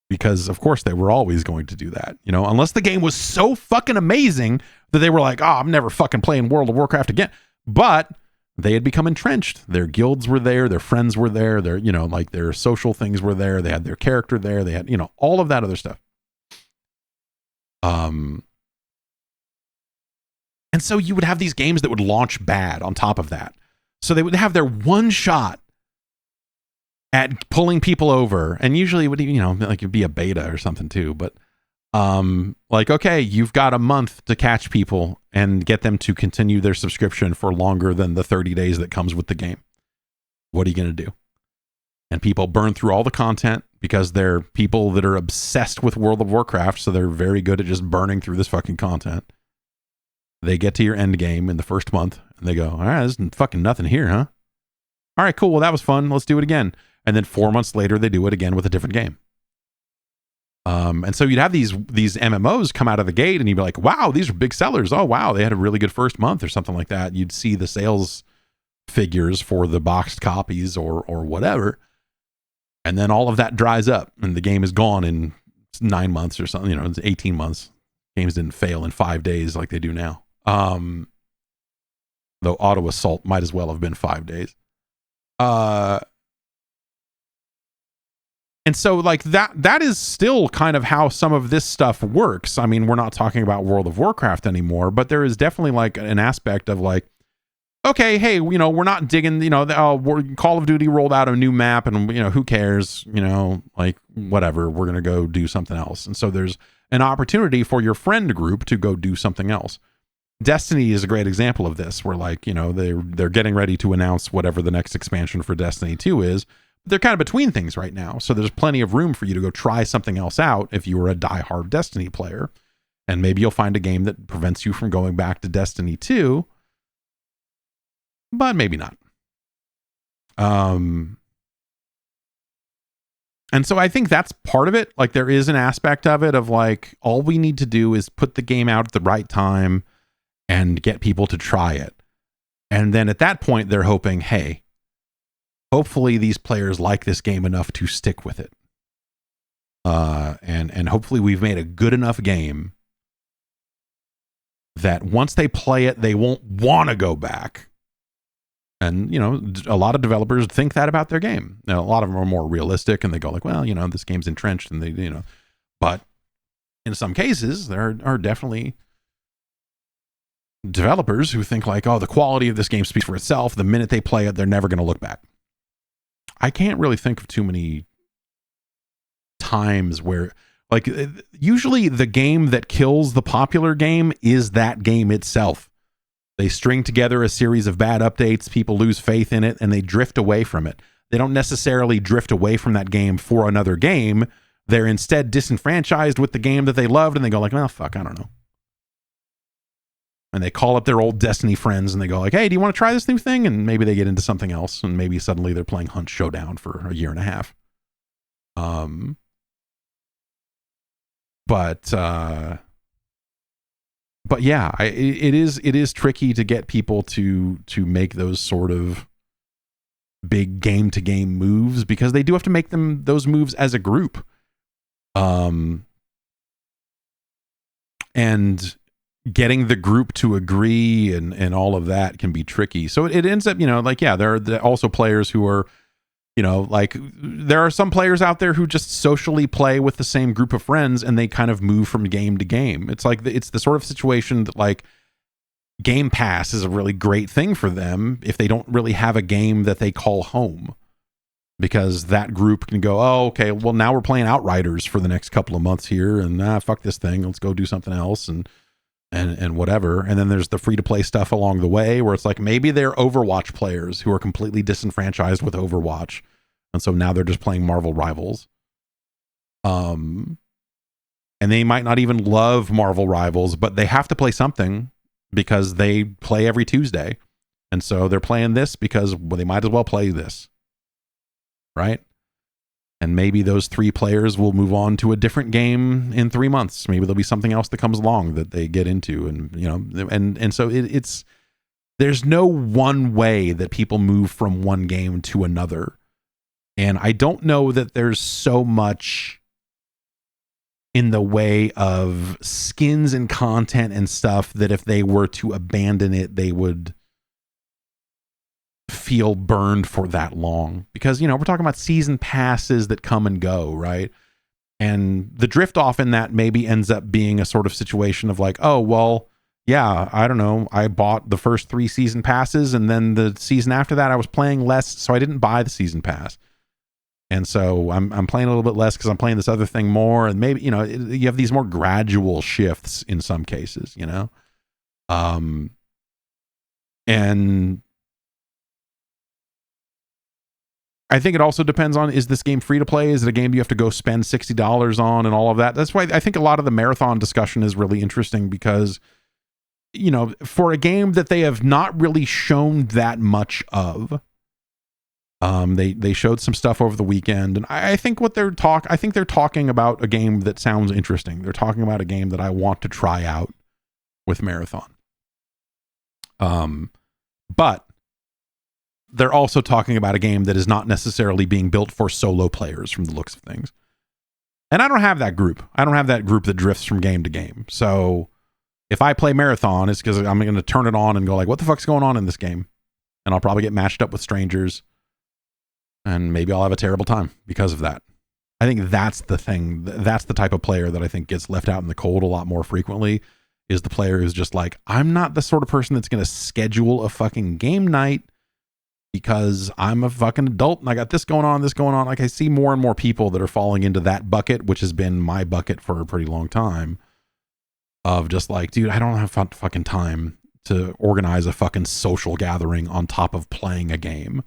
Speaker 2: Because, of course, they were always going to do that. You know, unless the game was so fucking amazing that they were like, oh, I'm never fucking playing World of Warcraft again. But they had become entrenched. Their guilds were there. Their friends were there. Their, you know, like their social things were there. They had their character there. They had, you know, all of that other stuff. And so you would have these games that would launch bad on top of that. So they would have their one shot at pulling people over, and usually it would, you know, like it'd be a beta or something too. But like, okay, you've got a month to catch people and get them to continue their subscription for longer than the 30 days that comes with the game. What are you going to do? And people burn through all the content because they're people that are obsessed with World of Warcraft, so they're very good at just burning through this fucking content. They get to your end game in the first month and they go, all right, there's fucking nothing here, huh? All right, cool. Well, that was fun. Let's do it again. And then 4 months later, they do it again with a different game.
Speaker 1: And so you'd have these MMOs come out of the gate and you'd be like, wow, these are big sellers. Oh, wow, they had a really good first month or something like that. You'd see the sales figures for the boxed copies or whatever. And then all of that dries up and the game is gone in 9 months or something, it's 18 months. Games didn't fail in 5 days like they do now. Though Auto Assault might as well have been 5 days. And so like that is still kind of how some of this stuff works. I mean, we're not talking about World of Warcraft anymore, but there is definitely like an aspect of like, okay, hey, we're not digging, Call of Duty rolled out a new map and, who cares, like whatever, we're going to go do something else. And so there's an opportunity for your friend group to go do something else. Destiny is a great example of this, where like, they're getting ready to announce whatever the next expansion for Destiny 2 is. They're kind of between things right now. So there's plenty of room for you to go try something else out if you were a diehard Destiny player. And maybe you'll find a game that prevents you from going back to Destiny 2, but maybe not. And so I think that's part of it. Like there is an aspect of it of like, all we need to do is put the game out at the right time and get people to try it. And then at that point, they're hoping, hey, hopefully these players like this game enough to stick with it. And hopefully we've made a good enough game that once they play it, they won't want to go back. And, a lot of developers think that about their game. Now, a lot of them are more realistic and they go like, well, this game's entrenched and they, but in some cases there are definitely developers who think like, oh, the quality of this game speaks for itself. The minute they play it, they're never going to look back. I can't really think of too many times where like usually the game that kills the popular game is that game itself. They string together a series of bad updates, people lose faith in it, and they drift away from it. They don't necessarily drift away from that game for another game. They're instead disenfranchised with the game that they loved, and they go like, well, fuck, I don't know. And they call up their old Destiny friends, and they go like, hey, do you want to try this new thing? And maybe they get into something else, and maybe suddenly they're playing Hunt Showdown for a year and a half. But yeah, it is tricky to get people to make those sort of big game to game moves because they do have to make those moves as a group. And getting the group to agree and all of that can be tricky. So it ends up, like, yeah, there are also players who are, like there are some players out there who just socially play with the same group of friends and they kind of move from game to game. It's like, it's the sort of situation that like Game Pass is a really great thing for them if they don't really have a game that they call home, because that group can go, oh, okay, well now we're playing Outriders for the next couple of months here and fuck this thing. Let's go do something else and whatever. And then there's the free to play stuff along the way where it's like, maybe they're Overwatch players who are completely disenfranchised with Overwatch. And so now they're just playing Marvel Rivals. And they might not even love Marvel Rivals, but they have to play something because they play every Tuesday. And so they're playing this because they might as well play this. Right? And maybe those 3 players will move on to a different game in 3 months. Maybe there'll be something else that comes along that they get into. And, and so it's, there's no one way that people move from one game to another. And I don't know that there's so much in the way of skins and content and stuff that if they were to abandon it, they would feel burned for that long, because we're talking about season passes that come and go, right? And the drift off in that maybe ends up being a sort of situation of like, oh well, yeah, I don't know, I bought the first 3 season passes and then the season after that I was playing less, so I didn't buy the season pass, and so I'm playing a little bit less because I'm playing this other thing more. And maybe you have these more gradual shifts in some cases, and I think it also depends on, is this game free to play? Is it a game you have to go spend $60 on and all of that? That's why I think a lot of the marathon discussion is really interesting, because, for a game that they have not really shown that much of,
Speaker 2: They showed some stuff over the weekend, and I think they're talking about a game that sounds interesting. They're talking about a game that I want to try out with Marathon. But they're also talking about a game that is not necessarily being built for solo players from the looks of things. And I don't have that group. I don't have that group that drifts from game to game. So if I play Marathon, it's because I'm going to turn it on and go like, what the fuck's going on in this game? And I'll probably get matched up with strangers. And maybe I'll have a terrible time because of that. I think that's the thing. That's the type of player that I think gets left out in the cold a lot more frequently, is the player who's just like, I'm not the sort of person that's going to schedule a fucking game night because I'm a fucking adult and I got this going on. Like, I see more and more people that are falling into that bucket, which has been my bucket for a pretty long time, of just like, dude, I don't have fucking time to organize a fucking social gathering on top of playing a game.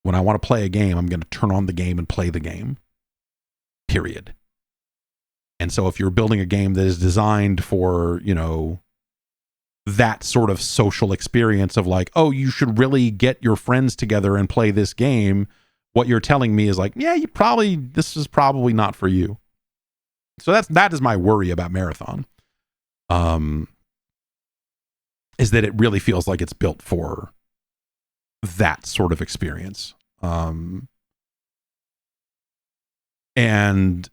Speaker 2: When I want to play a game, I'm going to turn on the game and play the game. Period. And so if you're building a game that is designed for, you know, that sort of social experience of like, oh, you should really get your friends together and play this game, what you're telling me is like, yeah, this is probably not for you. So that is my worry about Marathon. Is that it really feels like it's built for that sort of experience. And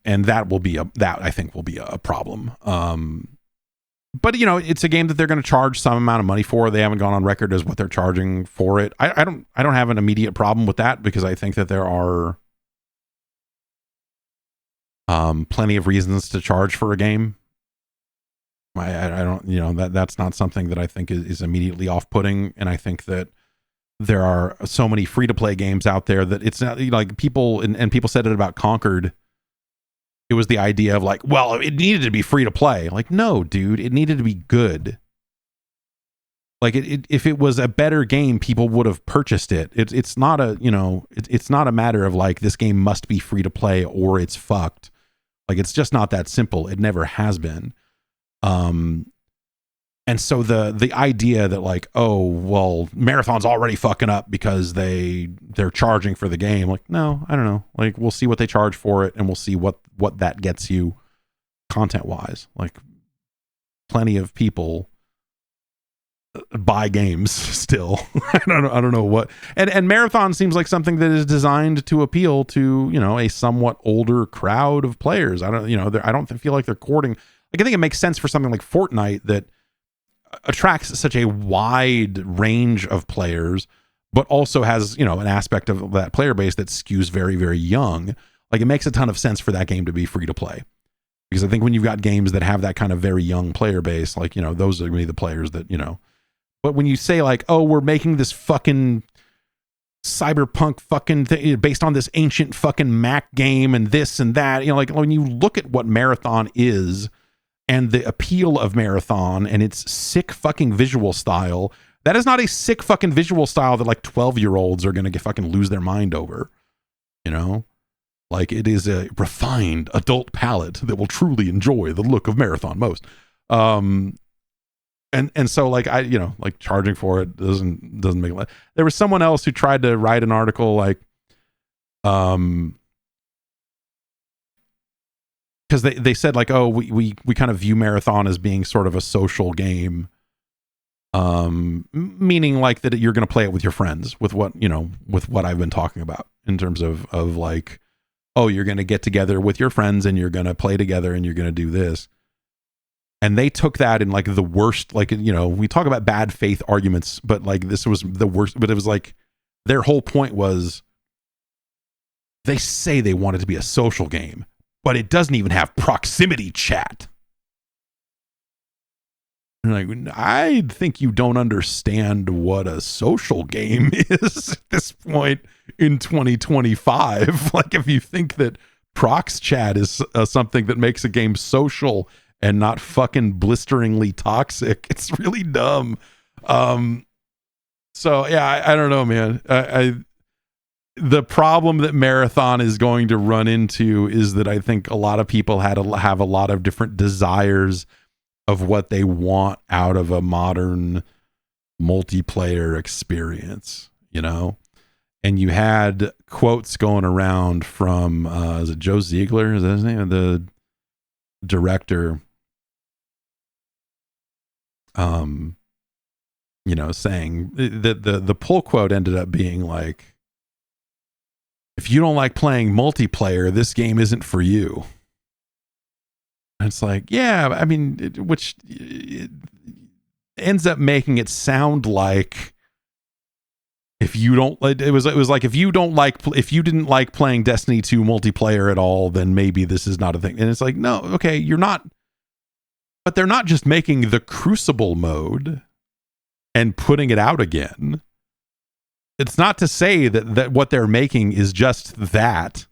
Speaker 2: that I think will be a problem. But you know, it's a game that they're going to charge some amount of money for. They haven't gone on record as what they're charging for it. I don't have an immediate problem with that, because I think that there are plenty of reasons to charge for a game. I don't, you know, that's not something that I think is immediately off-putting. And I think that there are so many free-to-play games out there that it's not, you know, like people, and people said it about Conquered. It was the idea of like, well, it needed to be free to play. Like, no, dude, it needed to be good. Like, if it was a better game, people would have purchased it. It's not a, you know, it's not a matter of like, this game must be free to play or it's fucked. Like, it's just not that simple. It never has been. And so the idea that like, oh, well, Marathon's already fucking up because they're charging for the game. Like, no, I don't know. Like, we'll see what they charge for it, and we'll see what that gets you content wise. Like, plenty of people buy games still. I don't know what. And Marathon seems like something that is designed to appeal to, you know, a somewhat older crowd of players. I don't feel like they're courting. Like, I think it makes sense for something like Fortnite that attracts such a wide range of players, but also has, you know, an aspect of that player base that skews very, very young. Like, it makes a ton of sense for that game to be free to play, because I think when you've got games that have that kind of very young player base, like, you know, those are going to be the players that, you know. But when you say like, oh, we're making this fucking cyberpunk fucking thing based on this ancient fucking Mac game and this and that, you know, like, when you look at what Marathon is and the appeal of Marathon and its sick fucking visual style, that is not a sick fucking visual style that like 12-year-olds are going to fucking lose their mind over, you know? Like, it is a refined adult palette that will truly enjoy the look of Marathon most. And so like, I, you know, like, charging for it doesn't make a lot. There was someone else who tried to write an article like, because they said like, oh, we kind of view Marathon as being sort of a social game, meaning like that you're going to play it with your friends, with what I've been talking about in terms of like, oh, you're going to get together with your friends and you're going to play together and you're going to do this. And they took that in like the worst, like, you know, we talk about bad faith arguments, but like, this was the worst. But it was like, their whole point was, they say they want it to be a social game, but it doesn't even have proximity chat. And like, I think you don't understand what a social game is at this point in 2025. Like, if you think that prox chat is something that makes a game social and not fucking blisteringly toxic, it's really dumb. So yeah, I don't know, man. The problem that Marathon is going to run into is that I think a lot of people have a lot of different desires of what they want out of a modern multiplayer experience, you know?
Speaker 1: and you had quotes going around from is it Joe Ziegler? Is that his name? The director. Saying the pull quote ended up being like, if you don't like playing multiplayer, this game isn't for you. And it's like, yeah, I mean, which ends up making it sound like if you don't, it was like if you didn't like playing Destiny 2 multiplayer at all, then maybe this is not a thing. And it's like, no, okay, you're not, but they're not just making the Crucible mode and putting it out again. It's not to say that what they're making is just that.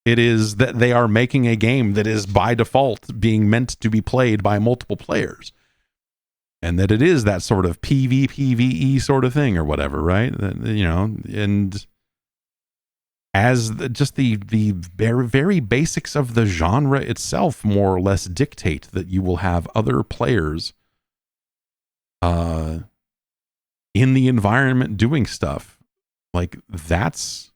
Speaker 1: It is that they are making a game that is by default being meant to be played by multiple players. And that it is that sort of PvPvE sort of thing or whatever, right? And as just the very, very basics of the genre itself more or less dictate that you will have other players in the environment doing stuff. Like that's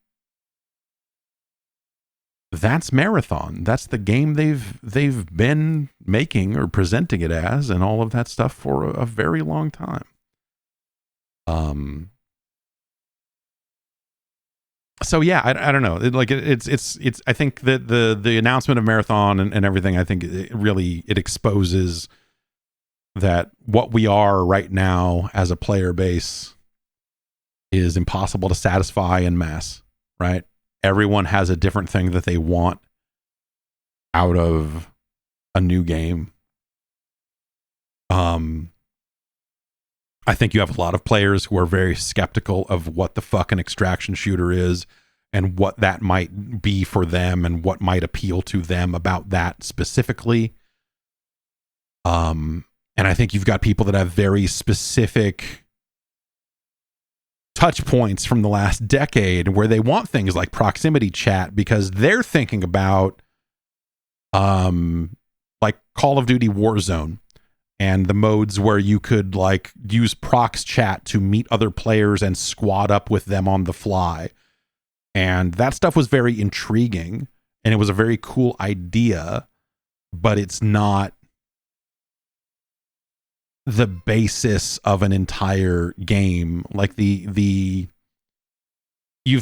Speaker 1: Marathon. That's the game they've been making or presenting it as, and all of that stuff for a very long time. So yeah, I don't know. It's I think that the announcement of Marathon and everything, I think it exposes that what we are right now as a player base is impossible to satisfy en masse, right? Everyone has a different thing that they want out of a new game. I think you have a lot of players who are very skeptical of what the fuck an extraction shooter is and what that might be for them and what might appeal to them about that specifically. And I think you've got people that have very specific touch points from the last decade where they want things like proximity chat because they're thinking about like Call of Duty Warzone and the modes where you could like use prox chat to meet other players and squad up with them on the fly. And that stuff was very intriguing and it was a very cool idea, but it's not the basis of an entire game. Like you've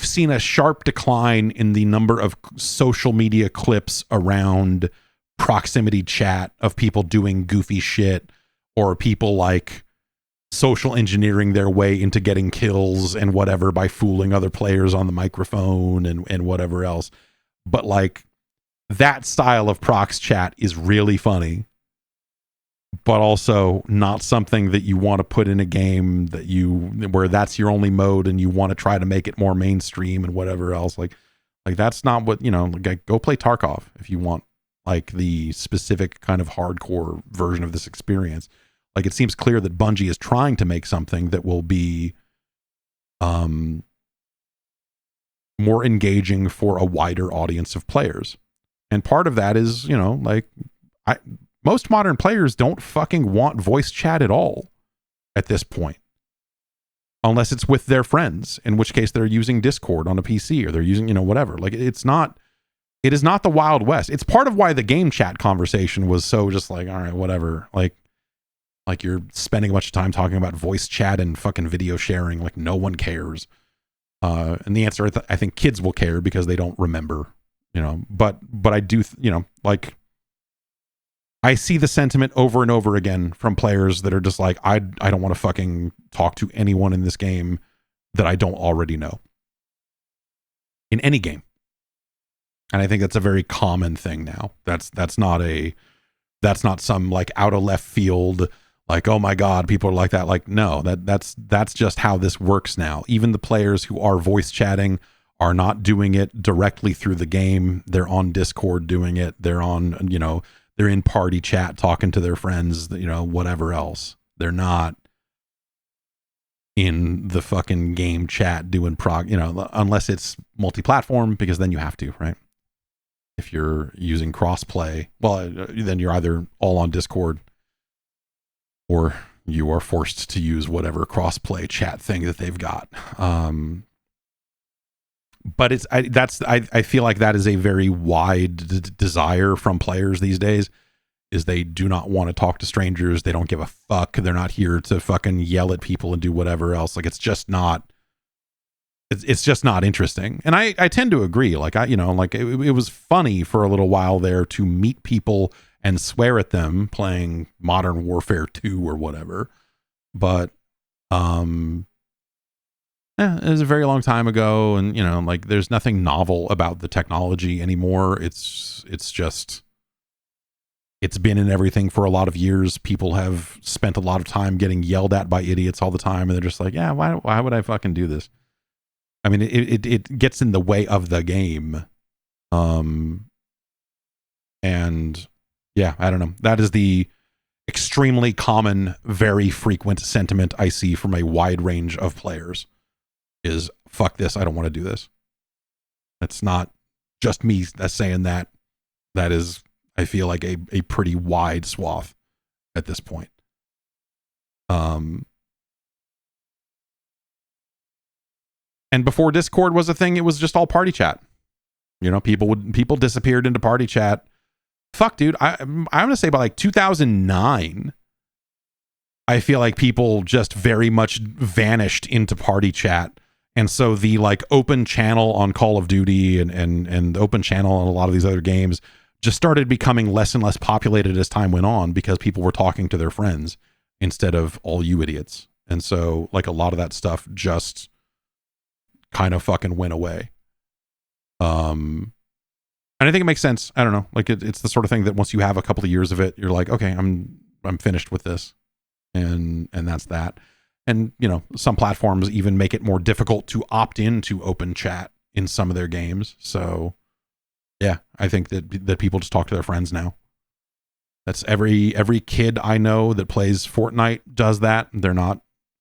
Speaker 1: seen a sharp decline in the number of social media clips around proximity chat of people doing goofy shit or people like social engineering their way into getting kills and whatever by fooling other players on the microphone and whatever else. But like that style of prox chat is really funny, but also not something that you want to put in a game where that's your only mode and you want to try to make it more mainstream and whatever else. Like that's not what, like, go play Tarkov if you want like the specific kind of hardcore version of this experience. Like it seems clear that Bungie is trying to make something that will be more engaging for a wider audience of players. And part of that is, most modern players don't fucking want voice chat at all at this point. Unless it's with their friends, in which case they're using Discord on a PC or they're using, whatever. Like it is not the Wild West. It's part of why the game chat conversation was so just like, all right, whatever. Like you're spending a bunch of time talking about voice chat and fucking video sharing. Like no one cares. And the answer, I think kids will care because they don't remember, but I do, like I see the sentiment over and over again from players that are just like, I don't want to fucking talk to anyone in this game that I don't already know in any game. And I think that's a very common thing now. That's not some like out of left field, like, oh my God, people are like that. Like, no, that's just how this works now. Even the players who are voice chatting are not doing it directly through the game. They're on Discord doing it. They're on, they're in party chat talking to their friends, whatever else. They're not in the fucking game chat doing unless it's multi-platform, because then you have to, right? If you're using crossplay, well, then you're either all on Discord or you are forced to use whatever crossplay chat thing that they've got.
Speaker 2: but I feel like that is a very wide desire from players these days, is they do not want to talk to strangers. They don't give a fuck. They're not here to fucking yell at people and do whatever else. Like, it's just not interesting. And I tend to agree. Like, it was funny for a little while there to meet people and swear at them playing Modern Warfare 2 or whatever. But, it was a very long time ago, and like, there's nothing novel about the technology anymore. It's been in everything for a lot of years. People have spent a lot of time getting yelled at by idiots all the time, and they're just like, yeah, why would I fucking do this? I mean, it gets in the way of the game. And yeah, I don't know. That is the extremely common, very frequent sentiment I see from a wide range of players. Is fuck this, I don't want to do this. That's not just me that's saying that. That is, I feel like, a pretty wide swath at this point. And before Discord was a thing, it was just all party chat. People disappeared into party chat. Fuck, dude, I'm gonna say by like 2009, I feel like people just very much vanished into party chat. And so the like open channel on Call of Duty and the open channel on a lot of these other games just started becoming less and less populated as time went on, because people were talking to their friends instead of all you idiots. And so like a lot of that stuff just kind of fucking went away. And I think it makes sense. I don't know. Like it's the sort of thing that once you have a couple of years of it, you're like, okay, I'm finished with this. And that's that. And, some platforms even make it more difficult to opt into open chat in some of their games. So, yeah, I think that people just talk to their friends now. That's every kid I know that plays Fortnite does that. They're not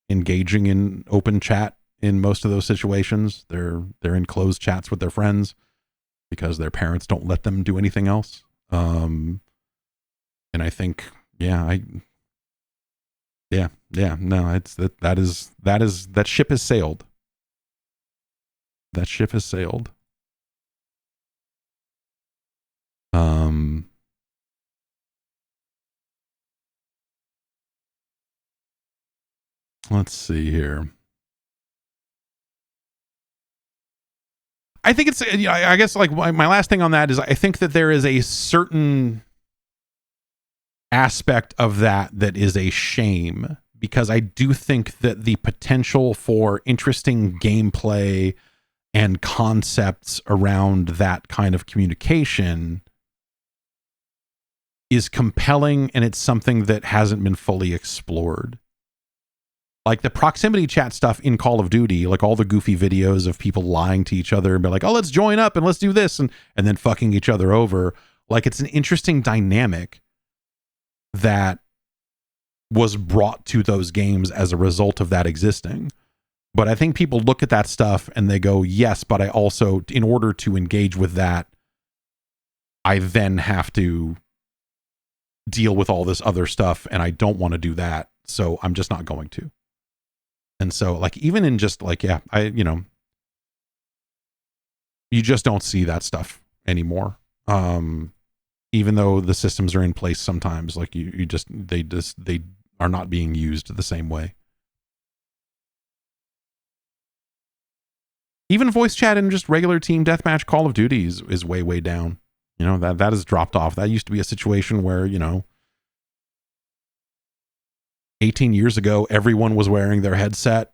Speaker 2: engaging in open chat in most of those situations. They're in closed chats with their friends because their parents don't let them do anything else. And I think, that ship has sailed. That ship has sailed. Let's see here. I think it's, I guess like my last thing on that is I think that there is a certain aspect of that is a shame, because I do think that the potential for interesting gameplay and concepts around that kind of communication is compelling, and it's something that hasn't been fully explored. Like the proximity chat stuff in Call of Duty, like all the goofy videos of people lying to each other and be like, oh, let's join up and let's do this, and then fucking each other over. Like, it's an interesting dynamic that was brought to those games as a result of that existing. But I think people look at that stuff and they go, yes, but I also, in order to engage with that, I then have to deal with all this other stuff, and I don't want to do that, so I'm just not going to. And so, like, even in just like, you just don't see that stuff anymore. Even though the systems are in place sometimes, like they are not being used the same way. Even voice chat and just regular team deathmatch Call of Duty is way, way down. That has dropped off. That used to be a situation where, 18 years ago, everyone was wearing their headset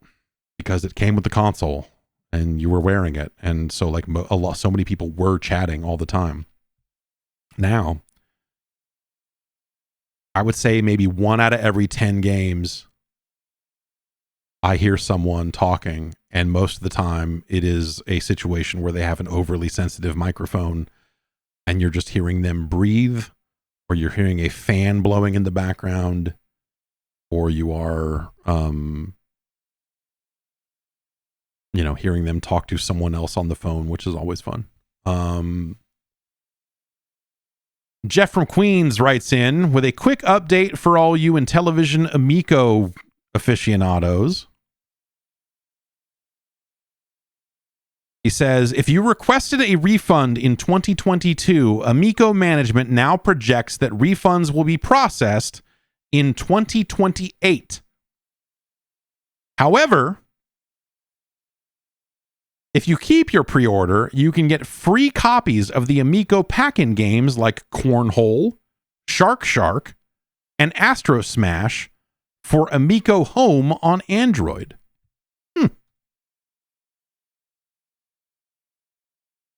Speaker 2: because it came with the console and you were wearing it. And so like so many people were chatting all the time. Now, I would say maybe 1 out of every 10 games, I hear someone talking, and most of the time it is a situation where they have an overly sensitive microphone and you're just hearing them breathe, or you're hearing a fan blowing in the background, or you are, hearing them talk to someone else on the phone, which is always fun. Jeff from Queens writes in with a quick update for all you Intellivision Amico aficionados. He says, if you requested a refund in 2022, Amico management now projects that refunds will be processed in 2028. However, if you keep your pre-order, you can get free copies of the Amico pack-in games like Cornhole, Shark, and Astro Smash for Amico Home on Android.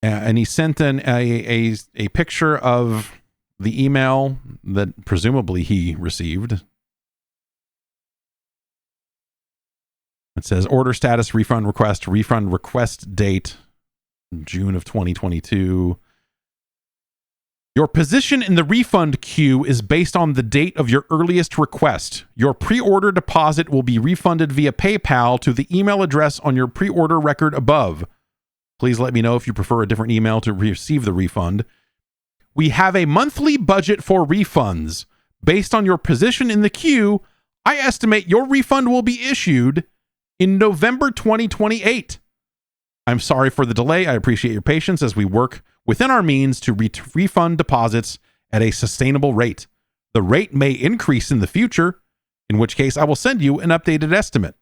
Speaker 2: And he sent a picture of the email that presumably he received. It says order status, refund request date, June of 2022. Your position in the refund queue is based on the date of your earliest request. Your pre-order deposit will be refunded via PayPal to the email address on your pre-order record above. Please let me know if you prefer a different email to receive the refund. We have a monthly budget for refunds. Based on your position in the queue, I estimate your refund will be issued in November 2028. I'm sorry for the delay. I appreciate your patience as we work within our means to refund deposits at a sustainable rate. The rate may increase in the future, in which case I will send you an updated estimate.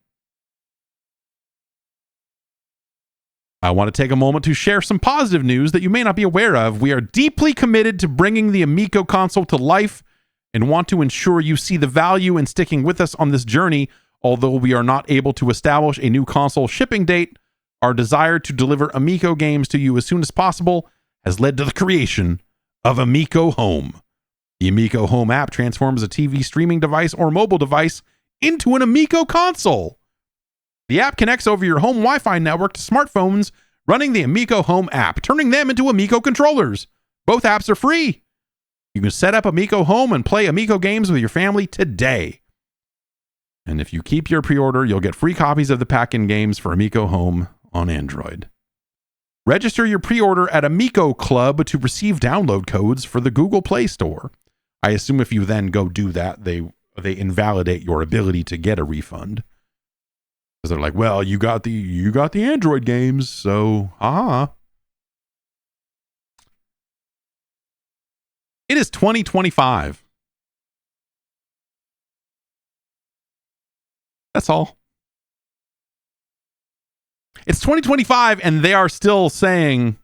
Speaker 2: I want to take a moment to share some positive news that you may not be aware of. We are deeply committed to bringing the Amico console to life and want to ensure you see the value in sticking with us on this journey. Although we are not able to establish a new console shipping date, our desire to deliver Amico games to you as soon as possible has led to the creation of Amico Home. The Amico Home app transforms a TV streaming device or mobile device into an Amico console. The app connects over your home Wi-Fi network to smartphones running the Amico Home app, turning them into Amico controllers. Both apps are free. You can set up Amico Home and play Amico games with your family today. And if you keep your pre-order, you'll get free copies of the pack-in games for Amico Home on Android. Register your pre-order at Amico Club to receive download codes for the Google Play Store. I assume if you then go do that, they invalidate your ability to get a refund. Because they're like, well, you got the Android games, so It is 2025. That's all. It's 2025, and they are still saying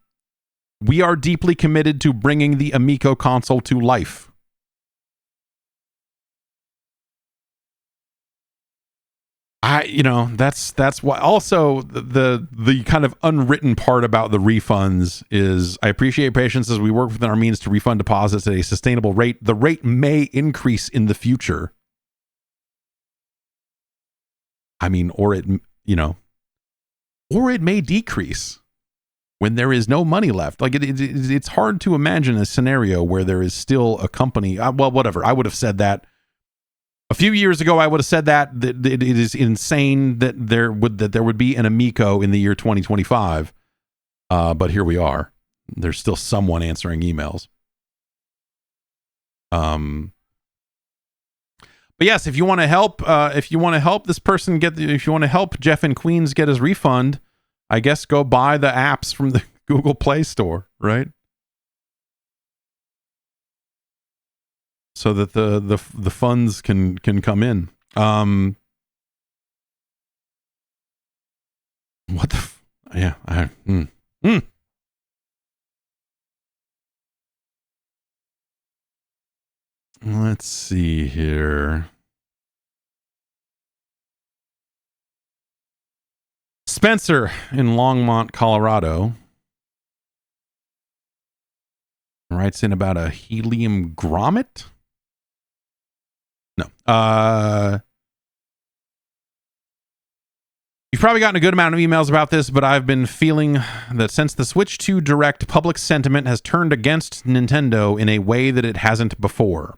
Speaker 2: we are deeply committed to bringing the Amico console to life. That's why. Also, the kind of unwritten part about the refunds is I appreciate patience as we work within our means to refund deposits at a sustainable rate. The rate may increase in the future. I mean, or it may decrease when there is no money left. Like it's hard to imagine a scenario where there is still a company. Well, whatever. I would have said that a few years ago. I would have said that it is insane that there would be an Amico in the year 2025. But here we are. There's still someone answering emails. But yes, if you want to help this person if you want to help Jeff in Queens get his refund, I guess go buy the apps from the Google Play Store, right? So that the funds can come in. What the? Let's see here. Spencer in Longmont, Colorado, writes in about a helium grommet. No. You've probably gotten a good amount of emails about this, but I've been feeling that since the Switch 2 Direct, public sentiment has turned against Nintendo in a way that it hasn't before.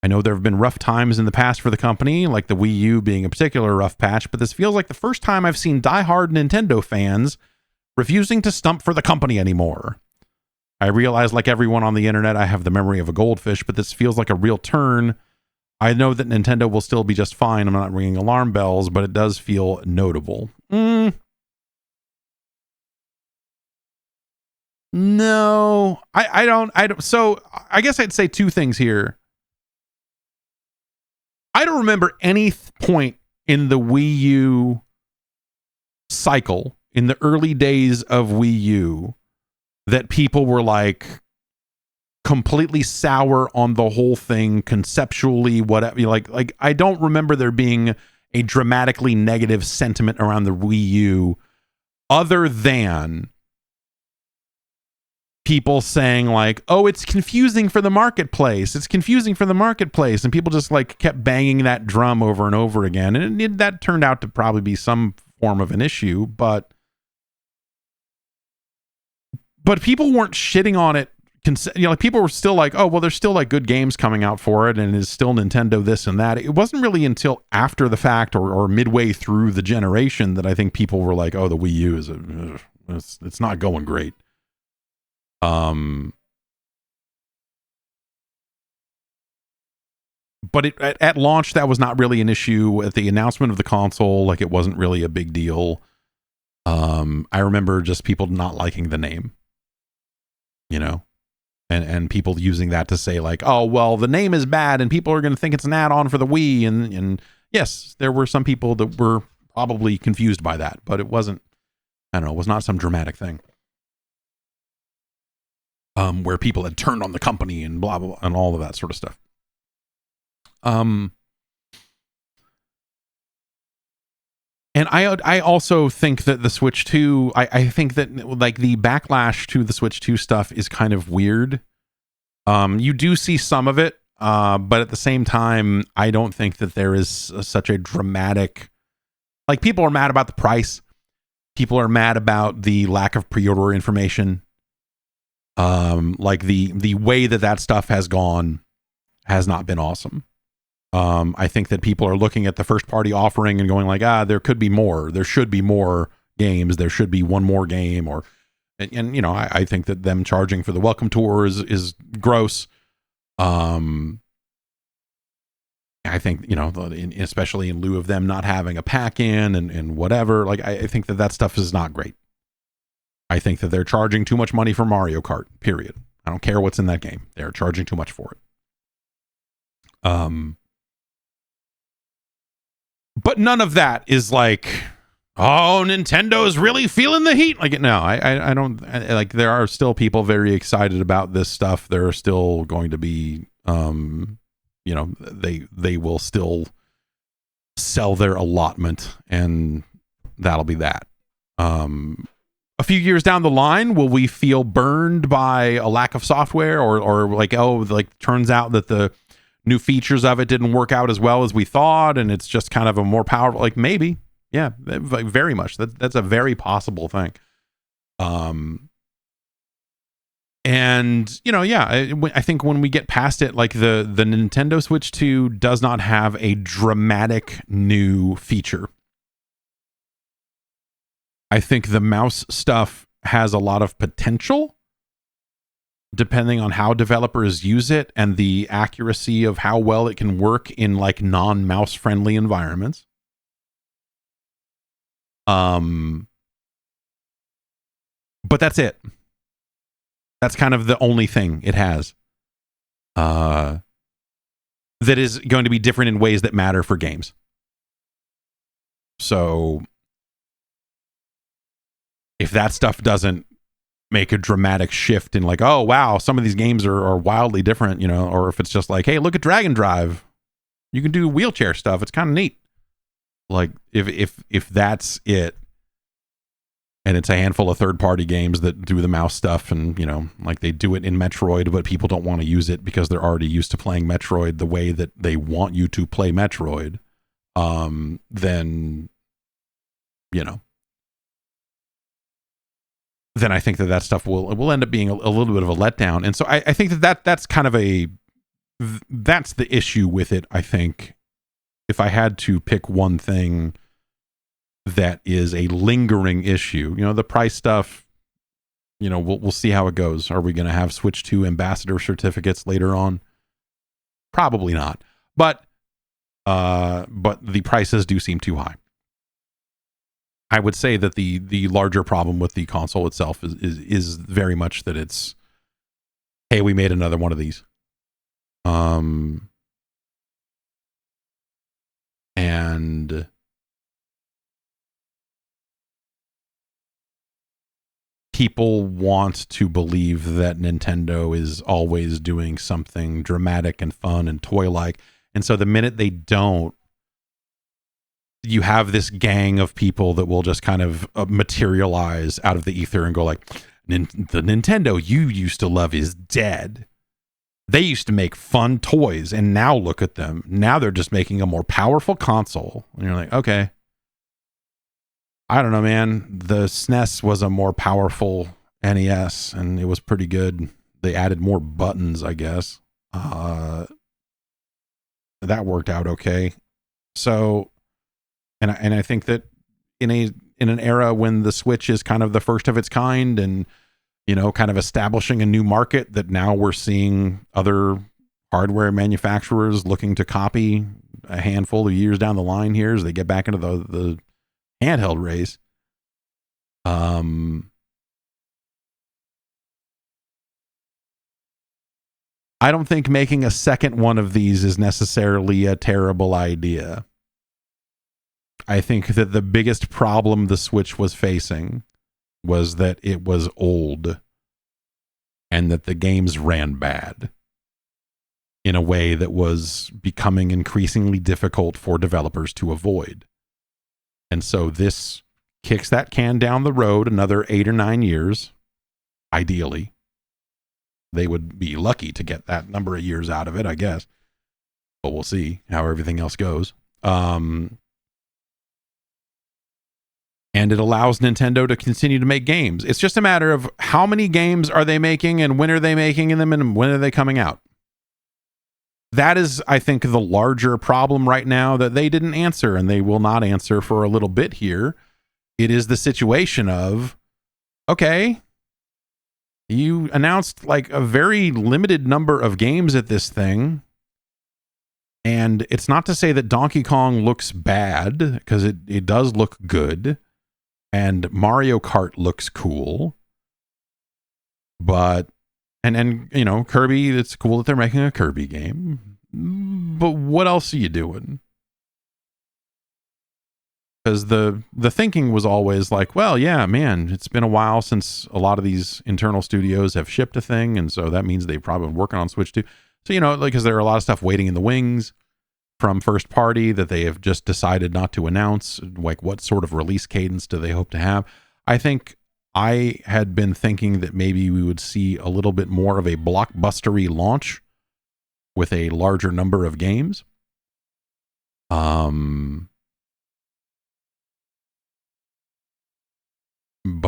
Speaker 2: I know there have been rough times in the past for the company, like the Wii U being a particular rough patch, but this feels like the first time I've seen diehard Nintendo fans refusing to stump for the company anymore. I realize, like everyone on the internet, I have the memory of a goldfish, but this feels like a real turn. I know that Nintendo will still be just fine. I'm not ringing alarm bells, but it does feel notable. No, I don't. So I guess I'd say two things here. I don't remember any point in the Wii U cycle, in the early days of Wii U, that people were like completely sour on the whole thing conceptually, whatever. Like I don't remember there being a dramatically negative sentiment around the Wii U, other than people saying like, oh, it's confusing for the marketplace. It's confusing for the marketplace. And people just like kept banging that drum over and over again. And that turned out to probably be some form of an issue, but people weren't shitting on it. Like people were still like, oh, well, there's still like good games coming out for it, and it's still Nintendo this and that. It wasn't really until after the fact or midway through the generation that I think people were like, oh, the Wii U is it's not going great. But at launch, that was not really an issue. At the announcement of the console, like it wasn't really a big deal. I remember just people not liking the name, you know, and people using that to say like, oh, well, the name is bad and people are going to think it's an add-on for the Wii. And yes, there were some people that were probably confused by that, but it wasn't, I don't know, it was not some dramatic thing. Where people had turned on the company and blah, blah, blah, and all of that sort of stuff. And I also think that the Switch 2, I think that like the backlash to the Switch 2 stuff is kind of weird. You do see some of it, but at the same time, I don't think that there is such a dramatic, like people are mad about the price. People are mad about the lack of pre-order information. Like the way that stuff has gone has not been awesome. I think that people are looking at the first party offering and going like, there could be more. There should be more games. There should be one more game, and you know, I think that them charging for the welcome tour is gross. I think, you know, especially in lieu of them not having a pack in and whatever, like I think that stuff is not great. I think that they're charging too much money for Mario Kart, period. I don't care what's in that game. They're charging too much for it. But none of that is like, oh, Nintendo's really feeling the heat. Like, no, I don't like, there are still people very excited about this stuff. There are still going to be, you know, they will still sell their allotment, and that'll be that. A few years down the line, will we feel burned by a lack of software or like, oh, like turns out that the new features of it didn't work out as well as we thought, and it's just kind of a more powerful, like maybe, yeah, very much. That's a very possible thing. And you know, yeah, I think when we get past it, like the Nintendo Switch 2 does not have a dramatic new feature. I think the mouse stuff has a lot of potential, depending on how developers use it and the accuracy of how well it can work in like non-mouse friendly environments. But that's it. That's kind of the only thing it has that is going to be different in ways that matter for games. So if that stuff doesn't make a dramatic shift in like, oh wow, some of these games are wildly different, you know, or if it's just like, hey, look at Dragon Drive, you can do wheelchair stuff, it's kind of neat. Like if that's it, and it's a handful of third-party games that do the mouse stuff, and you know, like they do it in Metroid, but people don't want to use it because they're already used to playing Metroid the way that they want you to play Metroid, then, you know, then I think that stuff will end up being a little bit of a letdown. And so I think that's kind of that's the issue with it. I think if I had to pick one thing that is a lingering issue, you know, the price stuff, you know, we'll see how it goes. Are we going to have Switch 2 ambassador certificates later on? Probably not. But the prices do seem too high. I would say that the larger problem with the console itself is very much that it's, hey, we made another one of these. And people want to believe that Nintendo is always doing something dramatic and fun and toy-like. And so the minute they don't, you have this gang of people that will just kind of materialize out of the ether and go like, the Nintendo you used to love is dead. They used to make fun toys, and now look at them. Now they're just making a more powerful console. And you're like, okay. I don't know, man. The SNES was a more powerful NES, and it was pretty good. They added more buttons, I guess. That worked out okay. So, and I think that in an era when the Switch is kind of the first of its kind, and kind of establishing a new market, that now we're seeing other hardware manufacturers looking to copy a handful of years down the line here as they get back into the handheld race. I don't think making a second one of these is necessarily a terrible idea. I think that the biggest problem the Switch was facing was that it was old and that the games ran bad in a way that was becoming increasingly difficult for developers to avoid. And so this kicks that can down the road another 8 or 9 years, ideally. They would be lucky to get that number of years out of it, I guess. But we'll see how everything else goes. And it allows Nintendo to continue to make games. It's just a matter of how many games are they making and when are they making them and when are they coming out. That is, I think, the larger problem right now that they didn't answer, and they will not answer for a little bit here. It is the situation of, okay, you announced like a very limited number of games at this thing. And it's not to say that Donkey Kong looks bad, because it does look good. And Mario Kart looks cool. But, and Kirby, it's cool that they're making a Kirby game. But what else are you doing? Because the thinking was always like, well, yeah, man, it's been a while since a lot of these internal studios have shipped a thing. And so that means they've probably been working on Switch too. So, because there are a lot of stuff waiting in the wings from first party that they have just decided not to announce. Like, what sort of release cadence do they hope to have? I think I had been thinking that maybe we would see a little bit more of a blockbustery launch with a larger number of games. But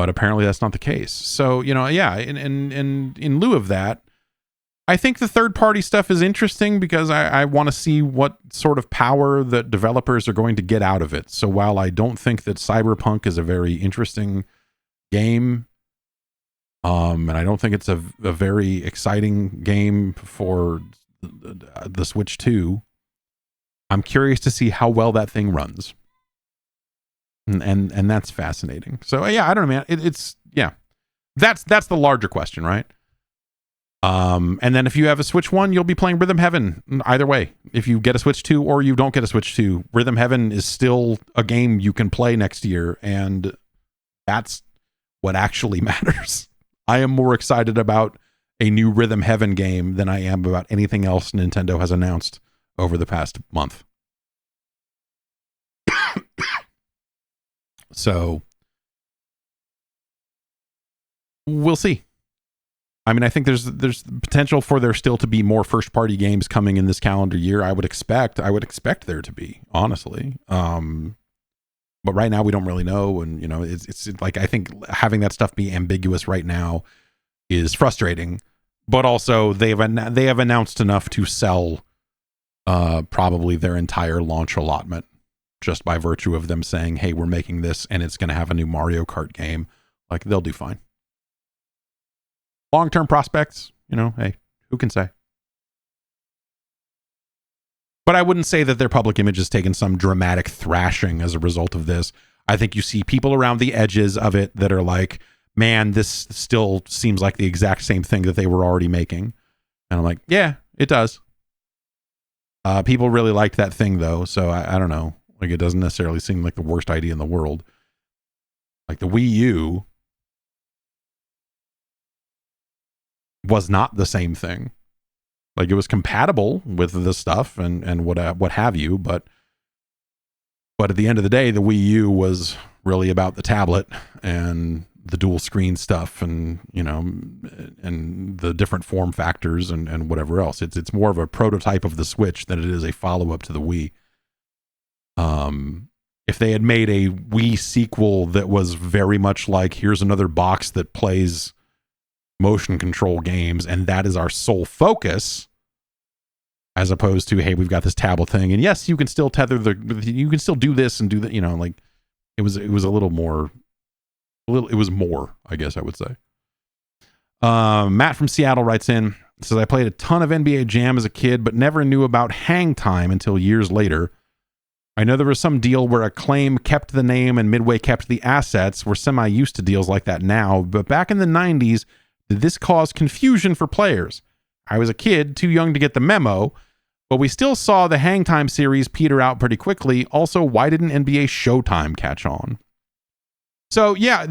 Speaker 2: apparently that's not the case. So, yeah, and in lieu of that, I think the third-party stuff is interesting because I want to see what sort of power that developers are going to get out of it. So while I don't think that Cyberpunk is a very interesting game, and I don't think it's a very exciting game for the Switch 2, I'm curious to see how well that thing runs. And that's fascinating. So yeah, I don't know, man. It's that's the larger question, right? And then if you have a Switch 1, you'll be playing Rhythm Heaven either way. If you get a Switch 2 or you don't get a Switch 2, Rhythm Heaven is still a game you can play next year, and that's what actually matters. I am more excited about a new Rhythm Heaven game than I am about anything else Nintendo has announced over the past month. So we'll see. I mean, I think there's potential for there still to be more first party games coming in this calendar year. I would expect there to be, honestly. But right now we don't really know, and it's like, I think having that stuff be ambiguous right now is frustrating. But also they have announced enough to sell probably their entire launch allotment, just by virtue of them saying, hey, we're making this and it's going to have a new Mario Kart game. Like, they'll do fine. Long-term prospects, hey, who can say? But I wouldn't say that their public image has taken some dramatic thrashing as a result of this.
Speaker 1: I think you see people around the edges of it that are like, man, this still seems like the exact same thing that they were already making. And I'm like, yeah, it does. People really liked that thing though, so I don't know. Like, it doesn't necessarily seem like the worst idea in the world. Like, the Wii U was not the same thing. Like, it was compatible with the stuff and what have you, but at the end of the day, the Wii U was really about the tablet and the dual screen stuff, and and the different form factors and whatever else. It's more of a prototype of the Switch than it is a follow-up to the Wii. If they had made a Wii sequel that was very much like, here's another box that plays motion control games and that is our sole focus, as opposed to, hey, we've got this tablet thing, and yes, you can still you can still do this and do that, like it was a little more, it was more, I guess I would say. Matt from Seattle writes in, says, I played a ton of NBA Jam as a kid, but never knew about hang time until years later. I know there was some deal where Acclaim kept the name and Midway kept the assets. We're semi-used to deals like that now, but back in the 90s, did this cause confusion for players? I was a kid, too young to get the memo, but we still saw the hang time series peter out pretty quickly. Also, why didn't NBA Showtime catch on? So yeah,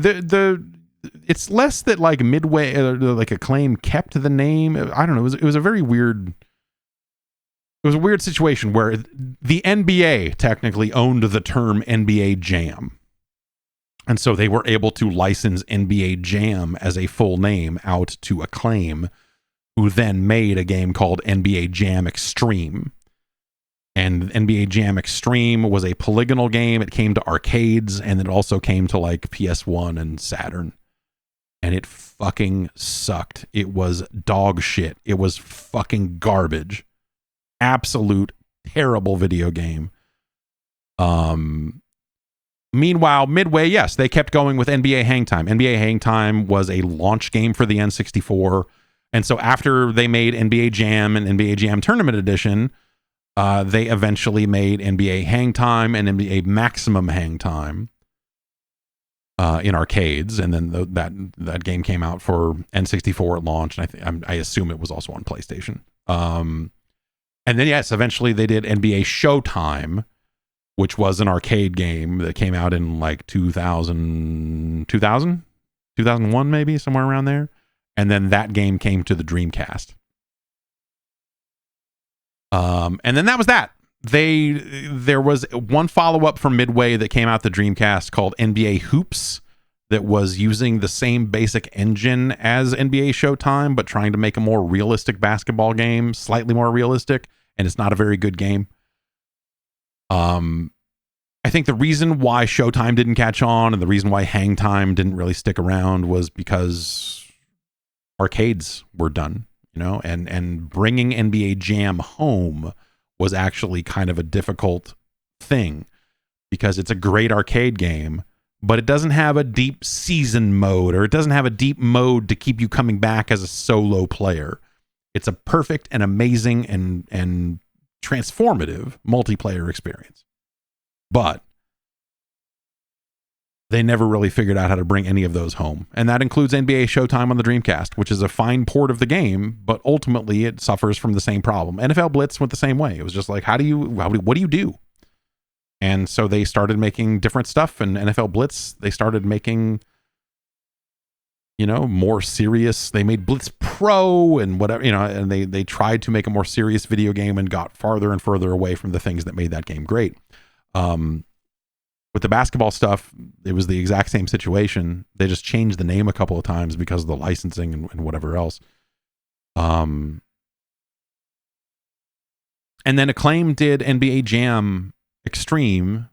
Speaker 1: it's less that like Midway, like Acclaim kept the name. I don't know. It was a very weird. It was a weird situation where the NBA technically owned the term NBA Jam. And so they were able to license NBA Jam as a full name out to Acclaim, who then made a game called NBA Jam Extreme. And NBA Jam Extreme was a polygonal game. It came to arcades, and it also came to like PS1 and Saturn. And it fucking sucked. It was dog shit. It was fucking garbage. Absolute terrible video game. Meanwhile, Midway, yes, they kept going with NBA Hang Time. NBA Hang Time was a launch game for the N64. And so after they made NBA Jam and NBA Jam Tournament Edition, they eventually made NBA Hang Time and NBA Maximum Hang Time in arcades. And then that game came out for N64 at launch. And I assume it was also on PlayStation. And then, yes, eventually they did NBA Showtime, which was an arcade game that came out in like 2001, maybe, somewhere around there. And then that game came to the Dreamcast. And then that was that. There was one follow-up from Midway that came out the Dreamcast called NBA Hoops that was using the same basic engine as NBA Showtime, but trying to make a more realistic basketball game, slightly more realistic, and it's not a very good game. I think the reason why Showtime didn't catch on and the reason why Hang Time didn't really stick around was because arcades were done, and bringing NBA Jam home was actually kind of a difficult thing because it's a great arcade game, but it doesn't have a deep season mode, or it doesn't have a deep mode to keep you coming back as a solo player. It's a perfect and amazing and transformative multiplayer experience. But they never really figured out how to bring any of those home. And that includes NBA Showtime on the Dreamcast, which is a fine port of the game, but ultimately it suffers from the same problem. NFL Blitz went the same way. It was just like, what do you do? And so they started making different stuff, and NFL Blitz, they started making, more serious. They made Blitz Pro and whatever, and they tried to make a more serious video game and got farther and further away from the things that made that game great. With the basketball stuff, it was the exact same situation. They just changed the name a couple of times because of the licensing and whatever else. And then Acclaim did NBA Jam Extreme,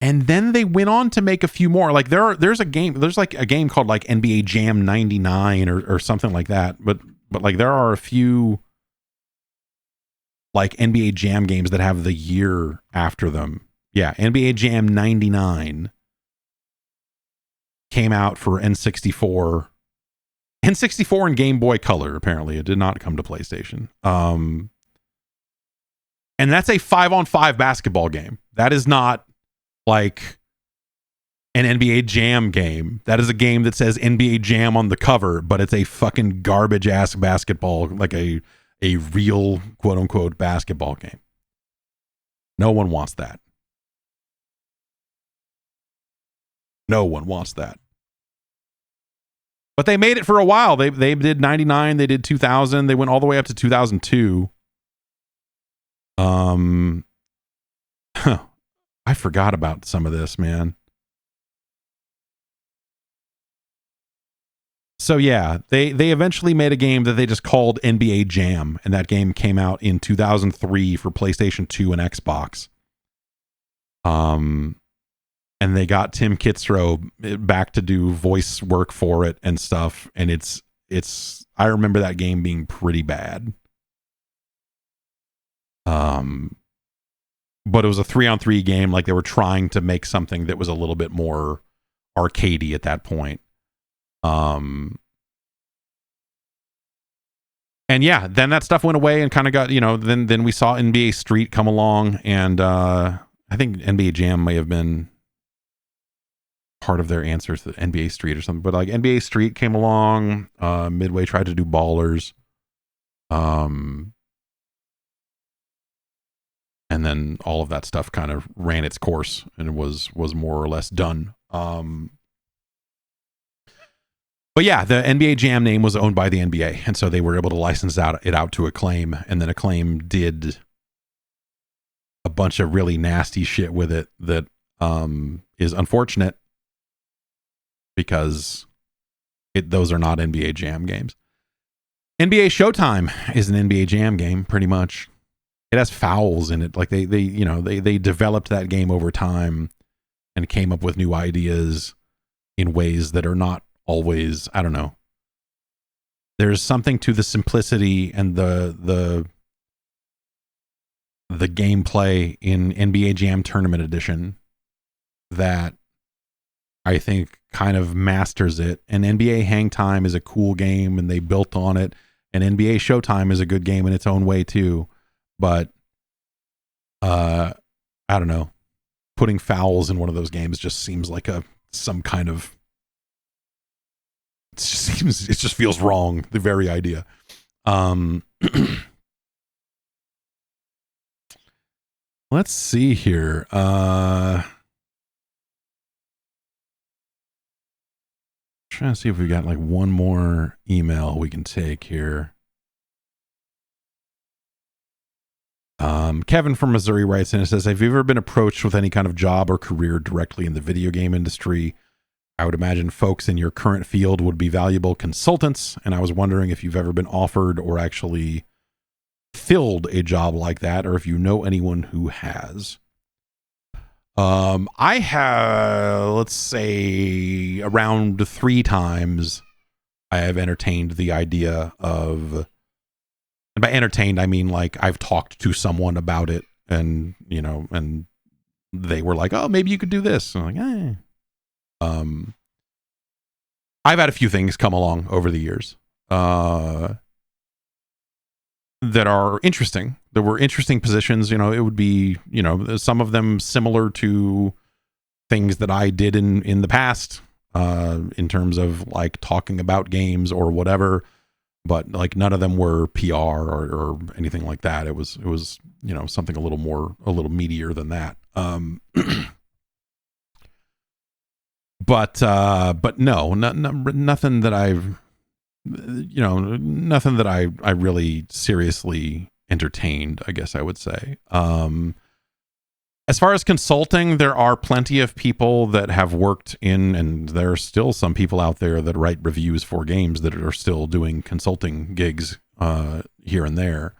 Speaker 1: and then they went on to make a few more. Like there's a game called like NBA Jam 99 or something like that. But like there are a few like NBA Jam games that have the year after them. Yeah, NBA Jam 99 came out for N64. N64 and Game Boy Color, apparently. It did not come to PlayStation. And that's a 5-on-5 basketball game. That is not like an NBA Jam game. That is a game that says NBA Jam on the cover, but it's a fucking garbage ass basketball, like a real quote unquote basketball game. No one wants that. No one wants that. But they made it for a while. They did 99, they did 2000, they went all the way up to 2002. I forgot about some of this, man. So yeah, they eventually made a game that they just called NBA Jam, and that game came out in 2003 for PlayStation 2 and Xbox. And they got Tim Kitzrow back to do voice work for it and stuff, and it's I remember that game being pretty bad. But it was a 3-on-3 game, like they were trying to make something that was a little bit more arcadey at that point. And yeah, then that stuff went away and kind of got, then we saw NBA Street come along, and I think NBA Jam may have been part of their answer to NBA Street or something, but like NBA Street came along, Midway tried to do Ballers, and then all of that stuff kind of ran its course and was more or less done. But yeah, the NBA Jam name was owned by the NBA, and so they were able to license it out to Acclaim, and then Acclaim did a bunch of really nasty shit with it that is unfortunate because those are not NBA Jam games. NBA Showtime is an NBA Jam game, pretty much. It has fouls in it. Like they developed that game over time and came up with new ideas in ways that are not always, I don't know. There's something to the simplicity and the gameplay in NBA Jam Tournament Edition that I think kind of masters it. And NBA Hang Time is a cool game, and they built on it. And NBA Showtime is a good game in its own way too. But I don't know. Putting fouls in one of those games just seems like some kind of. It just feels wrong. The very idea. Let's see here. Trying to see if we got like one more email we can take here. Kevin from Missouri writes in and says, have you ever been approached with any kind of job or career directly in the video game industry? I would imagine folks in your current field would be valuable consultants, and I was wondering if you've ever been offered or actually filled a job like that, or if you know anyone who has. I have, let's say, around 3 times I have entertained the idea of, and by entertained, I mean like I've talked to someone about it, and, and they were like, oh, maybe you could do this. And I'm like, eh. I've had a few things come along over the years that are interesting. There were interesting positions. It would be, some of them similar to things that I did in the past in terms of like talking about games or whatever, but like none of them were PR or anything like that. It was something a little meatier than that. But no, nothing that I've, nothing that I really seriously entertained, I guess I would say. As far as consulting, there are plenty of people that have worked in, and there are still some people out there that write reviews for games that are still doing consulting gigs here and there.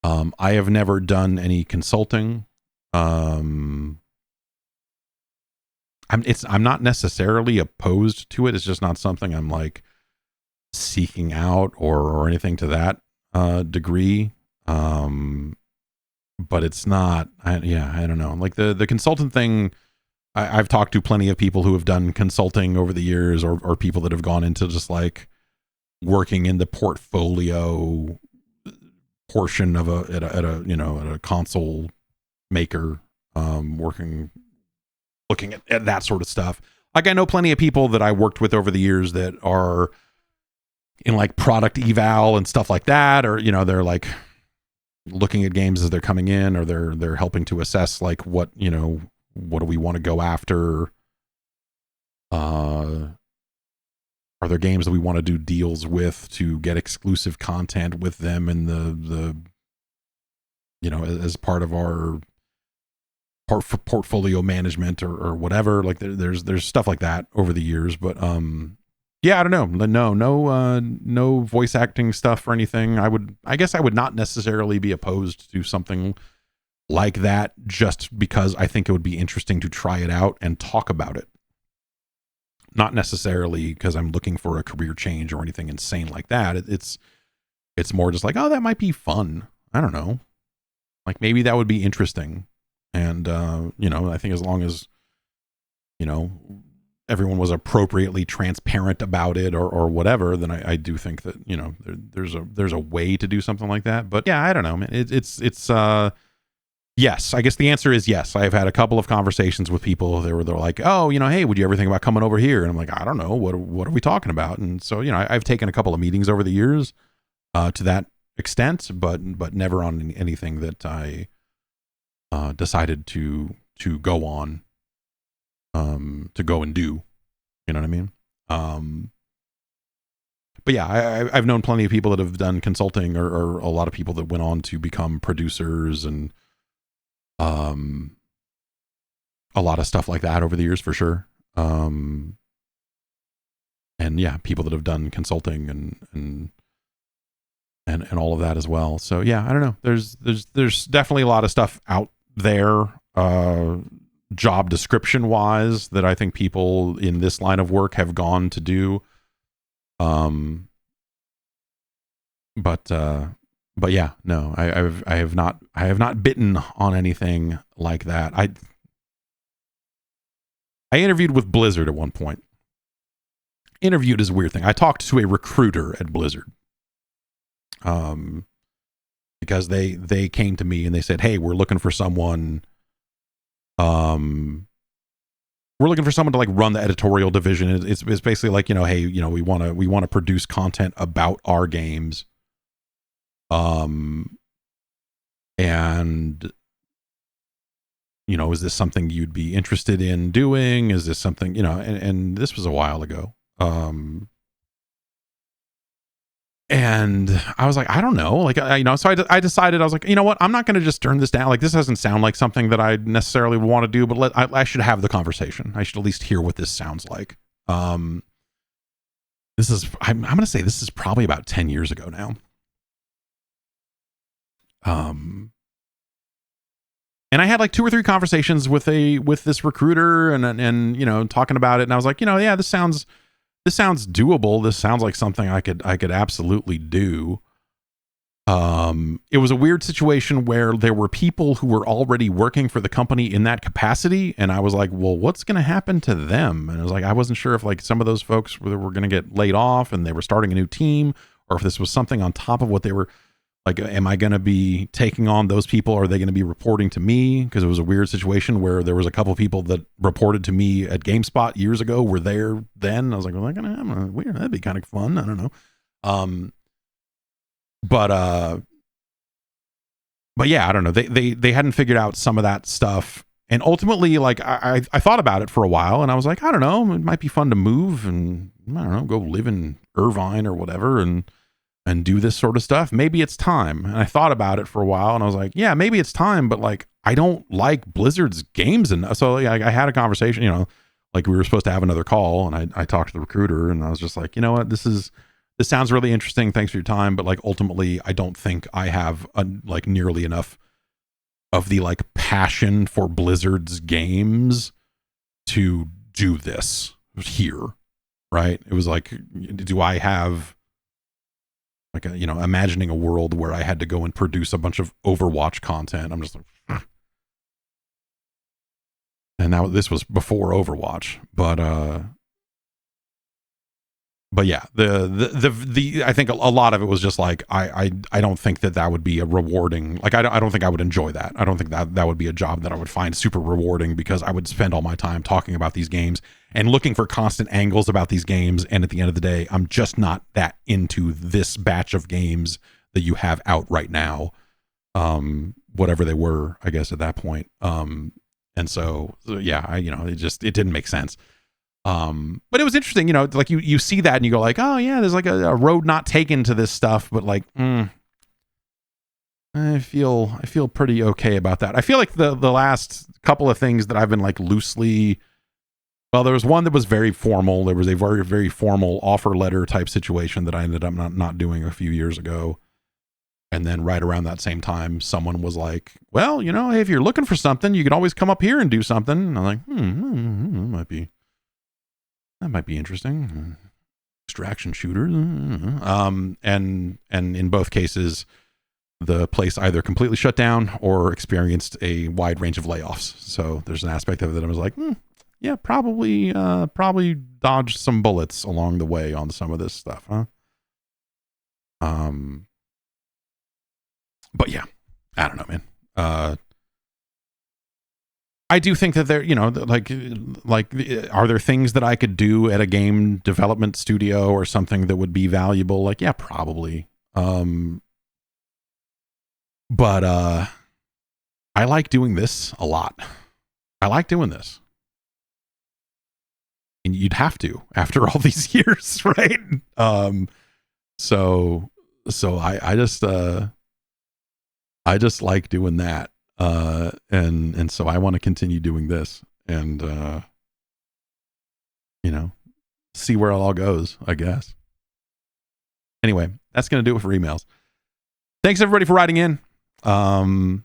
Speaker 1: I have never done any consulting. I'm not necessarily opposed to it. It's just not something I'm like seeking out or anything to that degree. But it's not, I don't know. Like the consultant thing, I've talked to plenty of people who have done consulting over the years, or people that have gone into just like working in the portfolio portion of at a console maker, working
Speaker 2: looking at that sort of stuff. Like, I know plenty of people that I worked with over the years that are in like product eval and stuff like that, or, you know, they're like looking at games as they're coming in, or they're helping to assess like what, you know, what do we want to go after? Are there games that we want to do deals with to get exclusive content with them in the you know, as part of our portfolio management or whatever? Like there's stuff like that over the years, but yeah, I don't know. No voice acting stuff or anything. I guess I would not necessarily be opposed to something like that, just because I think it would be interesting to try it out and talk about it. Not necessarily because I'm looking for a career change or anything insane like that. It's more just like, oh, that might be fun. I don't know. Like, maybe that would be interesting. And, you know, I think as long as, you know, everyone was appropriately transparent about it or whatever, then I do think that, you know, there's a way to do something like that. But yeah, I don't know, man. It's yes, I guess the answer is yes. I've had a couple of conversations with people. They're like, oh, you know, hey, would you ever think about coming over here? And I'm like, I don't know. What are we talking about? And so, you know, I've taken a couple of meetings over the years to that extent, but never on anything that I decided to go on, to go and do. You know what I mean? But yeah, I've known plenty of people that have done consulting, or a lot of people that went on to become producers and a lot of stuff like that over the years, for sure. And yeah, people that have done consulting and all of that as well. So yeah, I don't know. There's definitely a lot of stuff out there, job description wise, that I think people in this line of work have gone to do. But yeah, no, I have not bitten on anything like that. I interviewed with Blizzard at one point. Interviewed is a weird thing. I talked to a recruiter at Blizzard. Because they came to me and they said, "Hey, we're looking for someone. We're looking for someone to like run the editorial division. It's basically like, you know, hey, you know, we want to produce content about our games. And, you know, is this something you'd be interested in doing? Is this something, you know?" And this was a while ago. And I was like, I don't know. Like, you know, so I decided, I was like, you know what? I'm not going to just turn this down. Like, this doesn't sound like something that I necessarily would want to do, but I should have the conversation. I should at least hear what this sounds like. This is, I'm going to say this is probably about 10 years ago now. And I had like 2 or 3 conversations with this recruiter and, you know, talking about it. And I was like, you know, yeah, this sounds doable. This sounds like something I could absolutely do. It was a weird situation where there were people who were already working for the company in that capacity. And I was like, well, what's going to happen to them? And I was like, I wasn't sure if like some of those folks were going to get laid off and they were starting a new team, or if this was something on top of what they were like. Am I going to be taking on those people? Or are they going to be reporting to me? Because it was a weird situation where there was a couple of people that reported to me at GameSpot years ago were there then. I was like, well, weird. That'd be kind of fun. I don't know. But yeah, I don't know. They hadn't figured out some of that stuff. And ultimately, like I thought about it for a while and I was like, I don't know, it might be fun to move and I don't know, go live in Irvine or whatever and do this sort of stuff. Maybe it's time. And I thought about it for a while and I was like, yeah, maybe it's time, but like, I don't like Blizzard's games. And so like, I had a conversation, you know, like we were supposed to have another call and I talked to the recruiter and I was just like, you know what, this sounds really interesting. Thanks for your time. But like, ultimately I don't think I have like nearly enough of the like passion for Blizzard's games to do this here. Right. It was like, do I have like you know, imagining a world where I had to go and produce a bunch of Overwatch content. I'm just like, and now this was before Overwatch, but but yeah, the I think a lot of it was just like I don't think that would be a rewarding, like I don't think I would enjoy that. I don't think that would be a job that I would find super rewarding, because I would spend all my time talking about these games and looking for constant angles about these games, and at the end of the day, I'm just not that into this batch of games that you have out right now, whatever they were, I guess, at that point. And so yeah, it didn't make sense. But it was interesting, like you see that and you go like, oh yeah, there's like a road not taken to this stuff, but like, I feel pretty okay about that. I feel like the last couple of things that I've been like loosely, well, there was one that was very formal. There was a very, very formal offer letter type situation that I ended up not doing a few years ago. And then right around that same time, someone was like, well, hey, if you're looking for something, you can always come up here and do something. And I'm like, that might be interesting. Extraction shooter. And in both cases, the place either completely shut down or experienced a wide range of layoffs. So there's an aspect of it that I was like, yeah, probably dodged some bullets along the way on some of this stuff, huh? But yeah, I don't know, man. I do think that there, like, are there things that I could do at a game development studio or something that would be valuable? Like, yeah, probably. But I like doing this a lot. I like doing this. And you'd have to after all these years, right? So I just like doing that. And so I want to continue doing this and, see where it all goes, I guess. Anyway, that's going to do it for emails. Thanks everybody for writing in. Again,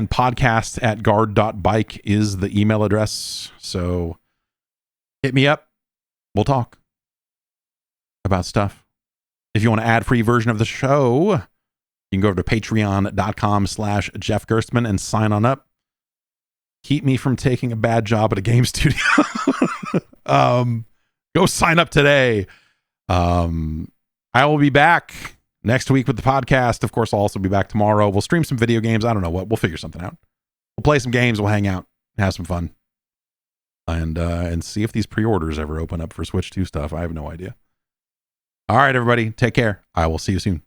Speaker 2: podcast@guard.bike is the email address. So hit me up. We'll talk about stuff. If you want an ad-free version of the show, you can go over to patreon.com/Jeff Gerstmann and sign on up. Keep me from taking a bad job at a game studio. Go sign up today. I will be back next week with the podcast. Of course, I'll also be back tomorrow. We'll stream some video games. I don't know what. We'll figure something out. We'll play some games. We'll hang out, have some fun, and see if these pre-orders ever open up for Switch 2 stuff. I have no idea. All right, everybody. Take care. I will see you soon.